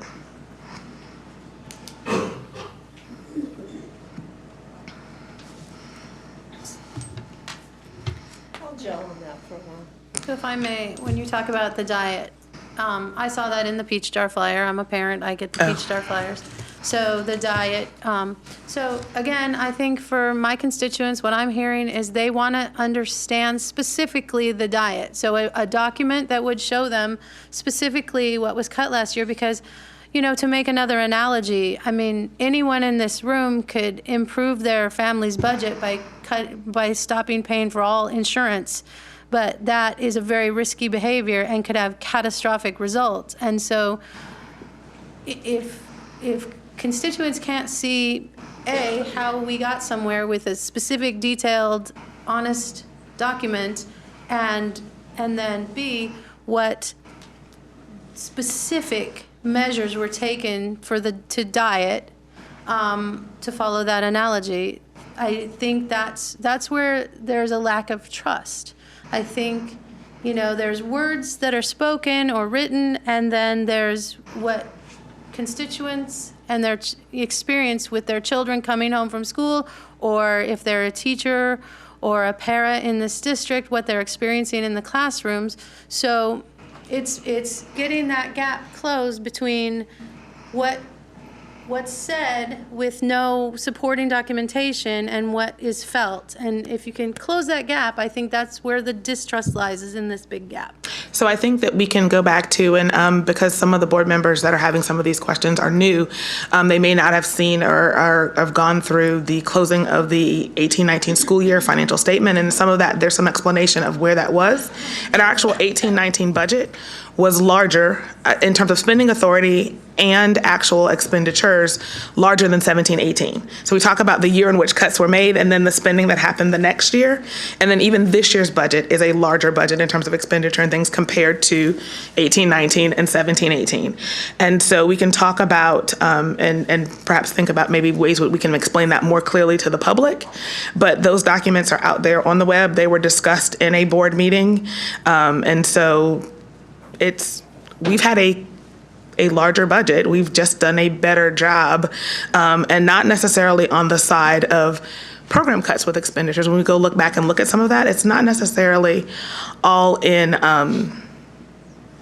L: So if I may, when you talk about the diet, I saw that in the Peach Jar flyer. I'm a parent, I get the Peach Jar flyers. So the diet, so again, I think for my constituents, what I'm hearing is they want to understand specifically the diet. So a document that would show them specifically what was cut last year, because, you know, to make another analogy, I mean, anyone in this room could improve their family's budget by stopping paying for all insurance. But that is a very risky behavior and could have catastrophic results. And so if constituents can't see, A, how we got somewhere with a specific, detailed, honest document, and then B, what specific measures were taken to diet, to follow that analogy, I think that's where there's a lack of trust. I think, you know, there's words that are spoken or written, and then there's what constituents and their experience with their children coming home from school, or if they're a teacher or a para in this district, what they're experiencing in the classrooms. So it's getting that gap closed between what's said with no supporting documentation and what is felt. And if you can close that gap, I think that's where the distrust lies, is in this big gap.
U: So I think that we can go back to, and because some of the board members that are having some of these questions are new, they may not have seen or have gone through the closing of the 18-19 school year financial statement, and some of that, there's some explanation of where that was. And our actual 18-19 budget was larger in terms of spending authority and actual expenditures, larger than 17-18. So we talk about the year in which cuts were made and then the spending that happened the next year. And then even this year's budget is a larger budget in terms of expenditure and things compared to 18-19 and 17-18. And so we can talk about and perhaps think about maybe ways we can explain that more clearly to the public. But those documents are out there on the web. They were discussed in a board meeting. And so we've had a larger budget. We've just done a better job, and not necessarily on the side of program cuts with expenditures. When we go look back and look at some of that, it's not necessarily all in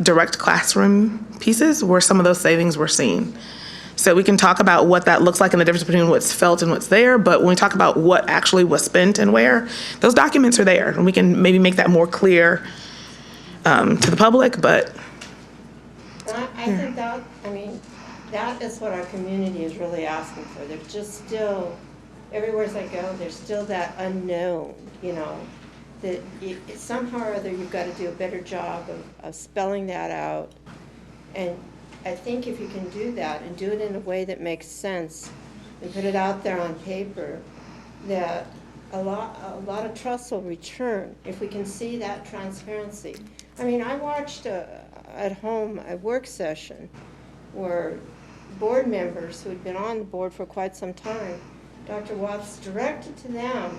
U: direct classroom pieces where some of those savings were seen. So we can talk about what that looks like and the difference between what's felt and what's there, but when we talk about what actually was spent and where, those documents are there, and we can maybe make that more clear to the public, but
M: I think that is what our community is really asking for. There's just still, everywhere I go, there's still that unknown, you know, that somehow or other you've got to do a better job of spelling that out. And I think if you can do that and do it in a way that makes sense and put it out there on paper, that a lot of trust will return if we can see that transparency. I mean, I watched at home a work session where board members who had been on the board for quite some time, Dr. Watts directed to them,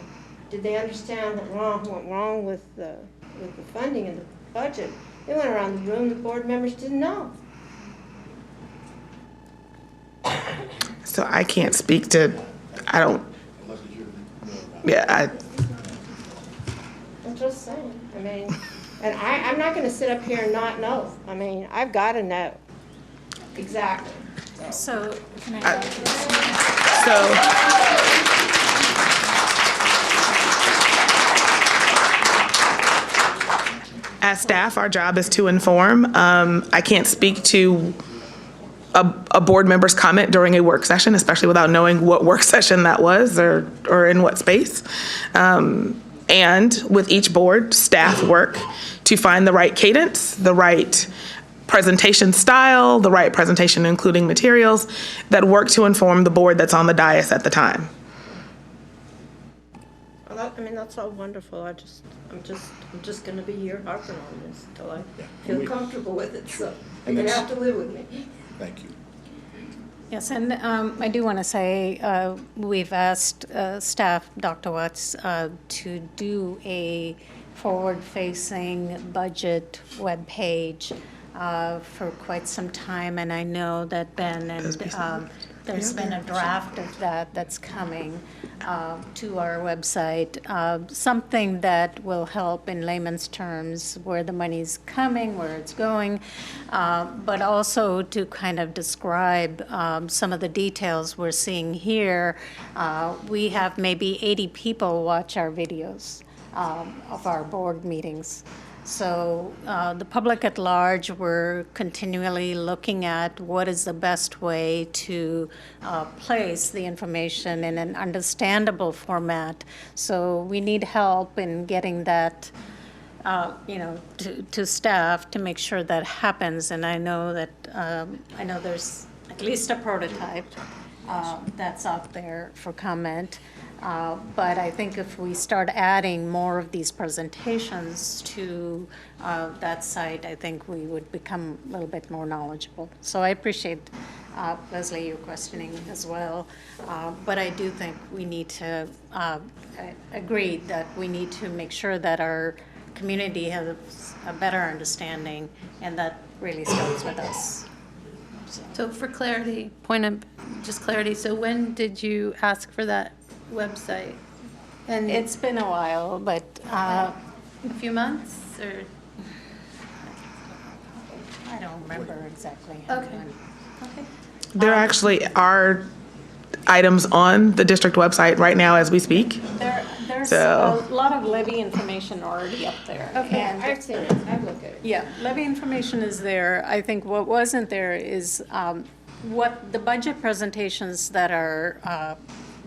M: did they understand what went wrong with the funding and the budget? They went around the room, the board members didn't know.
U: So I can't speak to, I'm
M: just saying, I mean, and I'm not going to sit up here and not know. I mean, I've got to know. Exactly.
G: So, can
U: as staff, our job is to inform. I can't speak to a board member's comment during a work session, especially without knowing what work session that was or in what space. And with each board, staff work to find the right cadence, the right presentation style, the right presentation including materials that work to inform the board that's on the dais at the time.
M: Well, that's all wonderful. I'm just going to be here harping on this until I feel comfortable with it. So you're going to have to live with me.
I: Thank you.
G: Yes, and I do want to say we've asked staff, Dr. Watts, to do a forward-facing budget webpage for quite some time, and I know that Ben and there's been a draft of that that's coming to our website, something that will help in layman's terms where the money's coming, where it's going, but also to kind of describe some of the details we're seeing here. We have maybe 80 people watch our videos of our board meetings. So the public at large, we're continually looking at what is the best way to place the information in an understandable format. So we need help in getting that, to staff to make sure that happens. And I know that there's at least a prototype that's out there for comment. But I think if we start adding more of these presentations to that site, I think we would become a little bit more knowledgeable. So I appreciate, Leslie, your questioning as well. But I do think we need to agree that we need to make sure that our community has a better understanding, and that really starts with us.
L: So for clarity, clarity, so when did you ask for that website? And
G: it's been a while, but
L: a few months, or
G: I don't remember exactly.
L: Okay.
U: There actually are items on the district website right now as we speak.
G: There's
U: So-
G: a lot of levy information already up there.
F: Okay,
G: And
F: I've seen it, I've looked at it.
G: yeah, levy information is there. I think what wasn't there is what the budget presentations that are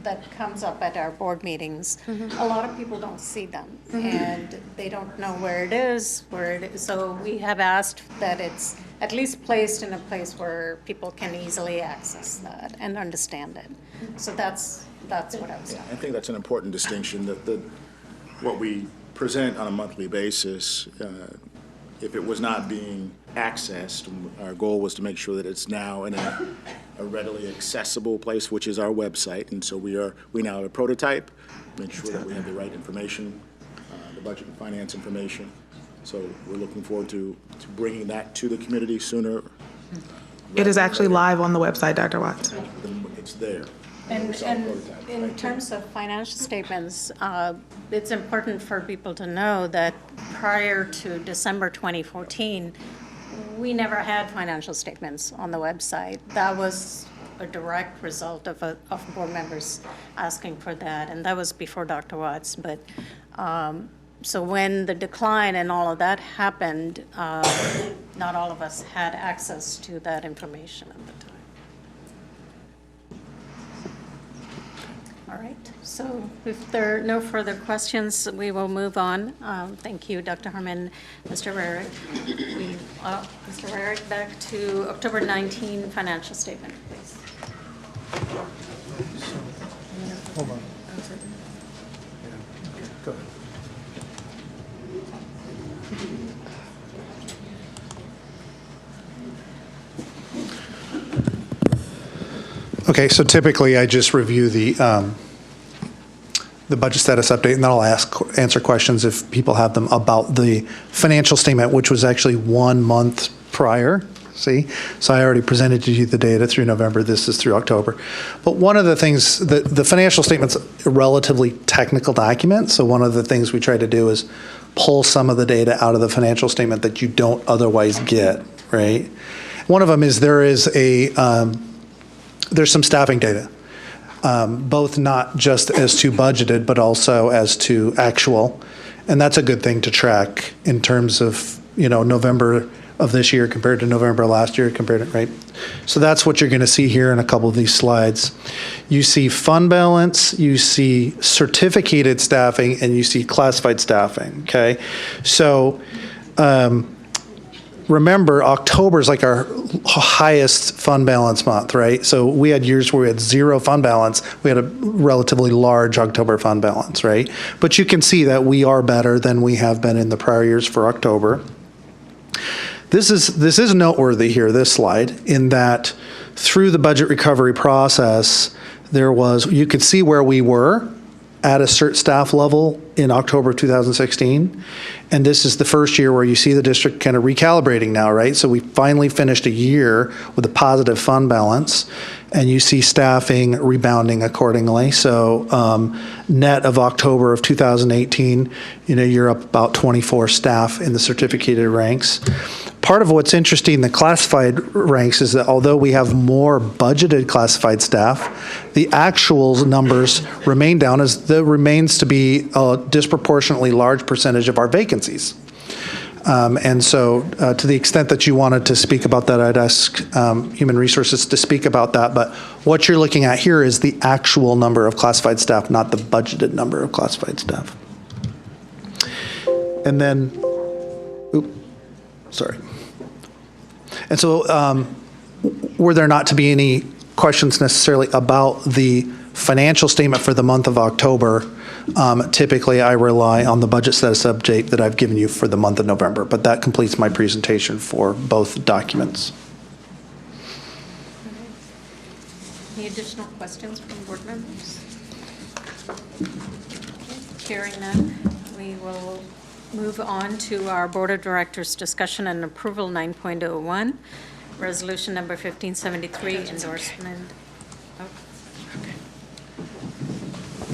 G: that comes up at our board meetings. A lot of people don't see them, and they don't know where it is. So we have asked that it's at least placed in a place where people can easily access that and understand it. So that's what I was talking.
I: I think that's an important distinction, that what we present on a monthly basis, if it was not being accessed, our goal was to make sure that it's now in a readily accessible place, which is our website. And so we now have a prototype, make sure that we have the right information, the budget and finance information. So we're looking forward to bringing that to the community sooner.
U: It is actually live on the website, Dr. Watts.
I: It's there.
G: And in terms of financial statements, it's important for people to know that prior to December 2014, we never had financial statements on the website. That was a direct result of board members asking for that, and that was before Dr. Watts. But so when the decline and all of that happened, not all of us had access to that information at the time. All right, so if there are no further questions, we will move on. Thank you, Dr. Harmon, Mr. Rarick. Mr. Rarick, back to October 19 financial statement, please.
C: Hold on. Go ahead. Okay, so typically I just review the budget status update, and then I'll answer questions if people have them about the financial statement, which was actually 1 month prior. See? So I already presented to you the data through November. This is through October. But one of the things, the financial statement's a relatively technical document, so one of the things we try to do is pull some of the data out of the financial statement that you don't otherwise get, right? One of them is there's some staffing data, both not just as to budgeted, but also as to actual. And that's a good thing to track in terms of, November of this year compared to November last year, right? So that's what you're going to see here in a couple of these slides. You see fund balance, you see certificated staffing, and you see classified staffing, okay? So, remember, October is like our highest fund balance month, right? So we had years where we had zero fund balance. We had a relatively large October fund balance, right? But you can see that we are better than we have been in the prior years for October. This is noteworthy here, this slide, in that through the budget recovery process, you could see where we were at a cert staff level in October of 2016. And this is the first year where you see the district kind of recalibrating now, right? So we finally finished a year with a positive fund balance, and you see staffing rebounding accordingly. So net of October of 2018, you're up about 24 staff in the certificated ranks. Part of what's interesting in the classified ranks is that although we have more budgeted classified staff, the actual numbers remain down, as there remains to be a disproportionately large percentage of our vacancies. And so to the extent that you wanted to speak about that, I'd ask Human Resources to speak about that. But what you're looking at here is the actual number of classified staff, not the budgeted number of classified staff. And then, sorry. And so were there not to be any questions necessarily about the financial statement for the month of October, typically I rely on the budget status update that I've given you for the month of November, but that completes my presentation for both documents.
G: Any additional questions from board members? Hearing none, we will move on to our Board of Directors discussion and approval 9.01, resolution number 1573, endorsement.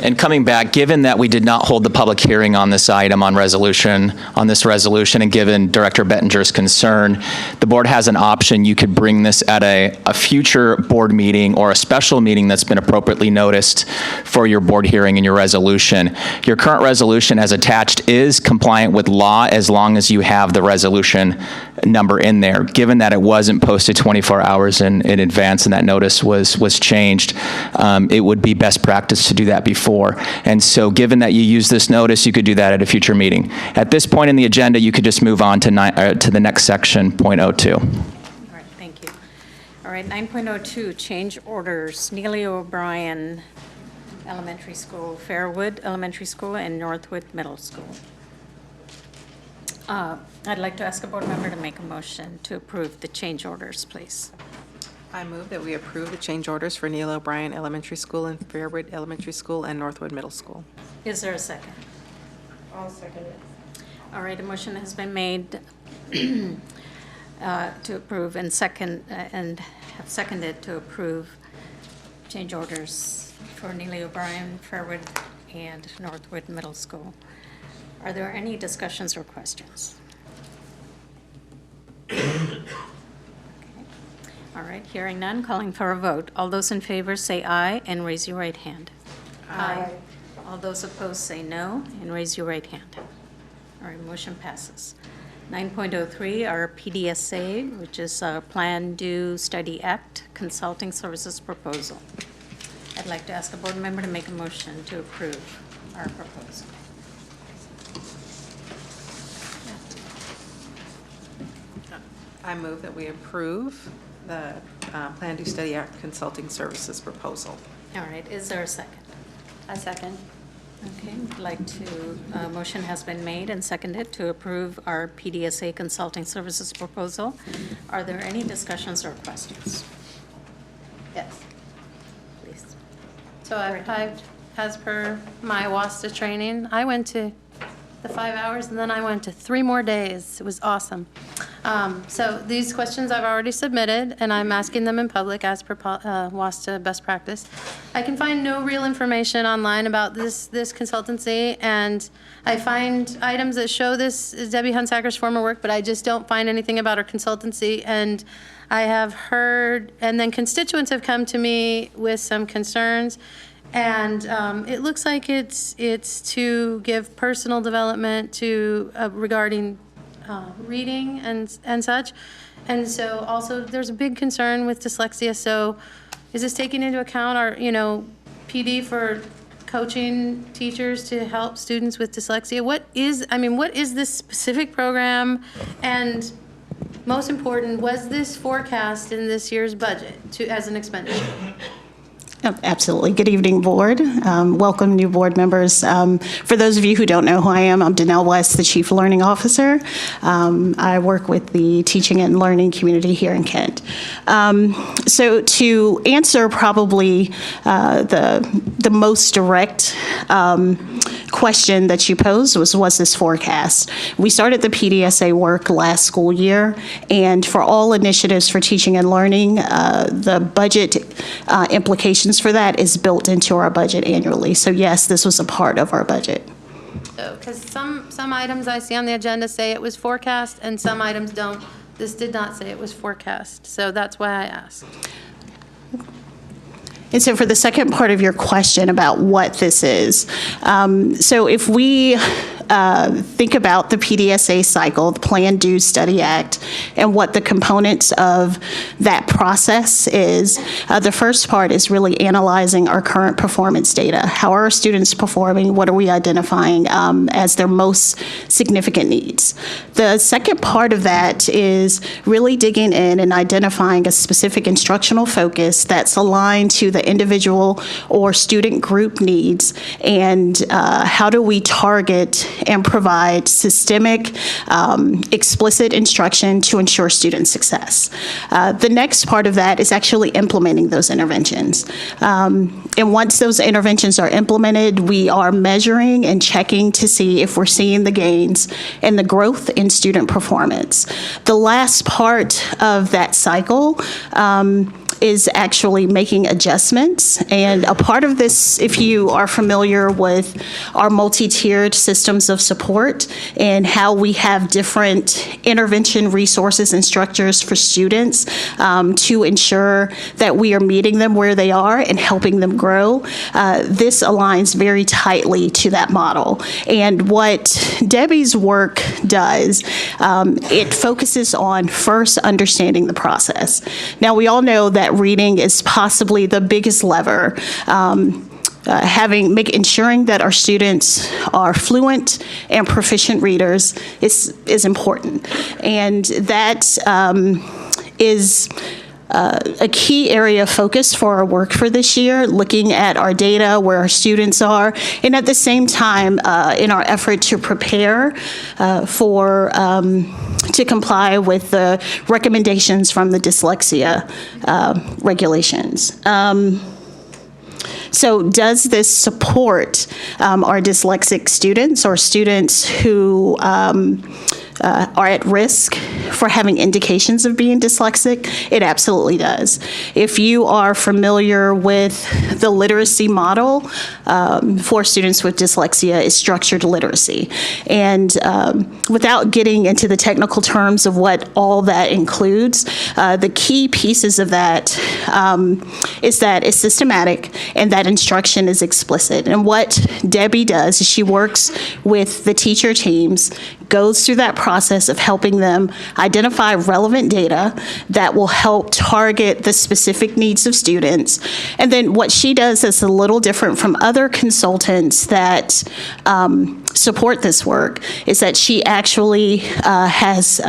T: And coming back, given that we did not hold the public hearing on this item on this resolution, and given Director Bettinger's concern, the board has an option. You could bring this at a future board meeting or a special meeting that's been appropriately noticed for your board hearing and your resolution. Your current resolution as attached is compliant with law as long as you have the resolution number in there. Given that it wasn't posted 24 hours in advance and that notice was changed, it would be best practice to do that before. And so given that you use this notice, you could do that at a future meeting. At this point in the agenda, you could just move on to the next section, .02.
G: All right, thank you. All right, 9.02, change orders. Neely O'Brien Elementary School, Fairwood Elementary School, and Northwood Middle School. I'd like to ask a board member to make a motion to approve the change orders, please.
R: I move that we approve the change orders for Neil O'Brien Elementary School and Fairwood Elementary School and Northwood Middle School.
G: Is there a second?
K: I'll second it.
G: All right, a motion has been made to approve and have seconded to approve change orders for Neely O'Brien, Fairwood, and Northwood Middle School. Are there any discussions or questions? All right, hearing none, calling for a vote. All those in favor say aye and raise your right hand. Aye. All those opposed say no and raise your right hand. All right, motion passes. 9.03, our PDSA, which is our Plan, Do, Study, Act Consulting Services Proposal. I'd like to ask a board member to make a motion to approve our proposal.
R: I move that we approve the Plan, Do, Study, Act Consulting Services proposal.
G: All right, is there a second?
L: A second.
G: Okay, I'd like to, motion has been made and seconded to approve our PDSA Consulting Services proposal. Are there any discussions or questions?
L: Yes.
G: Please.
L: So as per my WASTA training, I went to the 5 hours and then I went to 3 more days. It was awesome. So these questions I've already submitted and I'm asking them in public as per WASTA best practice. I can find no real information online about this consultancy, and I find items that show this is Debbie Hunsacker's former work, but I just don't find anything about her consultancy. And I have heard, and then constituents have come to me with some concerns. And it looks like it's to give personal development to regarding reading and such. And so also there's a big concern with dyslexia. So is this taking into account our, PD for coaching teachers to help students with dyslexia? What is this specific program? And most important, was this forecast in this year's budget as an expenditure?
D: Absolutely. Good evening, board. Welcome, new board members. For those of you who don't know who I am, I'm Danelle West, the Chief Learning Officer. I work with the teaching and learning community here in Kent. So to answer probably the most direct question that you posed was this forecast. We started the PDSA work last school year, and for all initiatives for teaching and learning, the budget implications for that is built into our budget annually. So yes, this was a part of our budget.
L: Because some items I see on the agenda say it was forecast, and some items don't. This did not say it was forecast, so that's why I asked.
D: And so for the second part of your question about what this is, so if we think about the PDSA cycle, the Plan, Do, Study, Act, and what the components of that process is, the first part is really analyzing our current performance data. How are our students performing? What are we identifying as their most significant needs? The second part of that is really digging in and identifying a specific instructional focus that's aligned to the individual or student group needs, and how do we target and provide systemic, explicit instruction to ensure student success. The next part of that is actually implementing those interventions. And once those interventions are implemented, we are measuring and checking to see if we're seeing the gains and the growth in student performance. The last part of that cycle is actually making adjustments. And a part of this, if you are familiar with our multi-tiered systems of support and how we have different intervention resources and structures for students to ensure that we are meeting them where they are and helping them grow, this aligns very tightly to that model. And what Debbie's work does, it focuses on first understanding the process. Now, we all know that reading is possibly the biggest lever. Ensuring that our students are fluent and proficient readers is important. And that is a key area of focus for our work for this year, looking at our data, where our students are, and at the same time, in our effort to prepare to comply with the recommendations from the dyslexia regulations. So does this support our dyslexic students or students who are at risk for having indications of being dyslexic? It absolutely does. If you are familiar with the literacy model for students with dyslexia, is structured literacy. And without getting into the technical terms of what all that includes, the key pieces of that is that it's systematic and that instruction is explicit. And what Debbie does is she works with the teacher teams, goes through that process of helping them identify relevant data that will help target the specific needs of students. And then what she does is a little different from other consultants that support this work, is that she actually has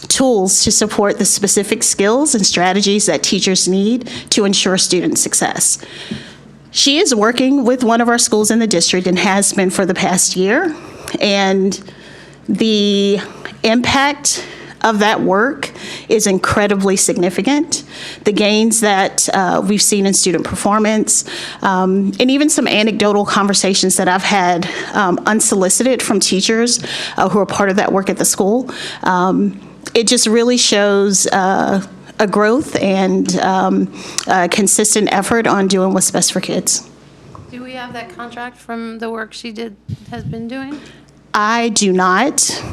D: tools to support the specific skills and strategies that teachers need to ensure student success. She is working with one of our schools in the district and has been for the past year, and the impact of that work is incredibly significant. The gains that we've seen in student performance, and even some anecdotal conversations that I've had unsolicited from teachers who are part of that work at the school, it just really shows a growth and a consistent effort on doing what's best for kids.
L: Do we have that contract from the work she has been doing?
D: I do not.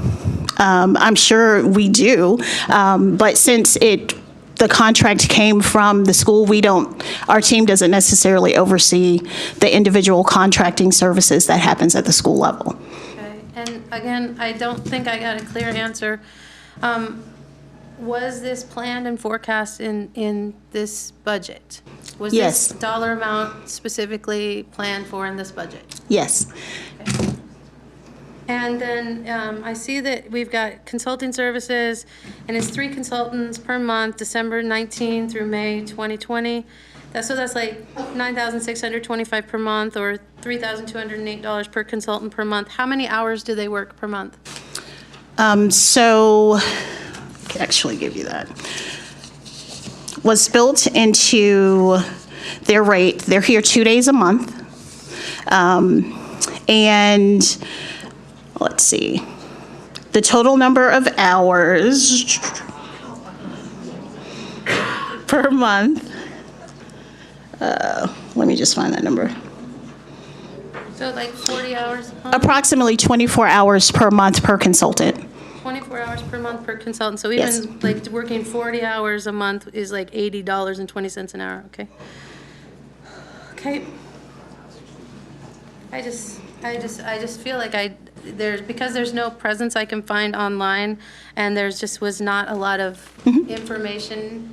D: I'm sure we do, but since the contract came from the school, our team doesn't necessarily oversee the individual contracting services that happens at the school level.
L: Okay, and again, I don't think I got a clear answer. Was this planned and forecast in this budget? Was
D: Yes.
L: this dollar amount specifically planned for in this budget?
D: Yes.
L: Okay. And then I see that we've got consulting services, and it's 3 consultants per month, December 19 through May 2020. That's like $9,625 per month or $3,208 per consultant per month. How many hours do they work per month?
D: So, I can actually give you that. Was built into their rate. They're here 2 days a month. And let's see, the total number of hours per month. Let me just find that number.
L: So like 40 hours a month?
D: Approximately 24 hours per month per consultant.
L: 24 hours per month per consultant. So
D: Yes.
L: even like working 40 hours a month is like $80.20 an hour, okay? Okay. I just feel like because there's no presence I can find online, and there's just was not a lot of information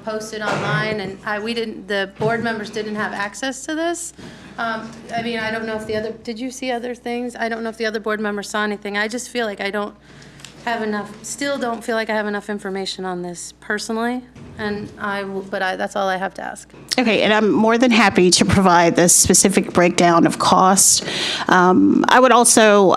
L: posted online, and the board members didn't have access to this. I mean, I don't know if did you see other things? I don't know if the other board members saw anything. I just feel like I don't feel like I have enough information on this personally, and that's all I have to ask.
D: Okay, and I'm more than happy to provide the specific breakdown of cost. I would also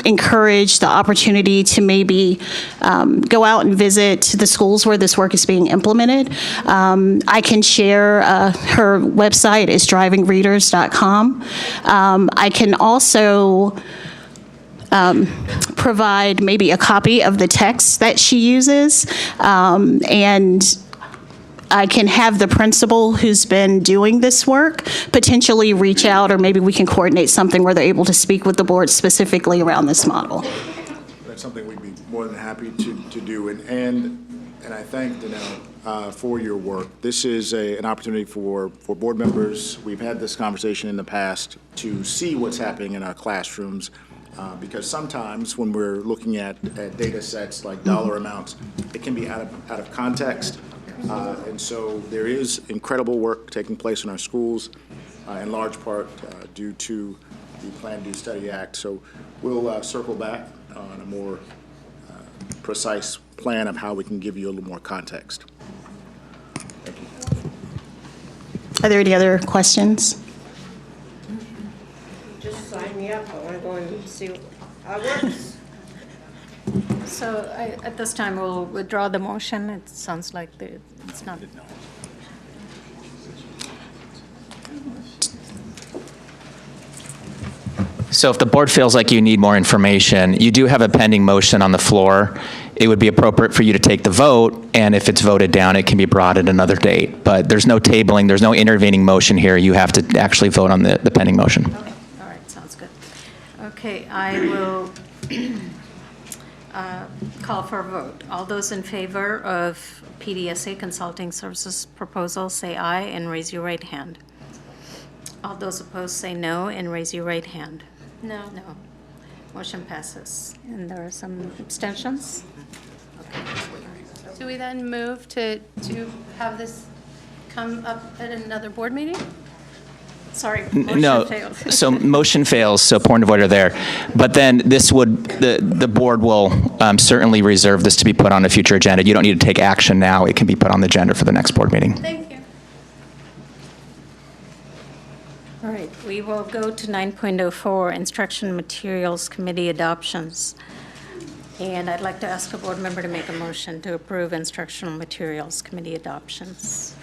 D: encourage the opportunity to maybe go out and visit the schools where this work is being implemented. I can share her website is drivingreaders.com. I can also provide maybe a copy of the text that she uses, and I can have the principal who's been doing this work potentially reach out, or maybe we can coordinate something where they're able to speak with the board specifically around this model.
I: That's something we'd be more than happy to do, and I thank Danelle for your work. This is an opportunity for board members. We've had this conversation in the past to see what's happening in our classrooms, because sometimes when we're looking at data sets like dollar amounts, it can be out of context. And so there is incredible work taking place in our schools, in large part due to the Plan, Do, Study Act. So we'll circle back on a more precise plan of how we can give you a little more context. Thank you.
D: Are there any other questions?
M: Just sign me up. I want to go and see how it works.
G: So at this time, we'll withdraw the motion. It sounds like it's not.
T: So if the board feels like you need more information, you do have a pending motion on the floor. It would be appropriate for you to take the vote, and if it's voted down, it can be brought at another date. But there's no tabling, there's no intervening motion here. You have to actually vote on the pending motion.
G: Okay, all right, sounds good. Okay, I will call for a vote. All those in favor of PDSA Consulting Services proposal, say aye and raise your right hand. All those opposed, say no and raise your right hand.
L: No.
G: No. Motion passes. And there are some abstentions?
L: Do we then move to have this come up at another board meeting?
G: Sorry,
T: No,
G: motion failed.
T: so motion fails, so point of order there. But then this would, the board will certainly reserve this to be put on a future agenda. You don't need to take action now. It can be put on the agenda for the next board meeting.
L: Thank you.
G: All right, we will go to 9.04, Instruction Materials Committee Adoptions. And I'd like to ask a board member to make a motion to approve Instructional Materials Committee Adoptions.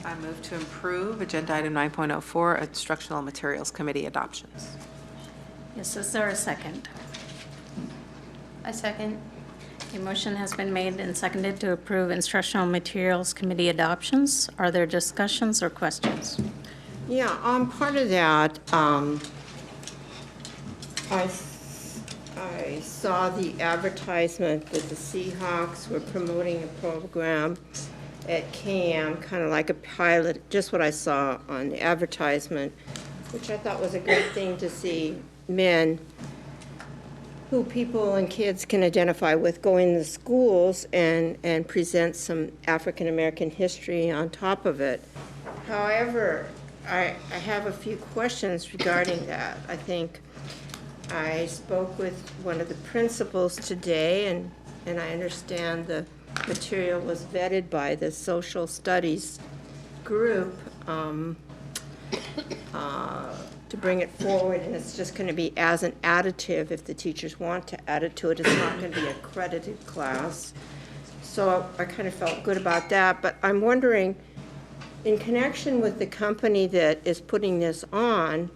R: I move to approve Agenda Item 9.04, Instructional Materials Committee Adoptions.
G: Yes, is there a second?
L: I second.
G: A motion has been made and seconded to approve Instructional Materials Committee Adoptions. Are there discussions or questions?
M: Yeah, part of that, I saw the advertisement that the Seahawks were promoting a program at CAM, kind of like a pilot, just what I saw on the advertisement, which I thought was a great thing to see men who people and kids can identify with going to schools and present some African-American history on top of it. However, I have a few questions regarding that. I think I spoke with one of the principals today, and I understand the material was vetted by the social studies group to bring it forward, and it's just going to be as an additive if the teachers want to add it to it. It's not going to be a credited class. So I kind of felt good about that, but I'm wondering, in connection with the company that is putting this on,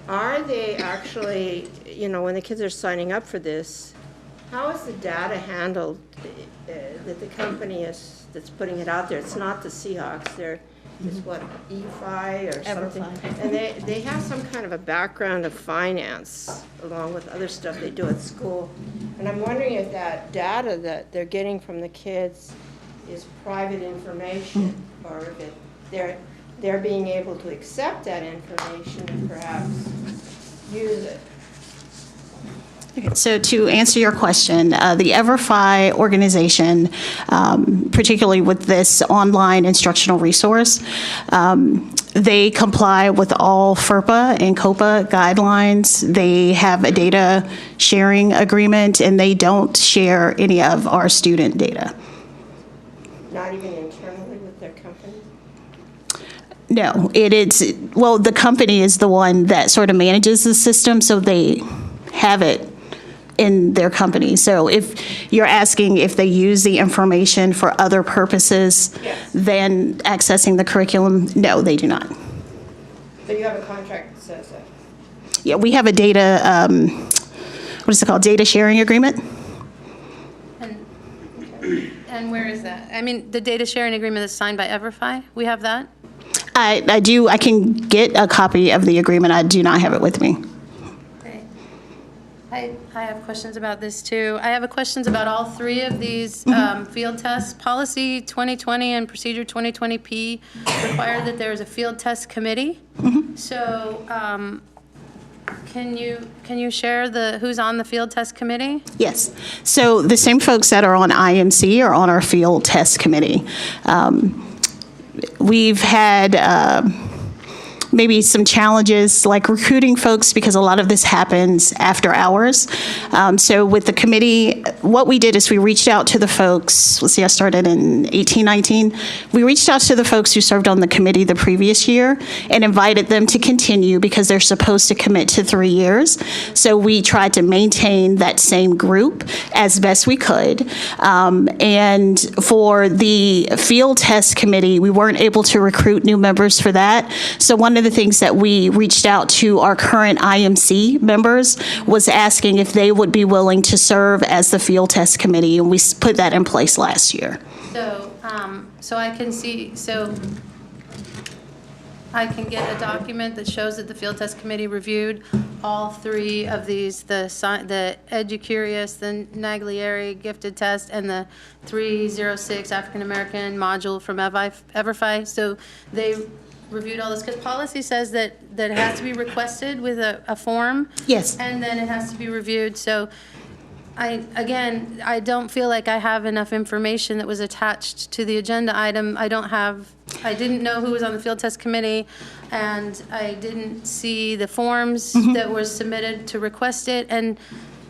M: are they actually, you know, when the kids are signing up for this, how is the data handled that the company is that's putting it out there? It's not the Seahawks. It's what, EFI or something? And they have some kind of a background of finance along with other stuff they do at school. And I'm wondering if that data that they're getting from the kids is private information, or if they're being able to accept that information and perhaps use it.
D: So to answer your question, the EverFi organization, particularly with this online instructional resource, they comply with all FERPA and COPA guidelines. They have a data sharing agreement, and they don't share any of our student data.
M: Not even internally with their company?
D: No, well, the company is the one that sort of manages the system, so they have it in their company. So if you're asking if they use the information for other purposes than accessing the curriculum, no, they do not.
M: So you have a contract that says that?
D: Yeah, we have a data, what is it called, data sharing agreement?
L: And where is that? I mean, the data sharing agreement is signed by EverFi, we have that?
D: I do, I can get a copy of the agreement. I do not have it with me.
L: I have questions about this too. I have questions about all three of these field tests. Policy 2020 and Procedure 2020P require that there is a field test committee. So can you share who's on the field test committee?
D: Yes. So the same folks that are on IMC are on our field test committee. We've had maybe some challenges like recruiting folks because a lot of this happens after hours. So with the committee, what we did is we reached out to the folks, let's see, I started in 1819. We reached out to the folks who served on the committee the previous year and invited them to continue because they're supposed to commit to 3 years. So we tried to maintain that same group as best we could. And for the field test committee, we weren't able to recruit new members for that. So one of the things that we reached out to our current IMC members was asking if they would be willing to serve as the field test committee, and we put that in place last year.
L: So I can see, so I can get a document that shows that the field test committee reviewed all three of these, the EduCurious, the Naglieri gifted test, and the 306 African American module from EverFi. So they reviewed all this, because policy says that it has to be requested with a form.
D: Yes.
L: And then it has to be reviewed. So I don't feel like I have enough information that was attached to the agenda item. I didn't know who was on the field test committee, and I didn't see the forms that were submitted to request it. And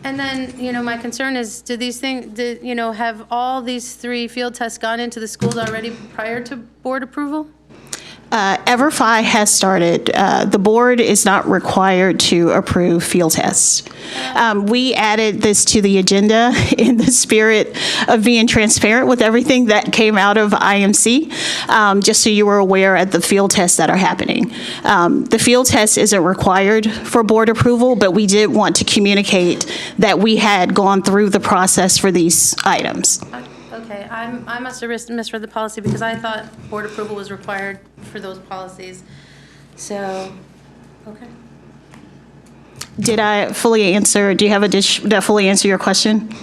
L: then, my concern is, have all these 3 field tests gone into the schools already prior to board approval?
D: EverFi has started. The board is not required to approve field tests. We added this to the agenda in the spirit of being transparent with everything that came out of IMC, just so you were aware of the field tests that are happening. The field test isn't required for board approval, but we did want to communicate that we had gone through the process for these items.
L: Okay, I must have misread the policy because I thought board approval was required for those policies. So, okay.
D: Did I fully answer? Do you have that fully answer your question?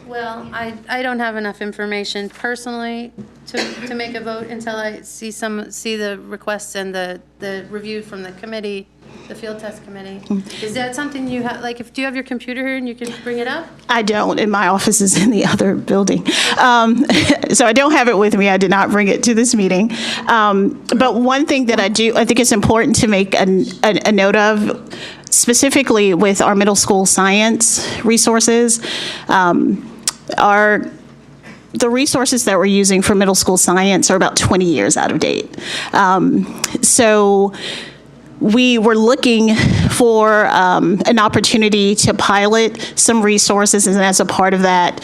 L: Well, I don't have enough information personally to make a vote until I see the requests and the review from the committee, the field test committee. Is that something you have, do you have your computer here and you can bring it up?
D: I don't, and my office is in the other building. So I don't have it with me. I did not bring it to this meeting. But one thing that I think it's important to make a note of, specifically with our middle school science resources, our the resources that we're using for middle school science are about 20 years out of date. So we were looking for an opportunity to pilot some resources, and as a part of that,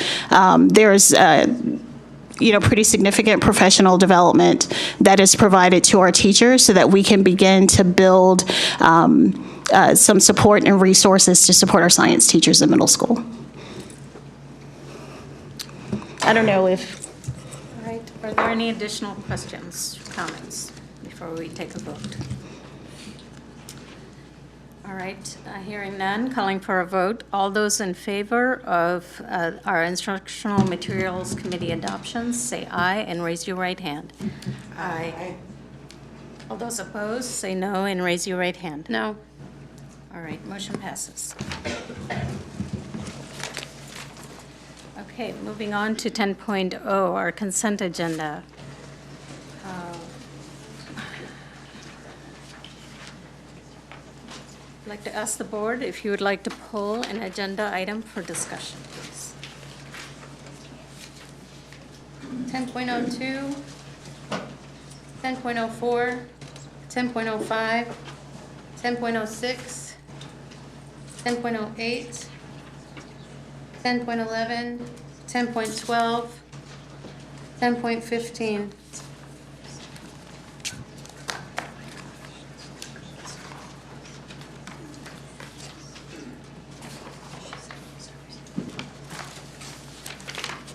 D: there's pretty significant professional development that is provided to our teachers so that we can begin to build some support and resources to support our science teachers in middle school. I don't know if...
G: All right, are there any additional questions, comments before we take a vote? All right, hearing none, calling for a vote. All those in favor of our Instructional Materials Committee adoptions, say aye and raise your right hand. Aye. All those opposed, say no and raise your right hand.
L: No.
G: All right, motion passes. Okay, moving on to 10.0, our consent agenda. I'd like to ask the board if you would like to pull an agenda item for discussion, please.
L: 10.02, 10.04, 10.05, 10.06, 10.08, 10.11, 10.12, 10.15.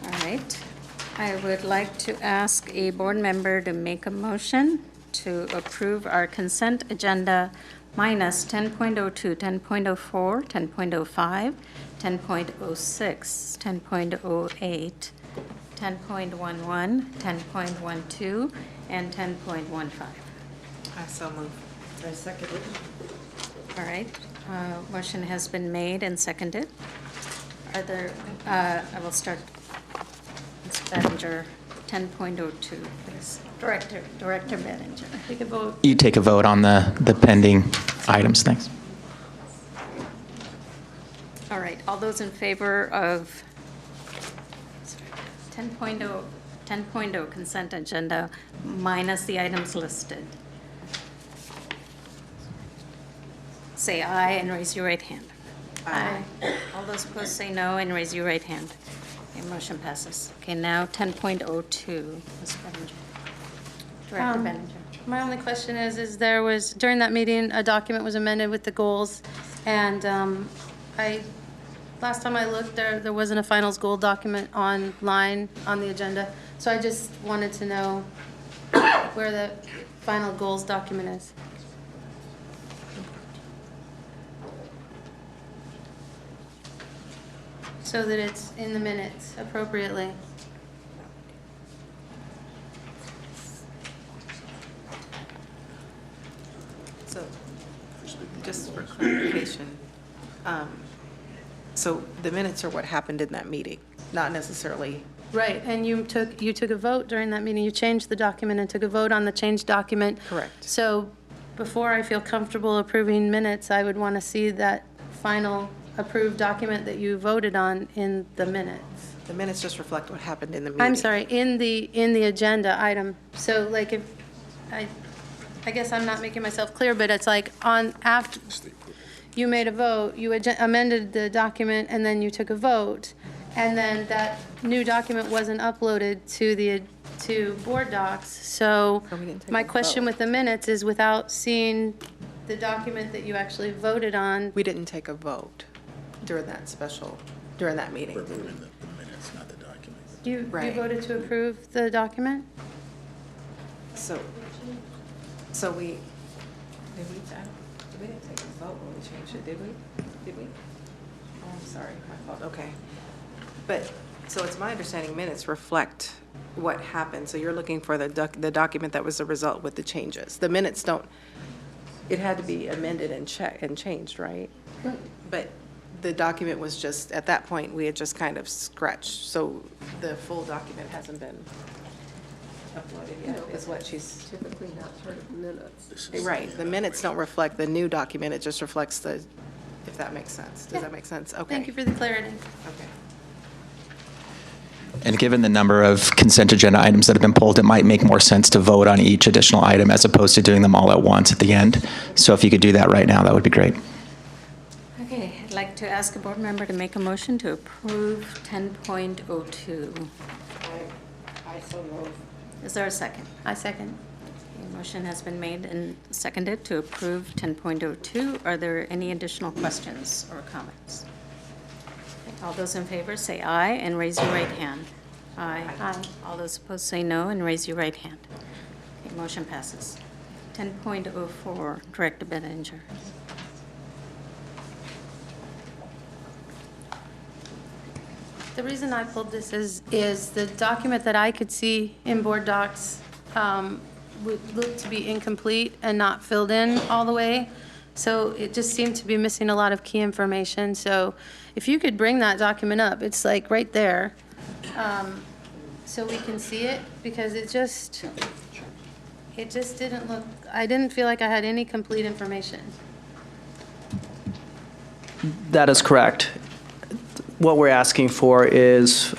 G: All right. I would like to ask a board member to make a motion to approve our consent agenda minus 10.02, 10.04, 10.05, 10.06, 10.08, 10.11, 10.12, and 10.15.
R: I so move.
E: I second it.
G: All right, motion has been made and seconded. Are there, I will start, Ms. Bettinger, 10.02, please. Director Bettinger.
L: Take a vote.
T: You take a vote on the pending items, thanks.
G: All right, all those in favor of 10.0 consent agenda minus the items listed, say aye and raise your right hand. Aye. All those opposed say no and raise your right hand. Okay, motion passes. Okay, now 10.02, Ms. Bettinger. Director Bettinger.
L: My only question is there was, during that meeting, a document was amended with the goals, and last time I looked, there wasn't a finals goal document online on the agenda, so I just wanted to know where the final goals document is. So that it's in the minutes appropriately.
R: So, just for clarification, so the minutes are what happened in that meeting, not necessarily.
L: Right, and you took a vote during that meeting. You changed the document and took a vote on the changed document.
R: Correct.
L: So before I feel comfortable approving minutes, I would want to see that final approved document that you voted on in the minutes.
R: The minutes just reflect what happened in the meeting.
L: I'm sorry, in the agenda item. So like if, I guess I'm not making myself clear, but it's like after you made a vote, you amended the document, and then you took a vote, and then that new document wasn't uploaded to board docs. So my question with the minutes is, without seeing the document that you actually voted on.
R: We didn't take a vote during that meeting.
I: We're voting the minutes, not the document.
L: You
R: Right.
L: voted to approve the document?
R: So we didn't take a vote when we changed it, did we? Did we? Oh, I'm sorry, my fault, okay. But, so it's my understanding minutes reflect what happened. So you're looking for the document that was the result with the changes. The minutes don't, it had to be amended and changed, right? But the document was just, at that point, we had just kind of scratched. So the full document hasn't been uploaded yet, is what she's.
K: Typically not part of the minutes.
R: Right, the minutes don't reflect the new document, it just reflects the, if that makes sense. Does that make sense? Okay.
L: Thank you for the clarity.
R: Okay.
T: And given the number of consent agenda items that have been pulled, it might make more sense to vote on each additional item as opposed to doing them all at once at the end. So if you could do that right now, that would be great.
G: Okay, I'd like to ask a board member to make a motion to approve 10.02.
M: I so move.
G: Is there a second?
L: I second.
G: A motion has been made and seconded to approve 10.02. Are there any additional questions or comments? All those in favor say aye and raise your right hand. Aye.
L: Aye.
G: All those opposed say no and raise your right hand. Okay, motion passes. 10.04, Director Bettinger.
L: The reason I pulled this is the document that I could see in board docs would look to be incomplete and not filled in all the way. So it just seemed to be missing a lot of key information. So if you could bring that document up, it's like right there, so we can see it, because it just didn't look, I didn't feel like I had any complete information.
H: That is correct. What we're asking for is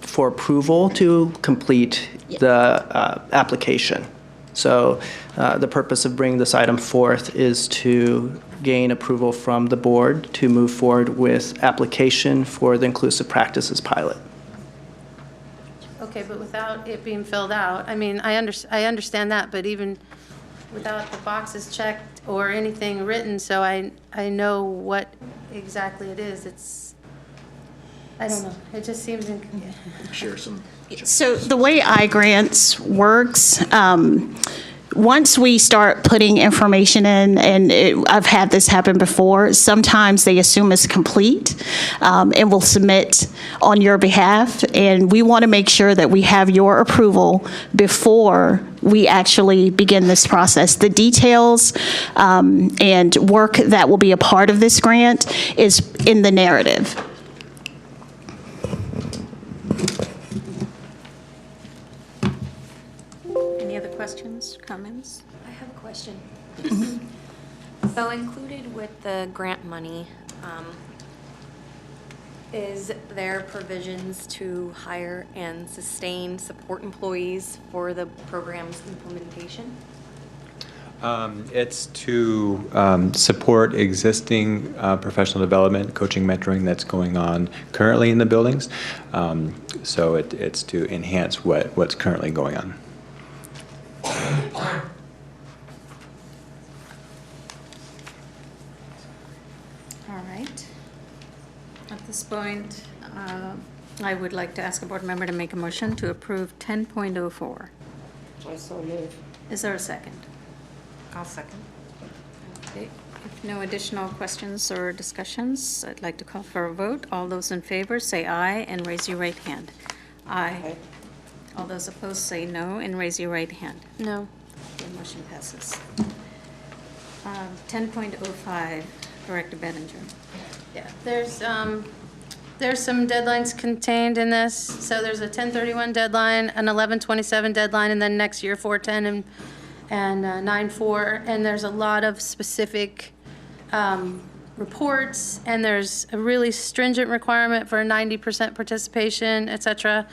H: for approval to complete the application. So the purpose of bringing this item forth is to gain approval from the board to move forward with application for the inclusive practices pilot.
L: Okay, but without it being filled out, I mean, I understand that, but even without the boxes checked or anything written, so I know what exactly it is, I don't know, it just seems
I: Share some.
D: So the way iGrants works, once we start putting information in, and I've had this happen before, sometimes they assume it's complete and will submit on your behalf. And we want to make sure that we have your approval before we actually begin this process. The details and work that will be a part of this grant is in the narrative.
G: Questions, comments?
O: I have a question. So included with the grant money, is there provisions to hire and sustain support employees for the program's implementation?
S: It's to support existing professional development, coaching, mentoring that's going on currently in the buildings. So it's to enhance what's currently going on.
G: All right. At this point, I would like to ask a board member to make a motion to approve 10.04.
M: I so move.
G: Is there a second?
R: I'll second.
G: Okay. If no additional questions or discussions, I'd like to call for a vote. All those in favor say aye and raise your right hand. Aye. All those opposed say no and raise your right hand.
L: No.
G: The motion passes. 10.05, Director Bettinger.
L: Yeah, there's some deadlines contained in this. So there's a 10/31 deadline, an 11/27 deadline, and then next year 4/10 and 9/4. And there's a lot of specific reports, and there's a really stringent requirement for 90% participation, et cetera.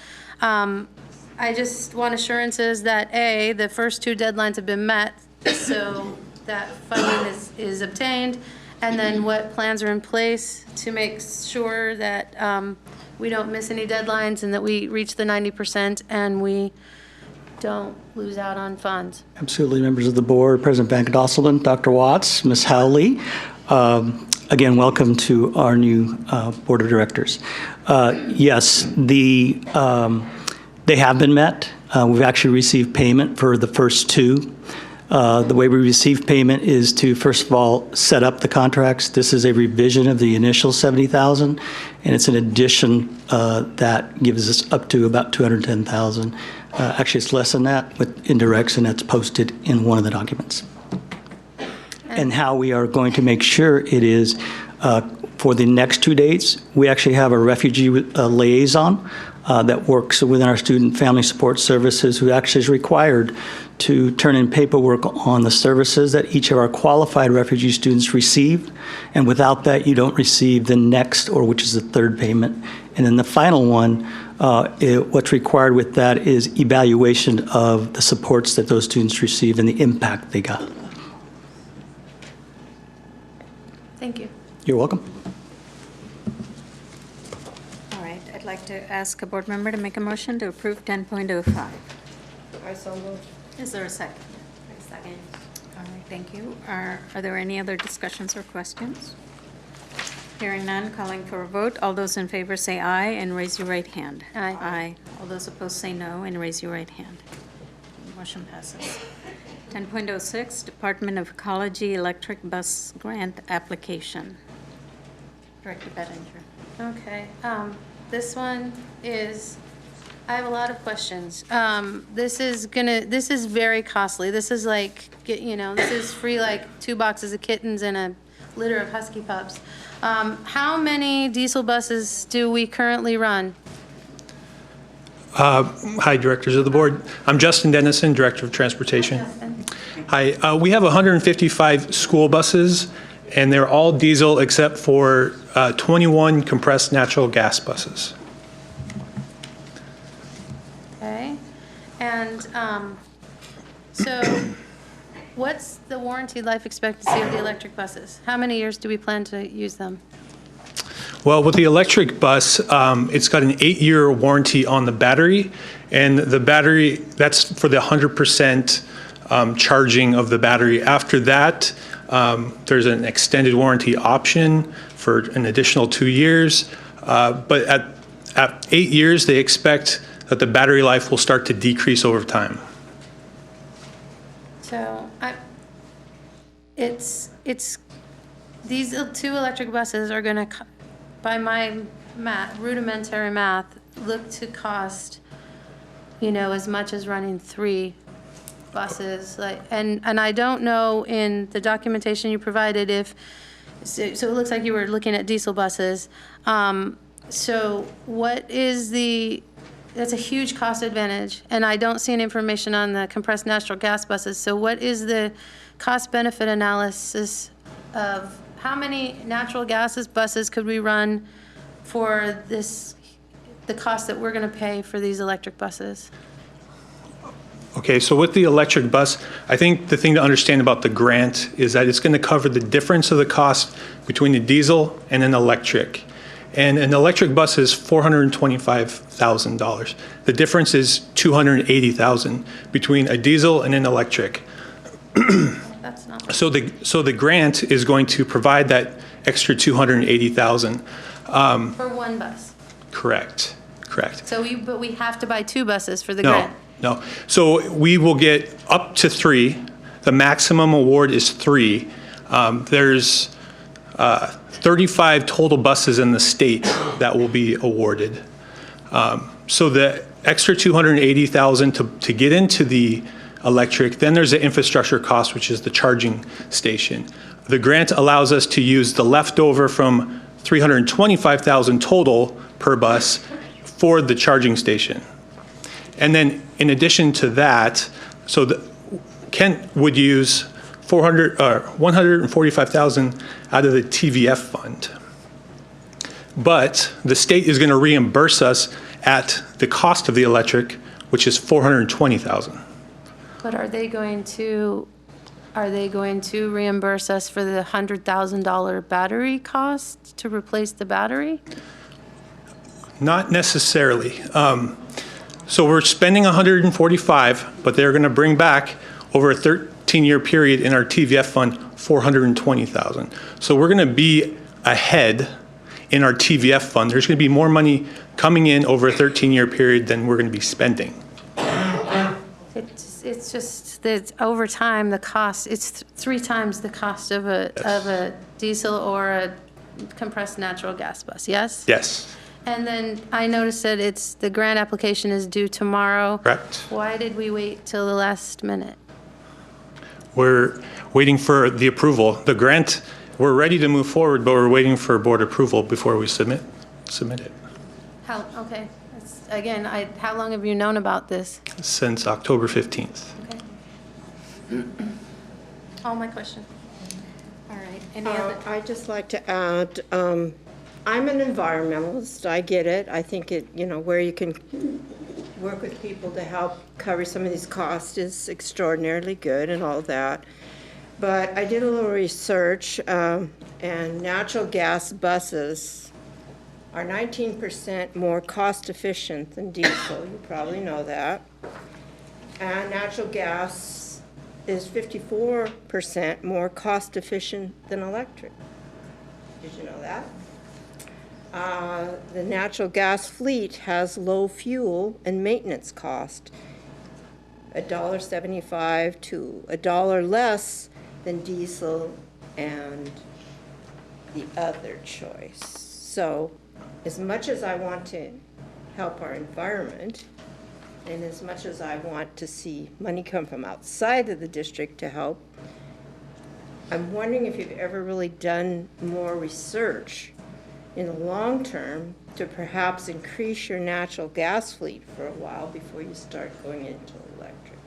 L: I just want assurances that A, the first two deadlines have been met, so that funding is obtained, and then what plans are in place to make sure that we don't miss any deadlines and that we reach the 90% and we don't lose out on funds.
J: Absolutely, members of the board, President Van Gosselin, Dr. Watts, Ms. Howley. Again, welcome to our new board of directors. Yes, they have been met. We've actually received payment for the first two. The way we receive payment is to, first of all, set up the contracts. This is a revision of the initial $70,000, and it's an addition that gives us up to about $210,000. Actually, it's less than that with indirects, and that's posted in one of the documents. And how we are going to make sure it is For the next 2 dates, we actually have a refugee liaison that works within our student family support services, who actually is required to turn in paperwork on the services that each of our qualified refugee students receive. And without that, you don't receive the next, or which is the third payment. And then the final one, what's required with that is evaluation of the supports that those students receive and the impact they got.
L: Thank you.
J: You're welcome.
G: All right, I'd like to ask a board member to make a motion to approve 10.05.
M: I so moved.
G: Is there a second? Second. All right, thank you. Are there any other discussions or questions? Hearing none, calling for a vote. All those in favor say aye and raise your right hand.
L: Aye.
G: Aye. All those opposed say no and raise your right hand. Motion passes. 10.06, Department of Ecology Electric Bus Grant Application. Director Bettinger.
L: Okay, this one is, I have a lot of questions. This is very costly. This is like, this is free like 2 boxes of kittens and a litter of husky pups. How many diesel buses do we currently run?
A: Hi, directors of the board. I'm Justin Dennison, Director of Transportation. Hi, we have 155 school buses, and they're all diesel except for 21 compressed natural gas buses.
L: Okay, and so what's the warranty life expectancy of the electric buses? How many years do we plan to use them?
A: Well, with the electric bus, it's got an 8-year warranty on the battery, and the battery, that's for the 100% charging of the battery. After that, there's an extended warranty option for an additional 2 years. But at 8 years, they expect that the battery life will start to decrease over time.
L: So it's these 2 electric buses are going to, by my rudimentary math, look to cost, as much as running 3 buses. And I don't know in the documentation you provided so it looks like you were looking at diesel buses. So what is that's a huge cost advantage, and I don't see any information on the compressed natural gas buses. So what is the cost-benefit analysis of how many natural gas buses could we run for the cost that we're going to pay for these electric buses?
A: Okay, so with the electric bus, I think the thing to understand about the grant is that it's going to cover the difference of the cost between the diesel and an electric. And an electric bus is $425,000. The difference is $280,000 between a diesel and an electric.
L: That's not.
A: So the grant is going to provide that extra $280,000.
L: For one bus?
A: Correct.
L: But we have to buy 2 buses for the grant?
A: No. So we will get up to 3. The maximum award is 3. There's 35 total buses in the state that will be awarded. So the extra $280,000 to get into the electric, then there's the infrastructure cost, which is the charging station. The grant allows us to use the leftover from $325,000 total per bus for the charging station. And then in addition to that, Kent would use $145,000 out of the TVF fund. But the state is going to reimburse us at the cost of the electric, which is $420,000.
L: But are they going to reimburse us for the $100,000 battery cost to replace the battery?
A: Not necessarily. So we're spending $145,000, but they're going to bring back over a 13-year period in our TVF fund $420,000. So we're going to be ahead in our TVF fund. There's going to be more money coming in over a 13-year period than we're going to be spending.
L: It's just that over time, the cost, it's 3 times the cost of a diesel or a compressed natural gas bus, yes?
A: Yes.
L: And then I noticed that the grant application is due tomorrow.
A: Correct.
L: Why did we wait till the last minute?
A: We're waiting for the approval. The grant we're ready to move forward, but we're waiting for board approval before we submit it.
L: Okay. Again, how long have you known about this?
A: Since October 15th.
L: All my questions.
F: All right, any other?
M: I'd just like to add, I'm an environmentalist, I get it. I think where you can work with people to help cover some of these costs is extraordinarily good and all that. But I did a little research, and natural gas buses are 19% more cost efficient than diesel. You probably know that. And natural gas is 54% more cost efficient than electric. Did you know that? The natural gas fleet has low fuel and maintenance cost, $1.75 to $1 less than diesel and the other choice. So as much as I want to help our environment, and as much as I want to see money come from outside of the district to help, I'm wondering if you've ever really done more research in the long term to perhaps increase your natural gas fleet for a while before you start going into electric.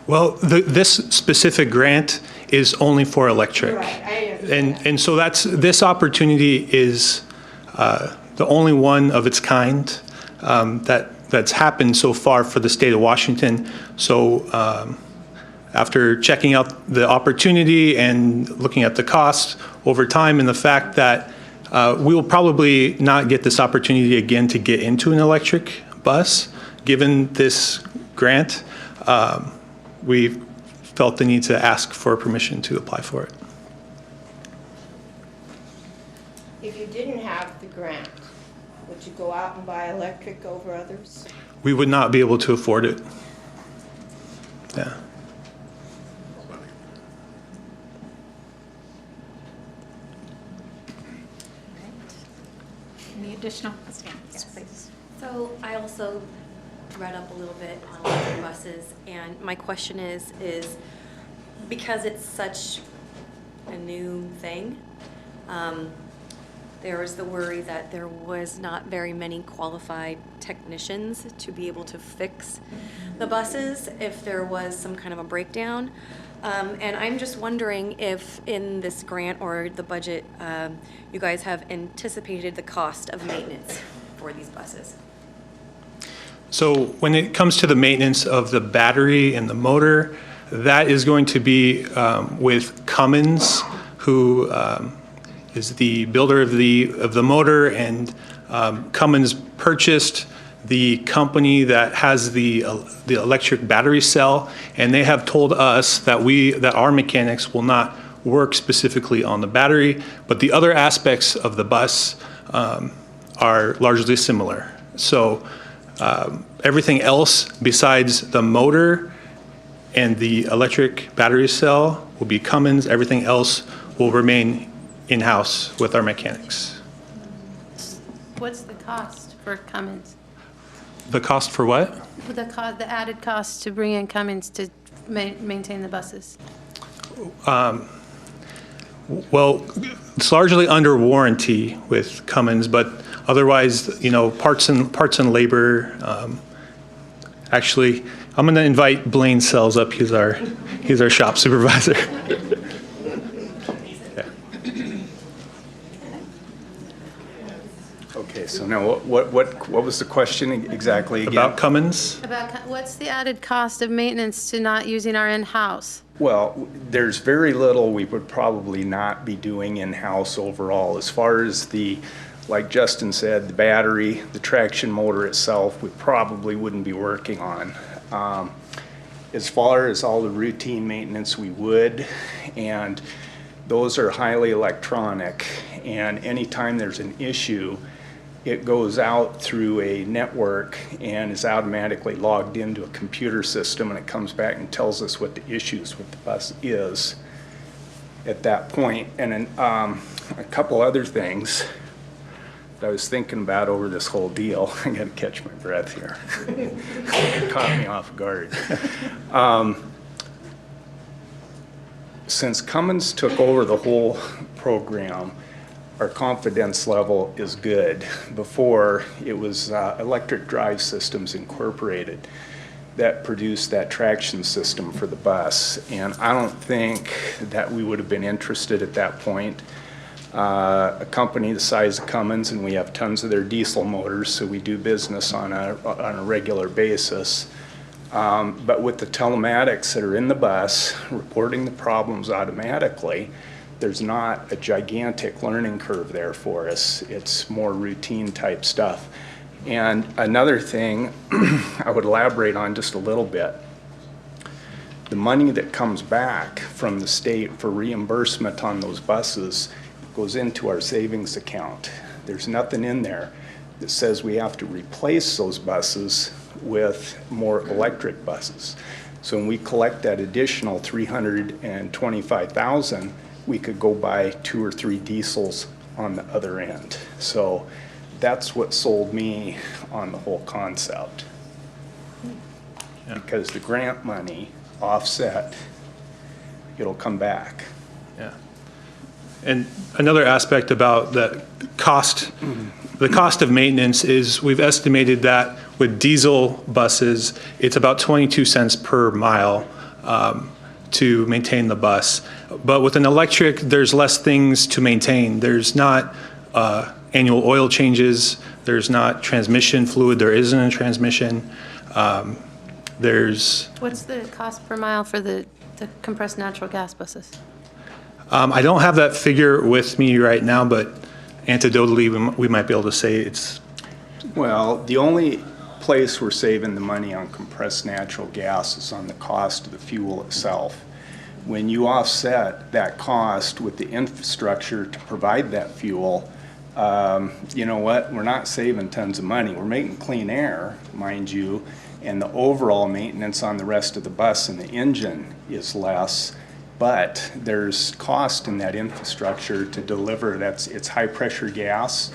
A: Well, this specific grant is only for electric.
M: Right, I understand.
A: And so this opportunity is the only one of its kind that's happened so far for the state of Washington. So after checking out the opportunity and looking at the cost over time and the fact that we will probably not get this opportunity again to get into an electric bus, given this grant, we felt the need to ask for permission to apply for it.
M: If you didn't have the grant, would you go out and buy electric over others?
A: We would not be able to afford it. Yeah.
G: Any additional questions? Yes, please.
O: So I also read up a little bit on electric buses, and my question is because it's such a new thing, there was the worry that there was not very many qualified technicians to be able to fix the buses if there was some kind of a breakdown. And I'm just wondering if in this grant or the budget, you guys have anticipated the cost of maintenance for these buses.
A: So when it comes to the maintenance of the battery and the motor, that is going to be with Cummins, who is the builder of the motor, and Cummins purchased the company that has the electric battery cell, and they have told us that our mechanics will not work specifically on the battery, but the other aspects of the bus are largely similar. So everything else besides the motor and the electric battery cell will be Cummins. Everything else will remain in-house with our mechanics.
L: What's the cost for Cummins?
A: The cost for what?
L: The added cost to bring in Cummins to maintain the buses?
A: Well, it's largely under warranty with Cummins, but otherwise, parts and labor. Actually, I'm going to invite Blaine Sells up. He's our shop supervisor.
N: Okay, so now what was the question exactly again?
A: About Cummins?
L: What's the added cost of maintenance to not using our in-house?
N: Well, there's very little we would probably not be doing in-house overall. As far as like Justin said, the battery, the traction motor itself, we probably wouldn't be working on. As far as all the routine maintenance, we would, and those are highly electronic, and anytime there's an issue, it goes out through a network and is automatically logged into a computer system, and it comes back and tells us what the issues with the bus is at that point. And then a couple other things that I was thinking about over this whole deal. I gotta catch my breath here. It caught me off guard. since Cummins took over the whole program, our confidence level is good. Before, it was Electric Drive Systems Incorporated that produced that traction system for the bus. And I don't think that we would have been interested at that point. A company the size of Cummins, and we have tons of their diesel motors, so we do business on a regular basis. But with the telematics that are in the bus, reporting the problems automatically, there's not a gigantic learning curve there for us. It's more routine type stuff. And another thing I would elaborate on just a little bit, the money that comes back from the state for reimbursement on those buses goes into our savings account. There's nothing in there that says we have to replace those buses with more electric buses. So when we collect that additional $325,000, we could go buy 2 or 3 diesels on the other end. So that's what sold me on the whole concept. Because the grant money offset, it'll come back.
A: Yeah. And another aspect about the cost of maintenance is we've estimated that with diesel buses, it's about 22 cents per mile to maintain the bus. But with an electric, there's less things to maintain. There's not annual oil changes. There's not transmission fluid. There isn't a transmission.
L: What's the cost per mile for the compressed natural gas buses?
A: I don't have that figure with me right now, but anecdotally, we might be able to say it's...
N: Well, the only place we're saving the money on compressed natural gas is on the cost of the fuel itself. When you offset that cost with the infrastructure to provide that fuel, you know what? We're not saving tons of money. We're making clean air, mind you, and the overall maintenance on the rest of the bus and the engine is less. But there's cost in that infrastructure to deliver. It's high pressure gas.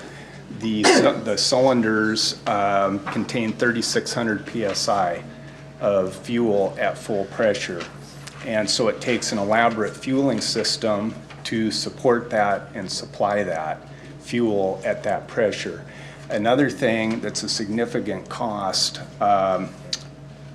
N: The cylinders contain 3,600 PSI of fuel at full pressure. And so it takes an elaborate fueling system to support that and supply that fuel at that pressure. Another thing that's a significant cost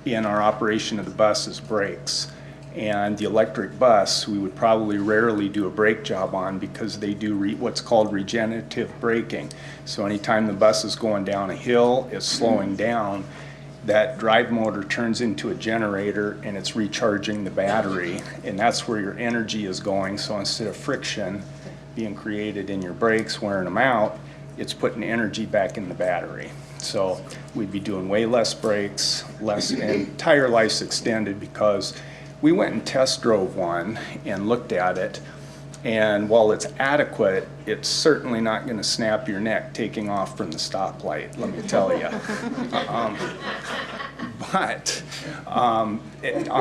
N: in our operation of the bus is brakes. And the electric bus, we would probably rarely do a brake job on because they do what's called regenerative braking. So anytime the bus is going down a hill, it's slowing down, that drive motor turns into a generator and it's recharging the battery. And that's where your energy is going. So instead of friction being created in your brakes, wearing them out, it's putting energy back in the battery. So we'd be doing way less brakes, and tire life's extended because we went and test drove one and looked at it, and while it's adequate, it's certainly not going to snap your neck taking off from the stoplight, let me tell you. But on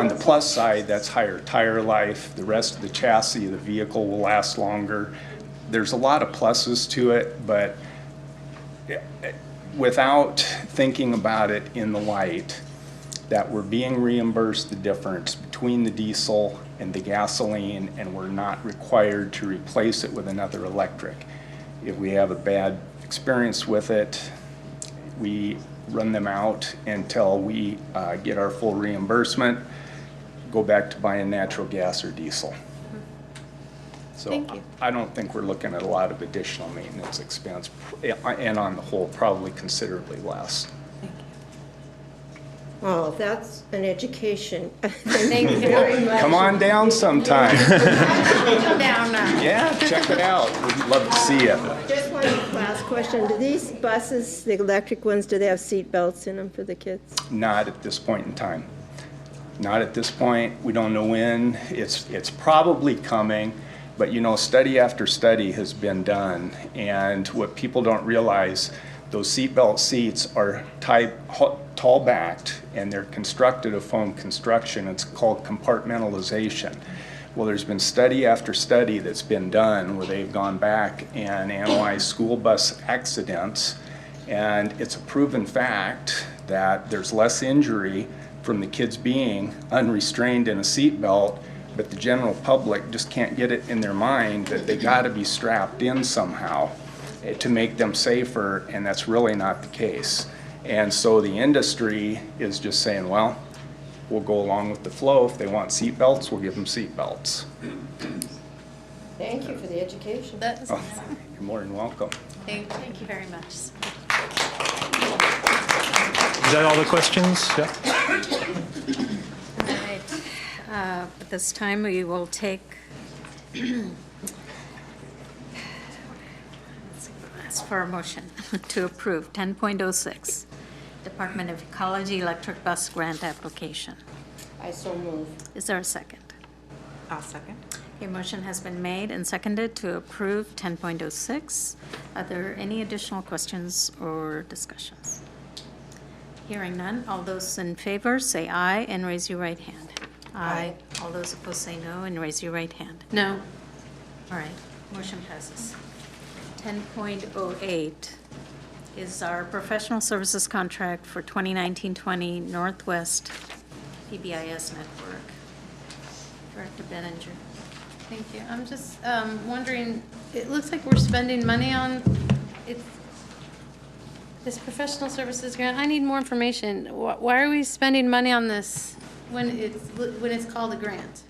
N: the plus side, that's higher tire life. The rest of the chassis of the vehicle will last longer. There's a lot of pluses to it, but without thinking about it in the light that we're being reimbursed the difference between the diesel and the gasoline, and we're not required to replace it with another electric. If we have a bad experience with it, we run them out until we get our full reimbursement, go back to buying natural gas or diesel. So I don't think we're looking at a lot of additional maintenance expense, and on the whole, probably considerably less.
M: Oh, that's an education.
O: Thank you very much.
N: Come on down sometime.
O: Come down now.
N: Yeah, check it out. We'd love to see you.
M: Just one last question. Do these buses, the electric ones, do they have seat belts in them for the kids?
N: Not at this point in time. Not at this point. We don't know when. It's probably coming, but you know, study after study has been done, and what people don't realize, those seatbelt seats are tall-backed, and they're constructed of foam construction. It's called compartmentalization. Well, there's been study after study that's been done where they've gone back and analyzed school bus accidents, and it's a proven fact that there's less injury from the kids being unrestrained in a seatbelt but the general public just can't get it in their mind that they got to be strapped in somehow to make them safer, and that's really not the case. And so the industry is just saying, well, we'll go along with the flow. If they want seat belts, we'll give them seat belts.
M: Thank you for the education.
N: Oh, you're more than welcome.
F: Thank you very much.
A: Is that all the questions? Yeah.
G: All right. At this time, we will take, ask for a motion to approve 10.06, Department of Ecology Electric Bus Grant Application.
M: I so move.
G: Is there a second?
R: I'll second.
G: A motion has been made and seconded to approve 10.06. Are there any additional questions or discussions? Hearing none, all those in favor say aye and raise your right hand. Aye. All those opposed say no and raise your right hand.
L: No.
G: All right, motion passes. 10.08 is our professional services contract for 2019-20 Northwest PBIS network. Director Benninger.
L: Thank you. I'm just wondering, it looks like we're spending money on this professional services grant. I need more information. Why are we spending money on this when it's called a grant?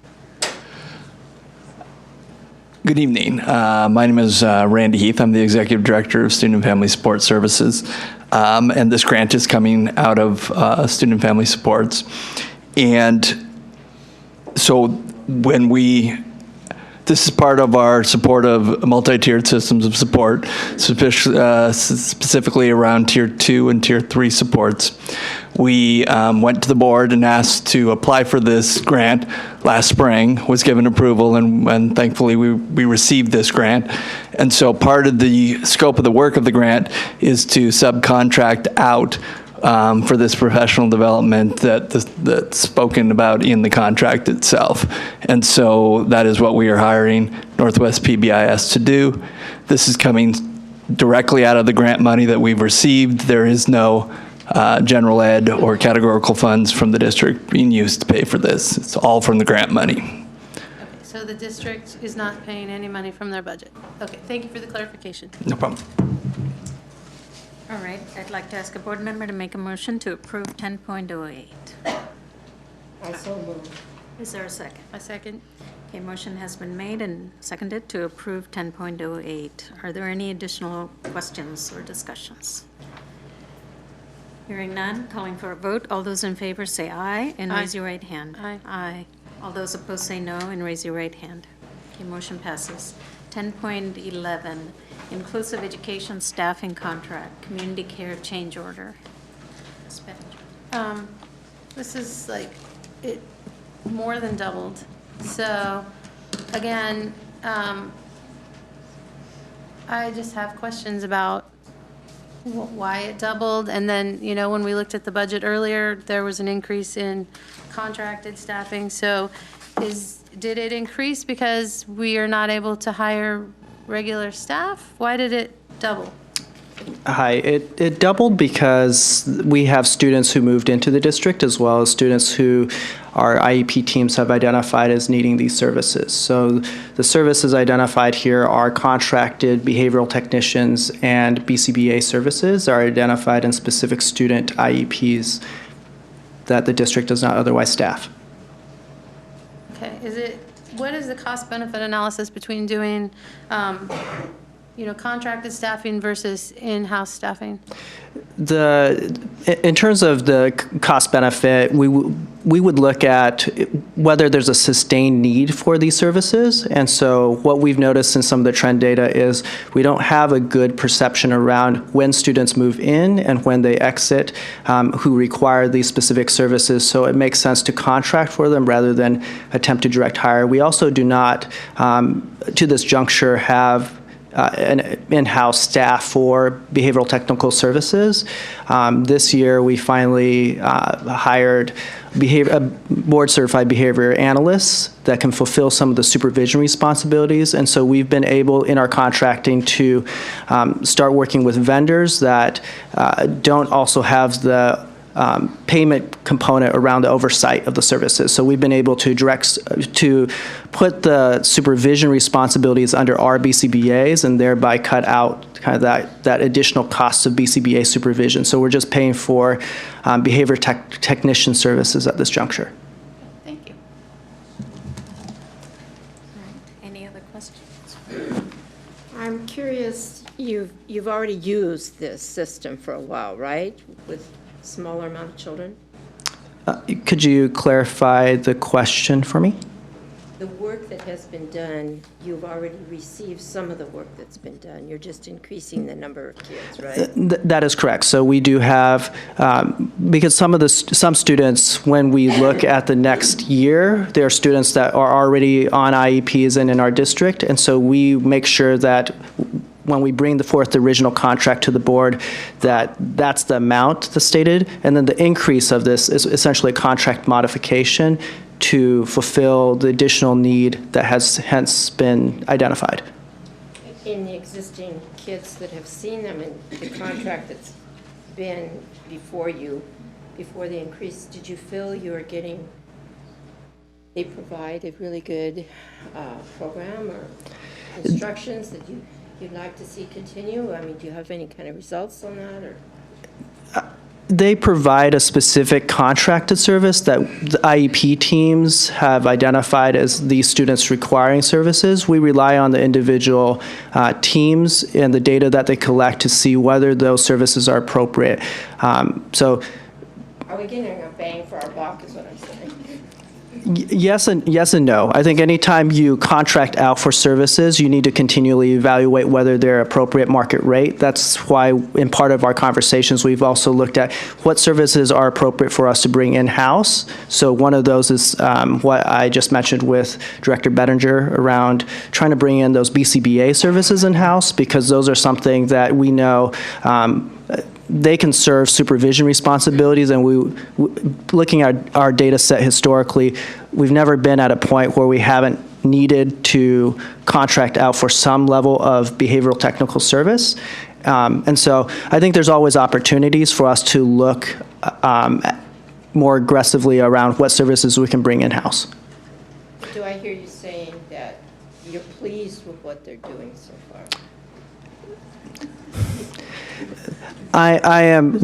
B: Good evening. My name is Randy Heath. I'm the Executive Director of Student and Family Support Services. And this grant is coming out of Student and Family Supports. And so this is part of our support of multi-tiered systems of support, specifically around Tier 2 and Tier 3 supports. We went to the board and asked to apply for this grant last spring, was given approval, and thankfully we received this grant. And so part of the scope of the work of the grant is to subcontract out for this professional development that's spoken about in the contract itself. And so that is what we are hiring Northwest PBIS to do. This is coming directly out of the grant money that we've received. There is no general ed or categorical funds from the district being used to pay for this. It's all from the grant money.
L: Okay, so the district is not paying any money from their budget. Okay, thank you for the clarification.
B: No problem.
G: All right, I'd like to ask a board member to make a motion to approve 10.08.
M: I so move.
G: Is there a second?
L: A second.
G: Okay, motion has been made and seconded to approve 10.08. Are there any additional questions or discussions? Hearing none, calling for a vote. All those in favor say aye and raise your right hand.
L: Aye.
G: Aye. All those opposed say no and raise your right hand. Okay, motion passes. 10.11, Inclusive Education Staffing Contract, Community Care Change Order. Ms. Bettinger.
L: This is like, it more than doubled. So, again, I just have questions about why it doubled. And then, you know, when we looked at the budget earlier, there was an increase in contracted staffing. So did it increase because we are not able to hire regular staff? Why did it double?
H: Hi, it doubled because we have students who moved into the district as well as students who our IEP teams have identified as needing these services. So the services identified here are contracted behavioral technicians and BCBA services are identified in specific student IEPs that the district does not otherwise staff.
L: Okay, what is the cost benefit analysis between doing, contracted staffing versus in-house staffing?
H: In terms of the cost benefit, we would look at whether there's a sustained need for these services. And so what we've noticed in some of the trend data is we don't have a good perception around when students move in and when they exit who require these specific services. So it makes sense to contract for them rather than attempt to direct hire. We also do not, to this juncture, have an in-house staff for behavioral technical services. This year, we finally hired board-certified behavior analysts that can fulfill some of the supervision responsibilities. And so we've been able, in our contracting, to start working with vendors that don't also have the payment component around the oversight of the services. So we've been able to to put the supervision responsibilities under our BCBAs and thereby cut out kind of that additional cost of BCBA supervision. So we're just paying for behavior technician services at this juncture.
F: Thank you. All right, any other questions?
P: I'm curious, you've already used this system for a while, right? With smaller amount of children?
H: Could you clarify the question for me?
P: The work that has been done, you've already received some of the work that's been done. You're just increasing the number of kids, right?
H: That is correct. So we do have, because some students, when we look at the next year, there are students that are already on IEPs and in our district, and so we make sure that when we bring forth the original contract to the board, that's the amount that's stated, and then the increase of this is essentially a contract modification to fulfill the additional need that has hence been identified.
P: In the existing kids that have seen them in the contract that's been before you, before the increase, did you feel you were getting, they provide a really good program or instructions that you'd like to see continue? I mean, do you have any kind of results on that, or?
H: They provide a specific contracted service that the IEP teams have identified as these students requiring services. We rely on the individual teams and the data that they collect to see whether those services are appropriate. So,
P: are we getting a bang for our buck is what I'm saying?
H: yes and no. I think anytime you contract out for services, you need to continually evaluate whether they're appropriate market rate. That's why in part of our conversations, we've also looked at what services are appropriate for us to bring in-house. So one of those is what I just mentioned with Director Bettinger around trying to bring in those BCBA services in-house, because those are something that we know they can serve supervision responsibilities, and looking at our data set historically, we've never been at a point where we haven't needed to contract out for some level of behavioral technical service. And so I think there's always opportunities for us to look more aggressively around what services we can bring in-house.
P: Do I hear you saying that you're pleased with what they're doing so far?
H: I am.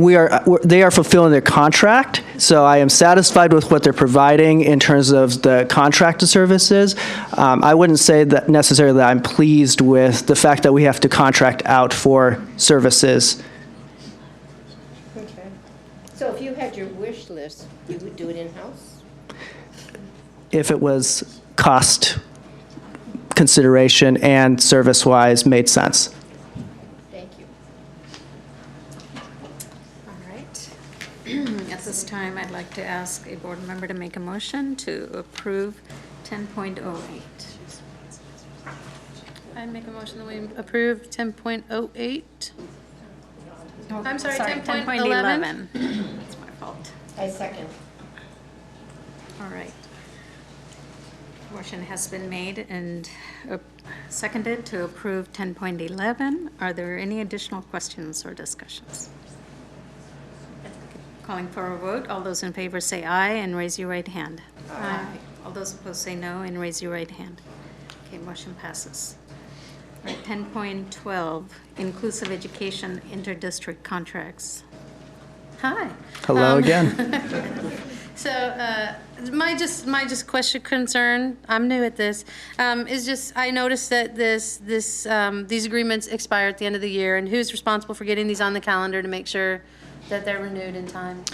H: They are fulfilling their contract, so I am satisfied with what they're providing in terms of the contracted services. I wouldn't say that necessarily that I'm pleased with the fact that we have to contract out for services.
P: Okay. So if you had your wish list, you would do it in-house?
H: If it was cost consideration and service-wise made sense.
F: At this time, I'd like to ask a board member to make a motion to approve 10.08.
L: I make a motion that we approve 10.08. I'm sorry, 10.11.
F: That's my fault.
P: I second.
F: All right. Motion has been made and seconded to approve 10.11. Are there any additional questions or discussions? Calling for a vote. All those in favor say aye and raise your right hand. Aye. All those opposed say no and raise your right hand. Okay, motion passes. All right, 10.12, inclusive education interdistrict contracts. Hi.
H: Hello again.
L: So my concern, I'm new at this, is just I noticed that these agreements expire at the end of the year, and who's responsible for getting these on the calendar to make sure that they're renewed in time?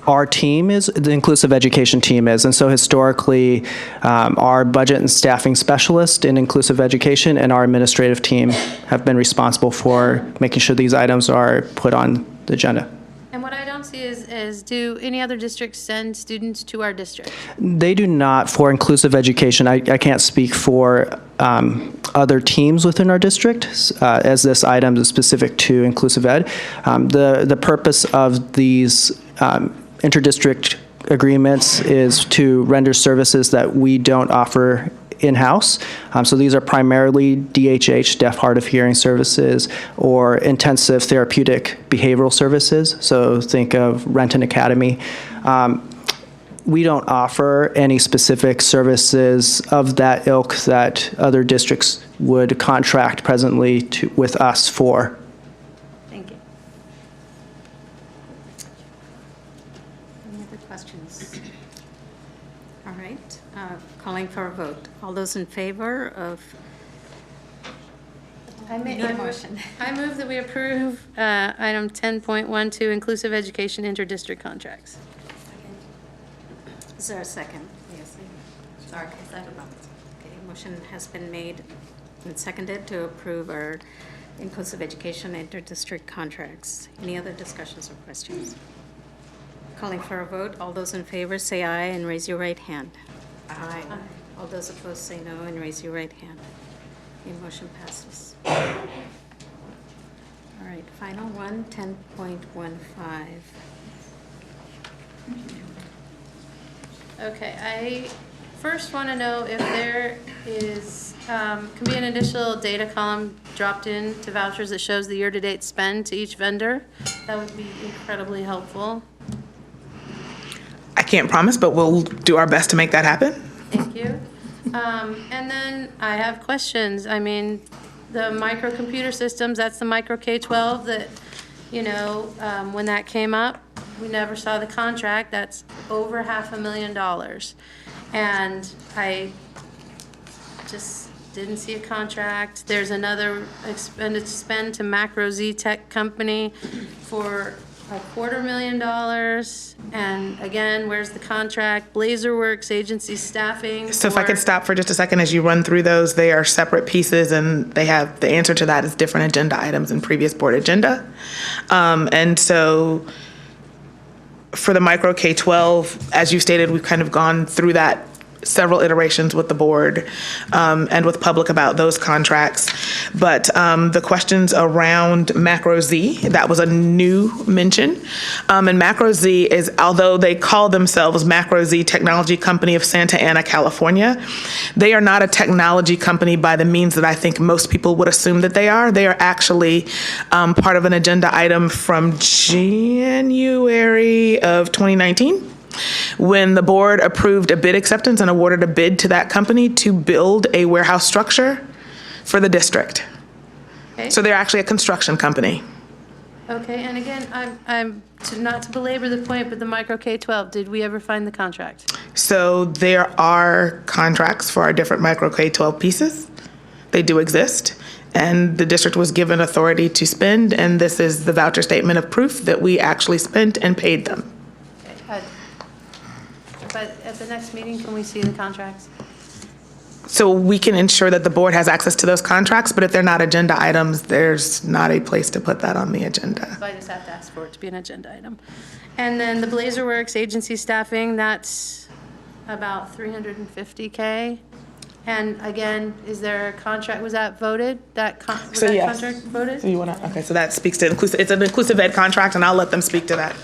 H: Our team is, the inclusive education team is, and so historically, our budget and staffing specialist in inclusive education and our administrative team have been responsible for making sure these items are put on the agenda.
L: And what I don't see is do any other districts send students to our district?
H: They do not for inclusive education. I can't speak for other teams within our district, as this item is specific to inclusive ed. The purpose of these interdistrict agreements is to render services that we don't offer in-house. So these are primarily DHH, deaf, hard of hearing services, or intensive therapeutic behavioral services. So think of Renton Academy. We don't offer any specific services of that ilk that other districts would contract presently with us for.
G: Thank you. Any other questions? All right, calling for a vote. All those in favor of?
L: I
G: Need a motion.
L: move that we approve item 10.12, inclusive education interdistrict contracts.
G: Is there a second? Yes. Sorry. Okay, motion has been made and seconded to approve our inclusive education interdistrict contracts. Any other discussions or questions? Calling for a vote. All those in favor say aye and raise your right hand. Aye. All those opposed say no and raise your right hand. The motion passes. All right, final one, 10.15.
L: Okay, I first want to know if there is, can be an initial data column dropped in to vouchers that shows the year-to-date spend to each vendor. That would be incredibly helpful.
U: I can't promise, but we'll do our best to make that happen.
L: Thank you. And then I have questions. I mean, the microcomputer systems, that's the micro K-12 that, you know, when that came up, we never saw the contract. That's over $500,000. And I just didn't see a contract. There's another expended spend to Macro Z Tech company for $250,000. And again, where's the contract? Blazerworks agency staffing.
U: So if I could stop for just a second as you run through those, they are separate pieces and they have, the answer to that is different agenda items in previous board agenda. And so for the micro K-12, as you stated, we've kind of gone through that several iterations with the board and with public about those contracts. But the questions around Macro Z, that was a new mention. And Macro Z is, although they call themselves Macro Z Technology Company of Santa Ana, California, they are not a technology company by the means that I think most people would assume that they are. They are actually part of an agenda item from January of 2019. When the board approved a bid acceptance and awarded a bid to that company to build a warehouse structure for the district.
L: Okay.
U: So they're actually a construction company.
L: Okay, and again, I'm not to belabor the point, but the micro K-12, did we ever find the contract?
U: So there are contracts for our different micro K-12 pieces. They do exist. And the district was given authority to spend, and this is the voucher statement of proof that we actually spent and paid them.
L: But at the next meeting, can we see the contracts?
U: So we can ensure that the board has access to those contracts, but if they're not agenda items, there's not a place to put that on the agenda.
L: So I just have to ask for it to be an agenda item. And then the Blazerworks agency staffing, that's about $350K. And again, is there a contract, was that voted? Was that
U: yes.
L: contract voted?
U: So you want to, okay, so that speaks to inclusive, it's an inclusive ed contract, and I'll let them speak to that.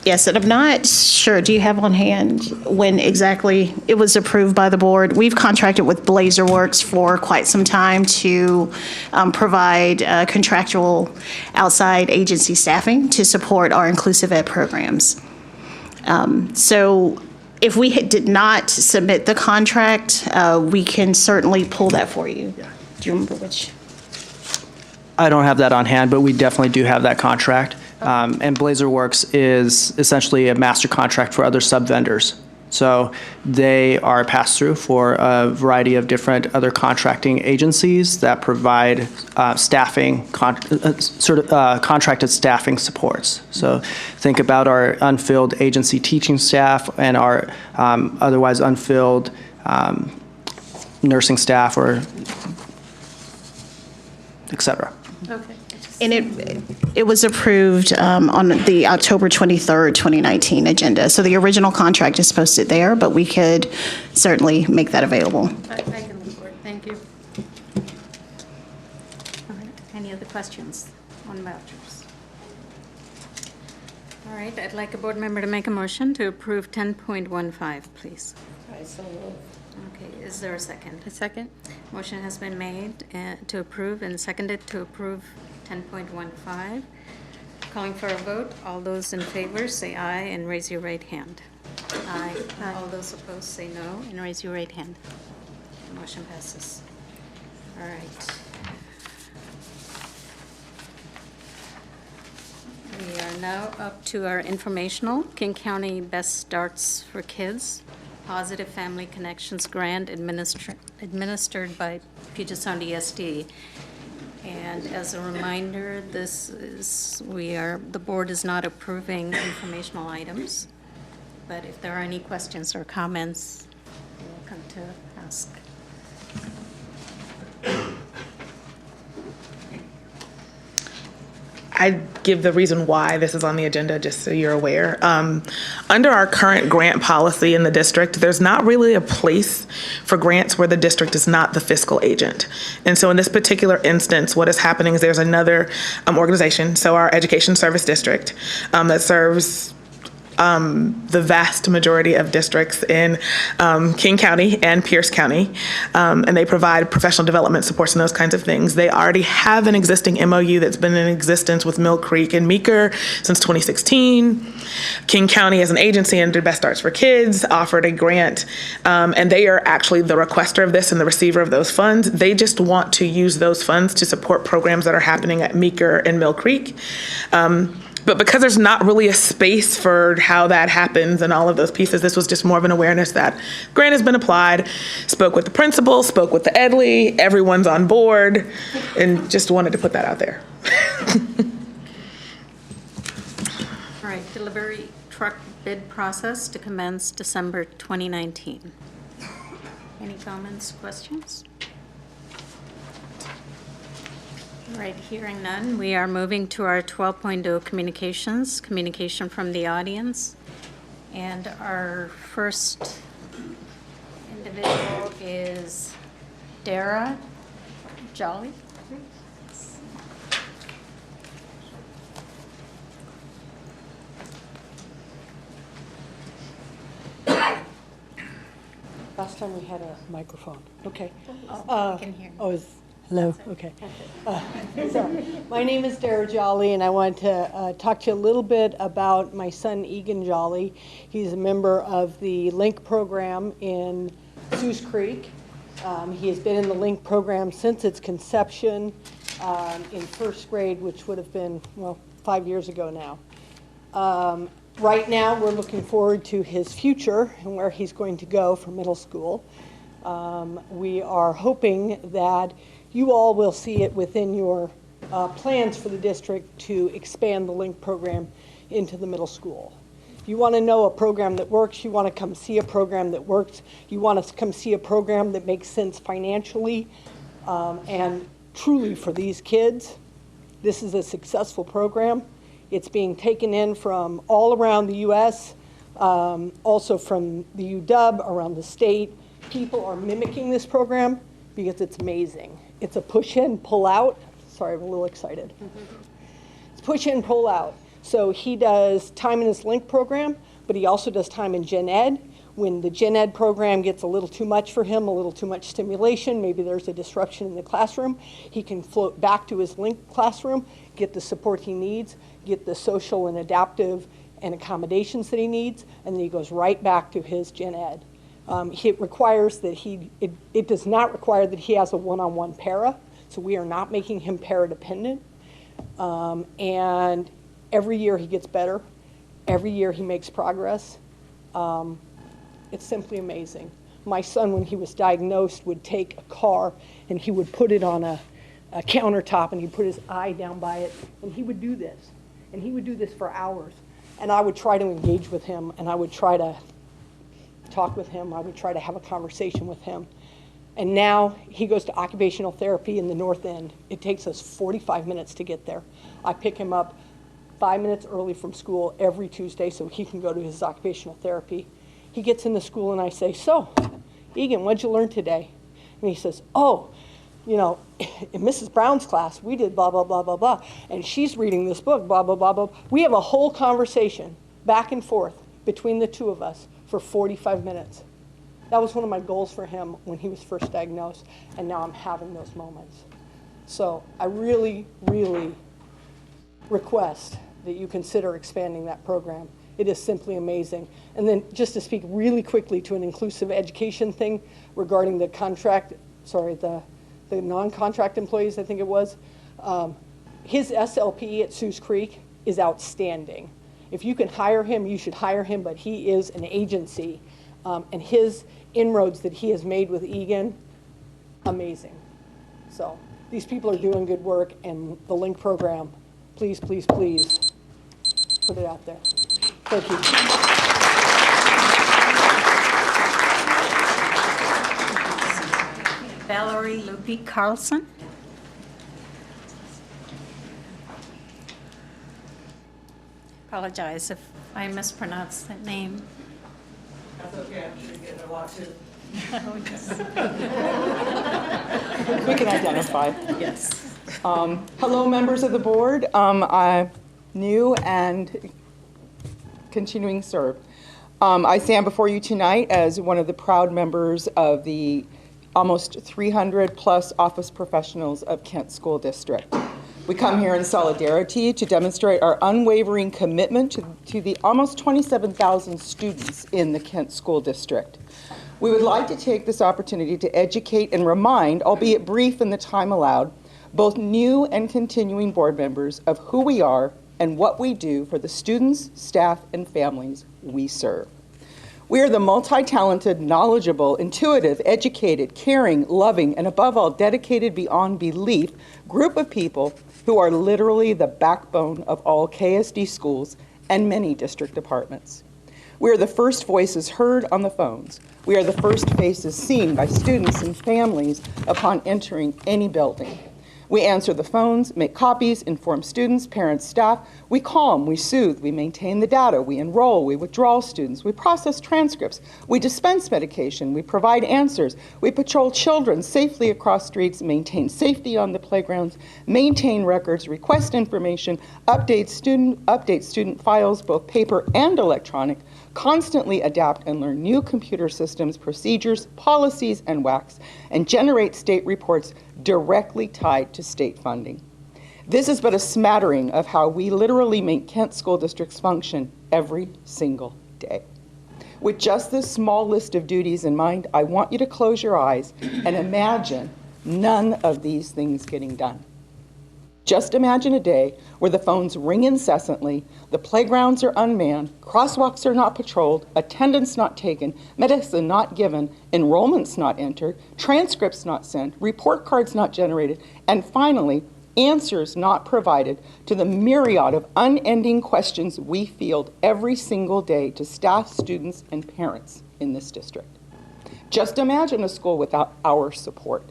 D: Yes, and I'm not sure, do you have on hand when exactly it was approved by the board? We've contracted with Blazerworks for quite some time to provide contractual outside agency staffing to support our inclusive ed programs. So if we did not submit the contract, we can certainly pull that for you. Do you remember which?
H: I don't have that on hand, but we definitely do have that contract. And Blazerworks is essentially a master contract for other sub-vendors. So they are pass-through for a variety of different other contracting agencies that provide staffing, contracted staffing supports. So think about our unfilled agency teaching staff and our otherwise unfilled nursing staff, or et cetera.
L: Okay.
D: And it was approved on the October 23rd, 2019 agenda. So the original contract is posted there, but we could certainly make that available.
L: I can look for it. Thank you.
G: All right, any other questions on vouchers? All right, I'd like a board member to make a motion to approve 10.15, please.
P: I so move.
G: Okay, is there a second?
L: A second?
G: Motion has been made to approve and seconded to approve 10.15. Calling for a vote, all those in favor say aye and raise your right hand. Aye. All those opposed say no and raise your right hand. Motion passes. All right. We are now up to our informational King County Best Starts for Kids Positive Family Connections Grant administered by Puget Sound ESD. And as a reminder, the board is not approving informational items, but if there are any questions or comments, you're welcome to ask.
U: I give the reason why this is on the agenda, just so you're aware. Under our current grant policy in the district, there's not really a place for grants where the district is not the fiscal agent. And so in this particular instance, what is happening is there's another organization, so our Education Service District, that serves the vast majority of districts in King County and Pierce County, and they provide professional development supports and those kinds of things. They already have an existing MOU that's been in existence with Mill Creek and Meeker since 2016. King County, as an agency under Best Starts for Kids, offered a grant, and they are actually the requester of this and the receiver of those funds. They just want to use those funds to support programs that are happening at Meeker and Mill Creek. But because there's not really a space for how that happens and all of those pieces, this was just more of an awareness that grant has been applied, spoke with the principal, spoke with the EDLI, everyone's on board, and just wanted to put that out there.
G: All right, delivery truck bid process to commence December 2019. Any comments, questions? All right, hearing none, we are moving to our 12.0 communications, communication from the audience. And our first individual is Dara Jolly.
Q: Last time we had a microphone. Okay.
G: I can hear.
Q: Hello. Okay. So, my name is Dara Jolly, and I want to talk to you a little bit about my son, Egan Jolly. He's a member of the LINK program in Suze Creek. He has been in the LINK program since its conception in first grade, which would have been, 5 years ago now. Right now, we're looking forward to his future and where he's going to go for middle school. We are hoping that you all will see it within your plans for the district to expand the LINK program into the middle school. If you want to know a program that works, you want to come see a program that works, you want to come see a program that makes sense financially and truly for these kids, this is a successful program. It's being taken in from all around the U.S., also from the UW, around the state. People are mimicking this program because it's amazing. It's a push in, pull out. Sorry, I'm a little excited. It's push in, pull out. So he does time in his LINK program, but he also does time in Gen Ed. When the Gen Ed program gets a little too much for him, a little too much stimulation, maybe there's a disruption in the classroom, he can float back to his LINK classroom, get the support he needs, get the social and adaptive and accommodations that he needs, and then he goes right back to his Gen Ed. It requires that it does not require that he has a one-on-one para, so we are not making him para-dependent. And every year he gets better. Every year he makes progress. It's simply amazing. My son, when he was diagnosed, would take a car and he would put it on a countertop and he'd put his eye down by it and he would do this. And he would do this for hours. And I would try to engage with him and I would try to talk with him. I would try to have a conversation with him. And now he goes to occupational therapy in the North End. It takes us 45 minutes to get there. I pick him up 5 minutes early from school every Tuesday so he can go to his occupational therapy. He gets into school and I say, so, Egan, what'd you learn today? And he says, in Mrs. Brown's class, we did blah, blah, blah, blah, blah. And she's reading this book, blah, blah, blah, blah. We have a whole conversation back and forth between the two of us for 45 minutes. That was one of my goals for him when he was first diagnosed, and now I'm having those moments. So I really, really request that you consider expanding that program. It is simply amazing. And then just to speak really quickly to an inclusive education thing regarding the contract, sorry, the non-contract employees, I think it was, his SLP at Sue's Creek is outstanding. If you can hire him, you should hire him, but he is an agency. And his inroads that he has made with Egan, amazing. So these people are doing good work, and the LINK program, please, please, please put it out there. Thank you.
C: Valerie Lupi Carlson. Apologize if I mispronounce that name.
E: That's okay, I'm sure you're getting a lot too.
V: We can identify. Yes. Hello, members of the board. I'm new and continuing to serve. I stand before you tonight as one of the proud members of the almost 300 plus office professionals of Kent School District. We come here in solidarity to demonstrate our unwavering commitment to the almost 27,000 students in the Kent School District. We would like to take this opportunity to educate and remind, albeit brief in the time allowed, both new and continuing board members of who we are and what we do for the students, staff, and families we serve. We are the multi-talented, knowledgeable, intuitive, educated, caring, loving, and above all, dedicated beyond belief group of people who are literally the backbone of all KSD schools and many district departments. We are the first voices heard on the phones. We are the first faces seen by students and families upon entering any building. We answer the phones, make copies, inform students, parents, staff. We calm, we soothe, we maintain the data, we enroll, we withdraw students, we process transcripts, we dispense medication, we provide answers, we patrol children safely across streets, maintain safety on the playgrounds, maintain records, request information, update student files, both paper and electronic, constantly adapt and learn new computer systems, procedures, policies, and WACs, and generate state reports directly tied to state funding. This is but a smattering of how we literally make Kent school districts function every single day. With just this small list of duties in mind, I want you to close your eyes and imagine none of these things getting done. Just imagine a day where the phones ring incessantly, the playgrounds are unmanned, crosswalks are not patrolled, attendance not taken, medicine not given, enrollments not entered, transcripts not sent, report cards not generated, and finally, answers not provided to the myriad of unending questions we field every single day to staff, students, and parents in this district. Just imagine a school without our support.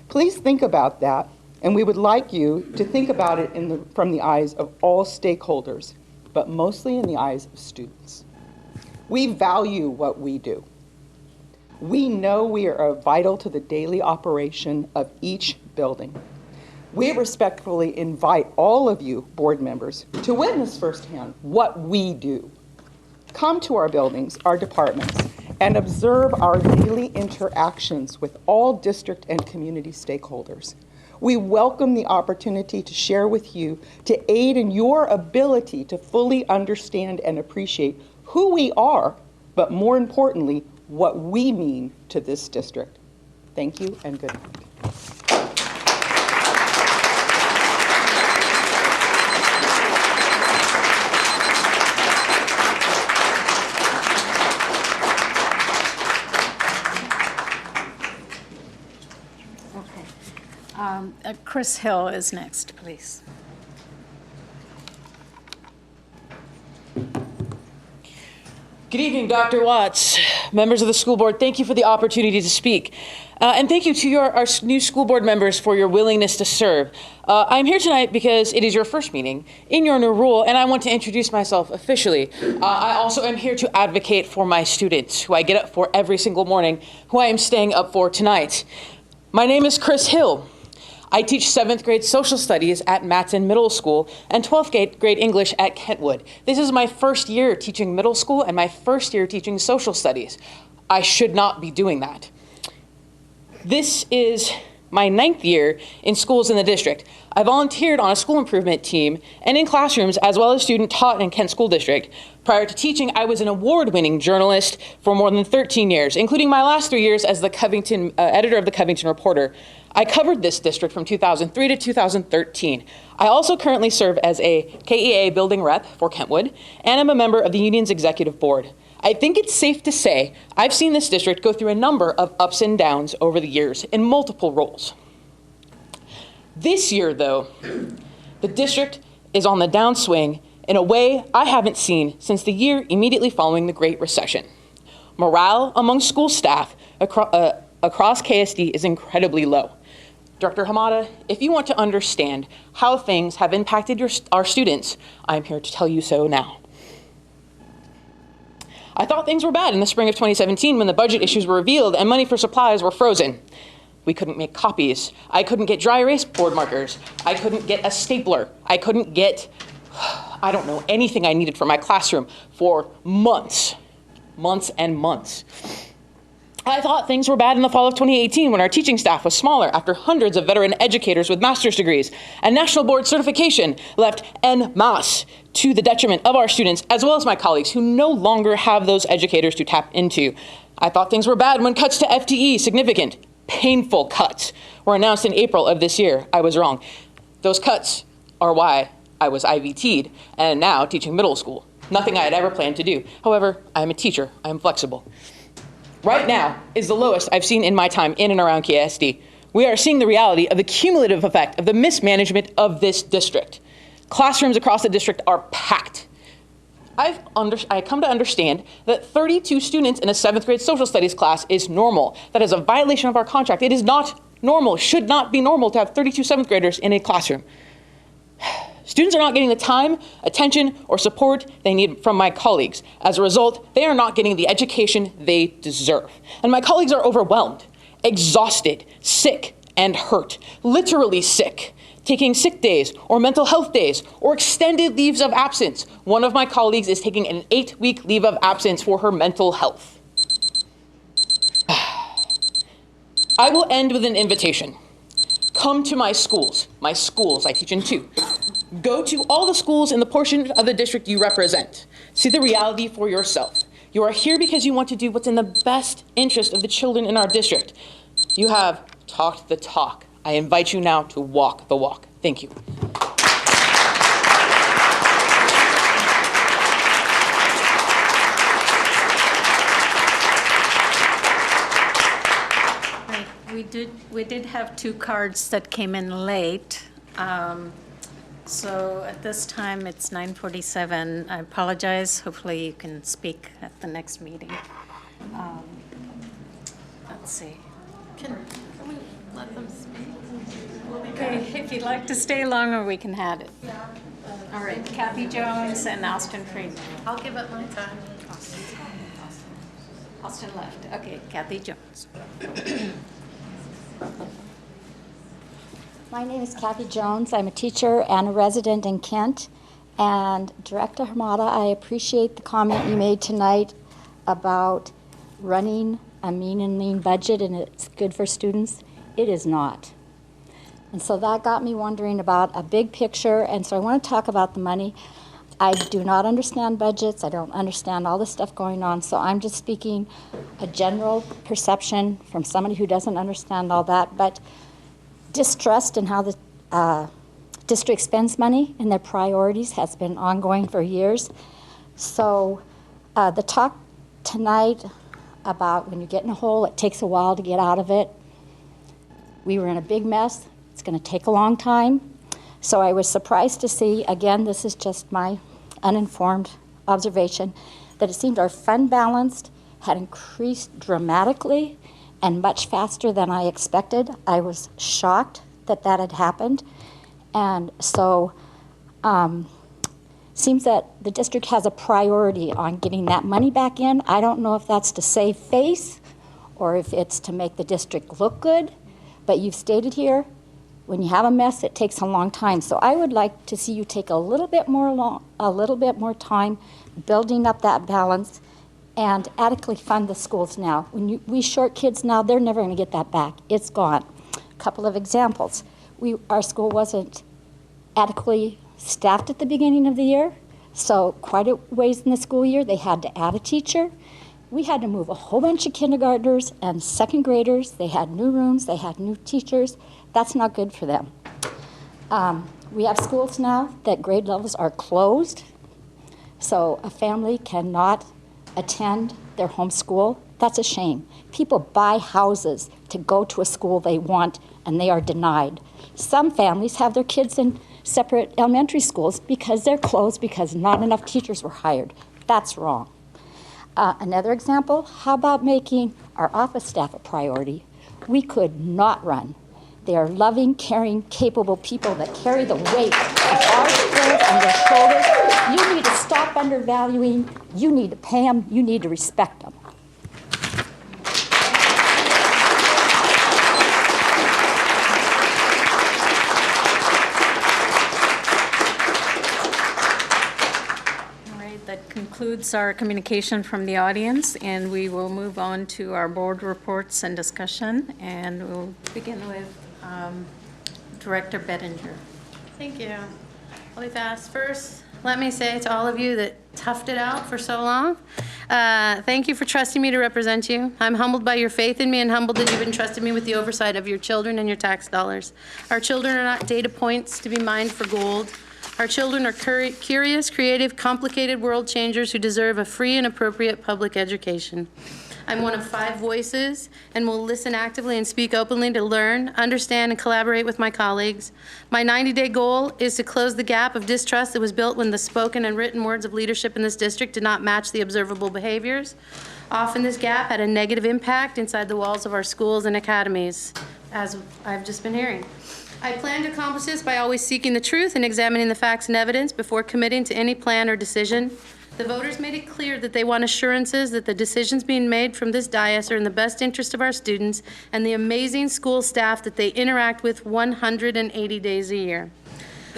V: Please think about that. And we would like you to think about it from the eyes of all stakeholders, but mostly in the eyes of students. We value what we do. We know we are vital to the daily operation of each building. We respectfully invite all of you, board members, to witness firsthand what we do. Come to our buildings, our departments, and observe our daily interactions with all district and community stakeholders. We welcome the opportunity to share with you to aid in your ability to fully understand and appreciate who we are, but more importantly, what we mean to this district. Thank you and good night.
C: Chris Hill is next, please.
W: Good evening, Dr. Watts, members of the school board. Thank you for the opportunity to speak. And thank you to our new school board members for your willingness to serve. I'm here tonight because it is your first meeting in your new role, and I want to introduce myself officially. I also am here to advocate for my students, who I get up for every single morning, who I am staying up for tonight. My name is Chris Hill. I teach 7th grade social studies at Matson Middle School and 12th grade English at Kentwood. This is my first year teaching middle school and my first year teaching social studies. I should not be doing that. This is my 9th year in schools in the district. I volunteered on a school improvement team and in classrooms as well as student taught in Kent School District. Prior to teaching, I was an award-winning journalist for more than 13 years, including my last 3 years as the Covington editor of the Covington Reporter. I covered this district from 2003 to 2013. I also currently serve as a KEA building rep for Kentwood, and I'm a member of the union's executive board. I think it's safe to say I've seen this district go through a number of ups and downs over the years in multiple roles. This year, though, the district is on the downswing in a way I haven't seen since the year immediately following the Great Recession. Morale among school staff across KSD is incredibly low. Director Hamada, if you want to understand how things have impacted our students, I'm here to tell you so now. I thought things were bad in the spring of 2017 when the budget issues were revealed and money for supplies were frozen. We couldn't make copies. I couldn't get dry erase board markers. I couldn't get a stapler. I couldn't get, I don't know, anything I needed for my classroom for months and months. I thought things were bad in the fall of 2018 when our teaching staff was smaller after hundreds of veteran educators with master's degrees and national board certification left en masse to the detriment of our students as well as my colleagues who no longer have those educators to tap into. I thought things were bad when cuts to FTE, significant, painful cuts, were announced in April of this year. I was wrong. Those cuts are why I was IVT'd and now teaching middle school. Nothing I had ever planned to do. However, I am a teacher. I am flexible. Right now is the lowest I've seen in my time in and around KSD. We are seeing the reality of the cumulative effect of the mismanagement of this district. Classrooms across the district are packed. I come to understand that 32 students in a 7th grade social studies class is normal. That is a violation of our contract. It is not normal, should not be normal to have 32 7th graders in a classroom. Students are not getting the time, attention, or support they need from my colleagues. As a result, they are not getting the education they deserve. And my colleagues are overwhelmed, exhausted, sick, and hurt, literally sick, taking sick days or mental health days or extended leaves of absence. One of my colleagues is taking an 8-week leave of absence for her mental health. I will end with an invitation. Come to my schools, I teach in 2. Go to all the schools in the portion of the district you represent. See the reality for yourself. You are here because you want to do what's in the best interest of the children in our district. You have talked the talk. I invite you now to walk the walk. Thank you.
C: We did have 2 cards that came in late. So at this time, it's 9:47. I apologize. Hopefully you can speak at the next meeting. Let's see.
O: Can we let them speak?
C: Okay, if you'd like to stay longer, we can have it. All right, Kathy Jones and Austin Freeman.
O: I'll give up my time.
C: Austin left. Okay, Kathy Jones.
I: My name is Kathy Jones. I'm a teacher and a resident in Kent. And Director Hamada, I appreciate the comment you made tonight about running a mean and lean budget and it's good for students. It is not. And so that got me wondering about a big picture. And so I want to talk about the money. I do not understand budgets. I don't understand all the stuff going on. So I'm just speaking a general perception from somebody who doesn't understand all that. But distrust in how the district spends money and their priorities has been ongoing for years. So the talk tonight about when you get in a hole, it takes a while to get out of it. We were in a big mess. It's going to take a long time. So I was surprised to see, again, this is just my uninformed observation, that it seemed our fund balance had increased dramatically and much faster than I expected. I was shocked that that had happened. And so seems that the district has a priority on getting that money back in. I don't know if that's to save face or if it's to make the district look good, but you've stated here, when you have a mess, it takes a long time. So I would like to see you take a little bit more time building up that balance and adequately fund the schools now. When we short kids now, they're never going to get that back. It's gone. A couple of examples. Our school wasn't adequately staffed at the beginning of the year, so quite a ways in the school year, they had to add a teacher. We had to move a whole bunch of kindergartners and second graders. They had new rooms, they had new teachers. That's not good for them. We have schools now that grade levels are closed, so a family cannot attend their home school. That's a shame. People buy houses to go to a school they want, and they are denied. Some families have their kids in separate elementary schools because they're closed because not enough teachers were hired. That's wrong. Another example, how about making our office staff a priority? We could not run. They are loving, caring, capable people that carry the weight of our schools on their shoulders. You need to stop undervaluing. You need to pay them. You need to respect them.
C: That concludes our communication from the audience, and we will move on to our board reports and discussion, and we'll begin with Director Bettinger.
L: Thank you. Really fast. First, let me say to all of you that toughed it out for so long, thank you for trusting me to represent you. I'm humbled by your faith in me and humbled that you've entrusted me with the oversight of your children and your tax dollars. Our children are not data points to be mined for gold. Our children are curious, creative, complicated world changers who deserve a free and appropriate public education. I'm one of 5 voices and will listen actively and speak openly to learn, understand, and collaborate with my colleagues. My 90-day goal is to close the gap of distrust that was built when the spoken and written words of leadership in this district did not match the observable behaviors. Often this gap had a negative impact inside the walls of our schools and academies, as I've just been hearing. I plan to accomplish this by always seeking the truth and examining the facts and evidence before committing to any plan or decision. The voters made it clear that they want assurances that the decisions being made from this dais are in the best interest of our students and the amazing school staff that they interact with 180 days a year.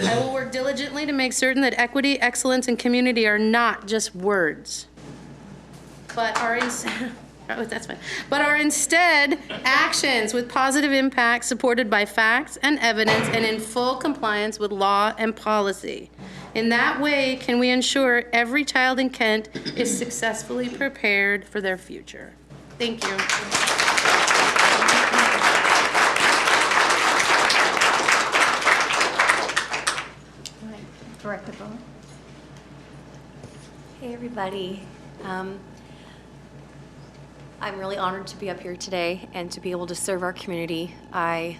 L: I will work diligently to make certain that equity, excellence, and community are not just words, but are instead actions with positive impact supported by facts and evidence and in full compliance with law and policy. In that way, can we ensure every child in Kent is successfully prepared for their future. Thank you.
C: Director Bowen.
O: Hey, everybody. I'm really honored to be up here today and to be able to serve our community. I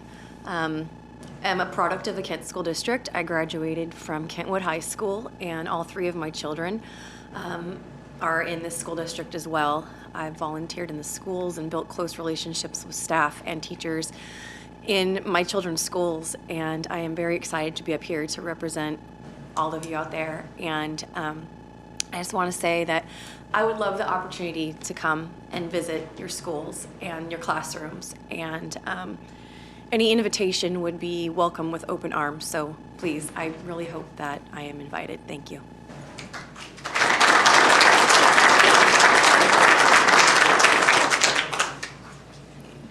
O: am a product of the Kent School District. I graduated from Kentwood High School, and all 3 of my children are in this school district as well. I've volunteered in the schools and built close relationships with staff and teachers in my children's schools, and I am very excited to be up here to represent all of you out there. And I just want to say that I would love the opportunity to come and visit your schools and your classrooms, and any invitation would be welcome with open arms. So please, I really hope that I am invited. Thank you.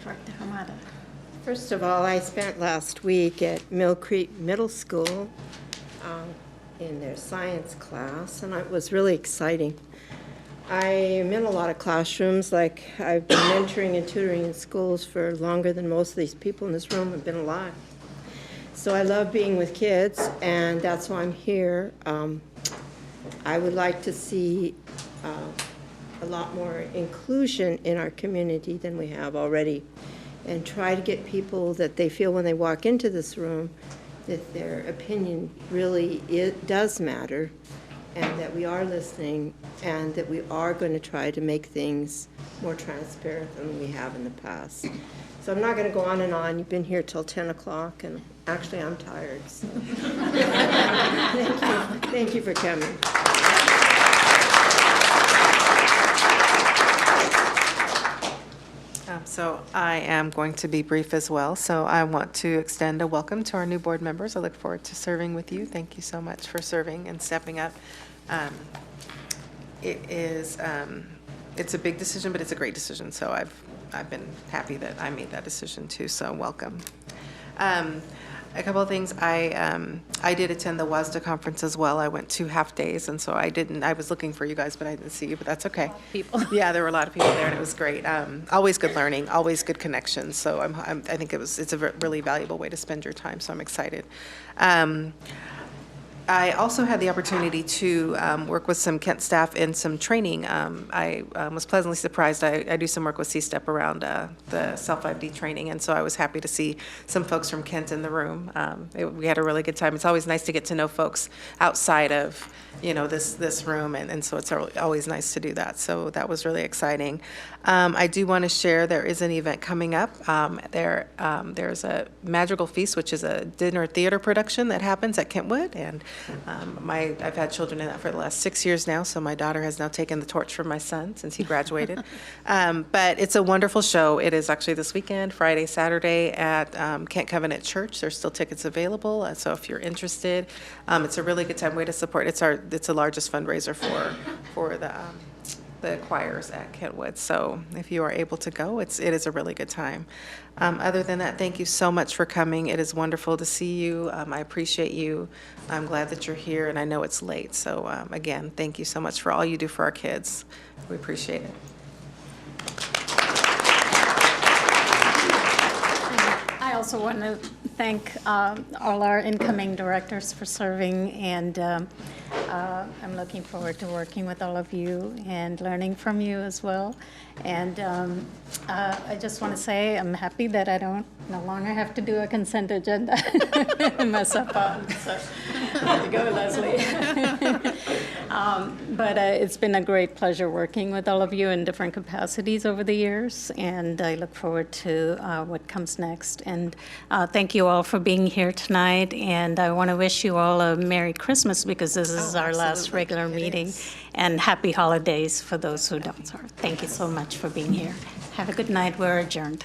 C: Director Hamada.
M: First of all, I spent last week at Mill Creek Middle School in their science class, and it was really exciting. I am in a lot of classrooms. Like, I've been mentoring and tutoring in schools for longer than most of these people in this room have been alive. So I love being with kids, and that's why I'm here. I would like to see a lot more inclusion in our community than we have already, and try to get people that they feel when they walk into this room that their opinion really does matter, and that we are listening, and that we are going to try to make things more transparent than we have in the past. So I'm not going to go on and on. You've been here till 10 o'clock, and actually I'm tired. So. Thank you. Thank you for coming.
R: So I am going to be brief as well. So I want to extend a welcome to our new board members. I look forward to serving with you. Thank you so much for serving and stepping up. It is it's a big decision, but it's a great decision. So I've been happy that I made that decision too. So welcome. A couple of things. I did attend the WASDA conference as well. I went 2 half days, and so I was looking for you guys, but I didn't see you, but that's okay.
C: People.
R: Yeah, there were a lot of people there, and it was great. Always good learning, always good connections. So I think it's a really valuable way to spend your time, so I'm excited. I also had the opportunity to work with some Kent staff in some training. I was pleasantly surprised. I do some work with C-STEP around the self-ID training, and so I was happy to see some folks from Kent in the room. We had a really good time. It's always nice to get to know folks outside of, this room, and so it's always nice to do that. So that was really exciting. I do want to share there is an event coming up. There's a Madrigal Feast, which is a dinner theater production that happens at Kentwood, and I've had children in that for the last 6 years now, so my daughter has now taken the torch from my son since he graduated. But it's a wonderful show. It is actually this weekend, Friday, Saturday, at Kent Covenant Church. There's still tickets available, so if you're interested, it's a really good time, way to support. It's the largest fundraiser for the choirs at Kentwood. So if you are able to go, it is a really good time. Other than that, thank you so much for coming. It is wonderful to see you. I appreciate you. I'm glad that you're here, and I know it's late. So again, thank you so much for all you do for our kids. We appreciate it.
C: I also want to thank all our incoming directors for serving, and I'm looking forward to working with all of you and learning from you as well. And I just want to say I'm happy that I no longer have to do a consent agenda and mess up on. So go, Leslie. But it's been a great pleasure working with all of you in different capacities over the years, and I look forward to what comes next. And thank you all for being here tonight, and I want to wish you all a Merry Christmas, because this is our last regular meeting, and Happy Holidays for those who don't serve. Thank you so much for being here. Have a good night. We're adjourned.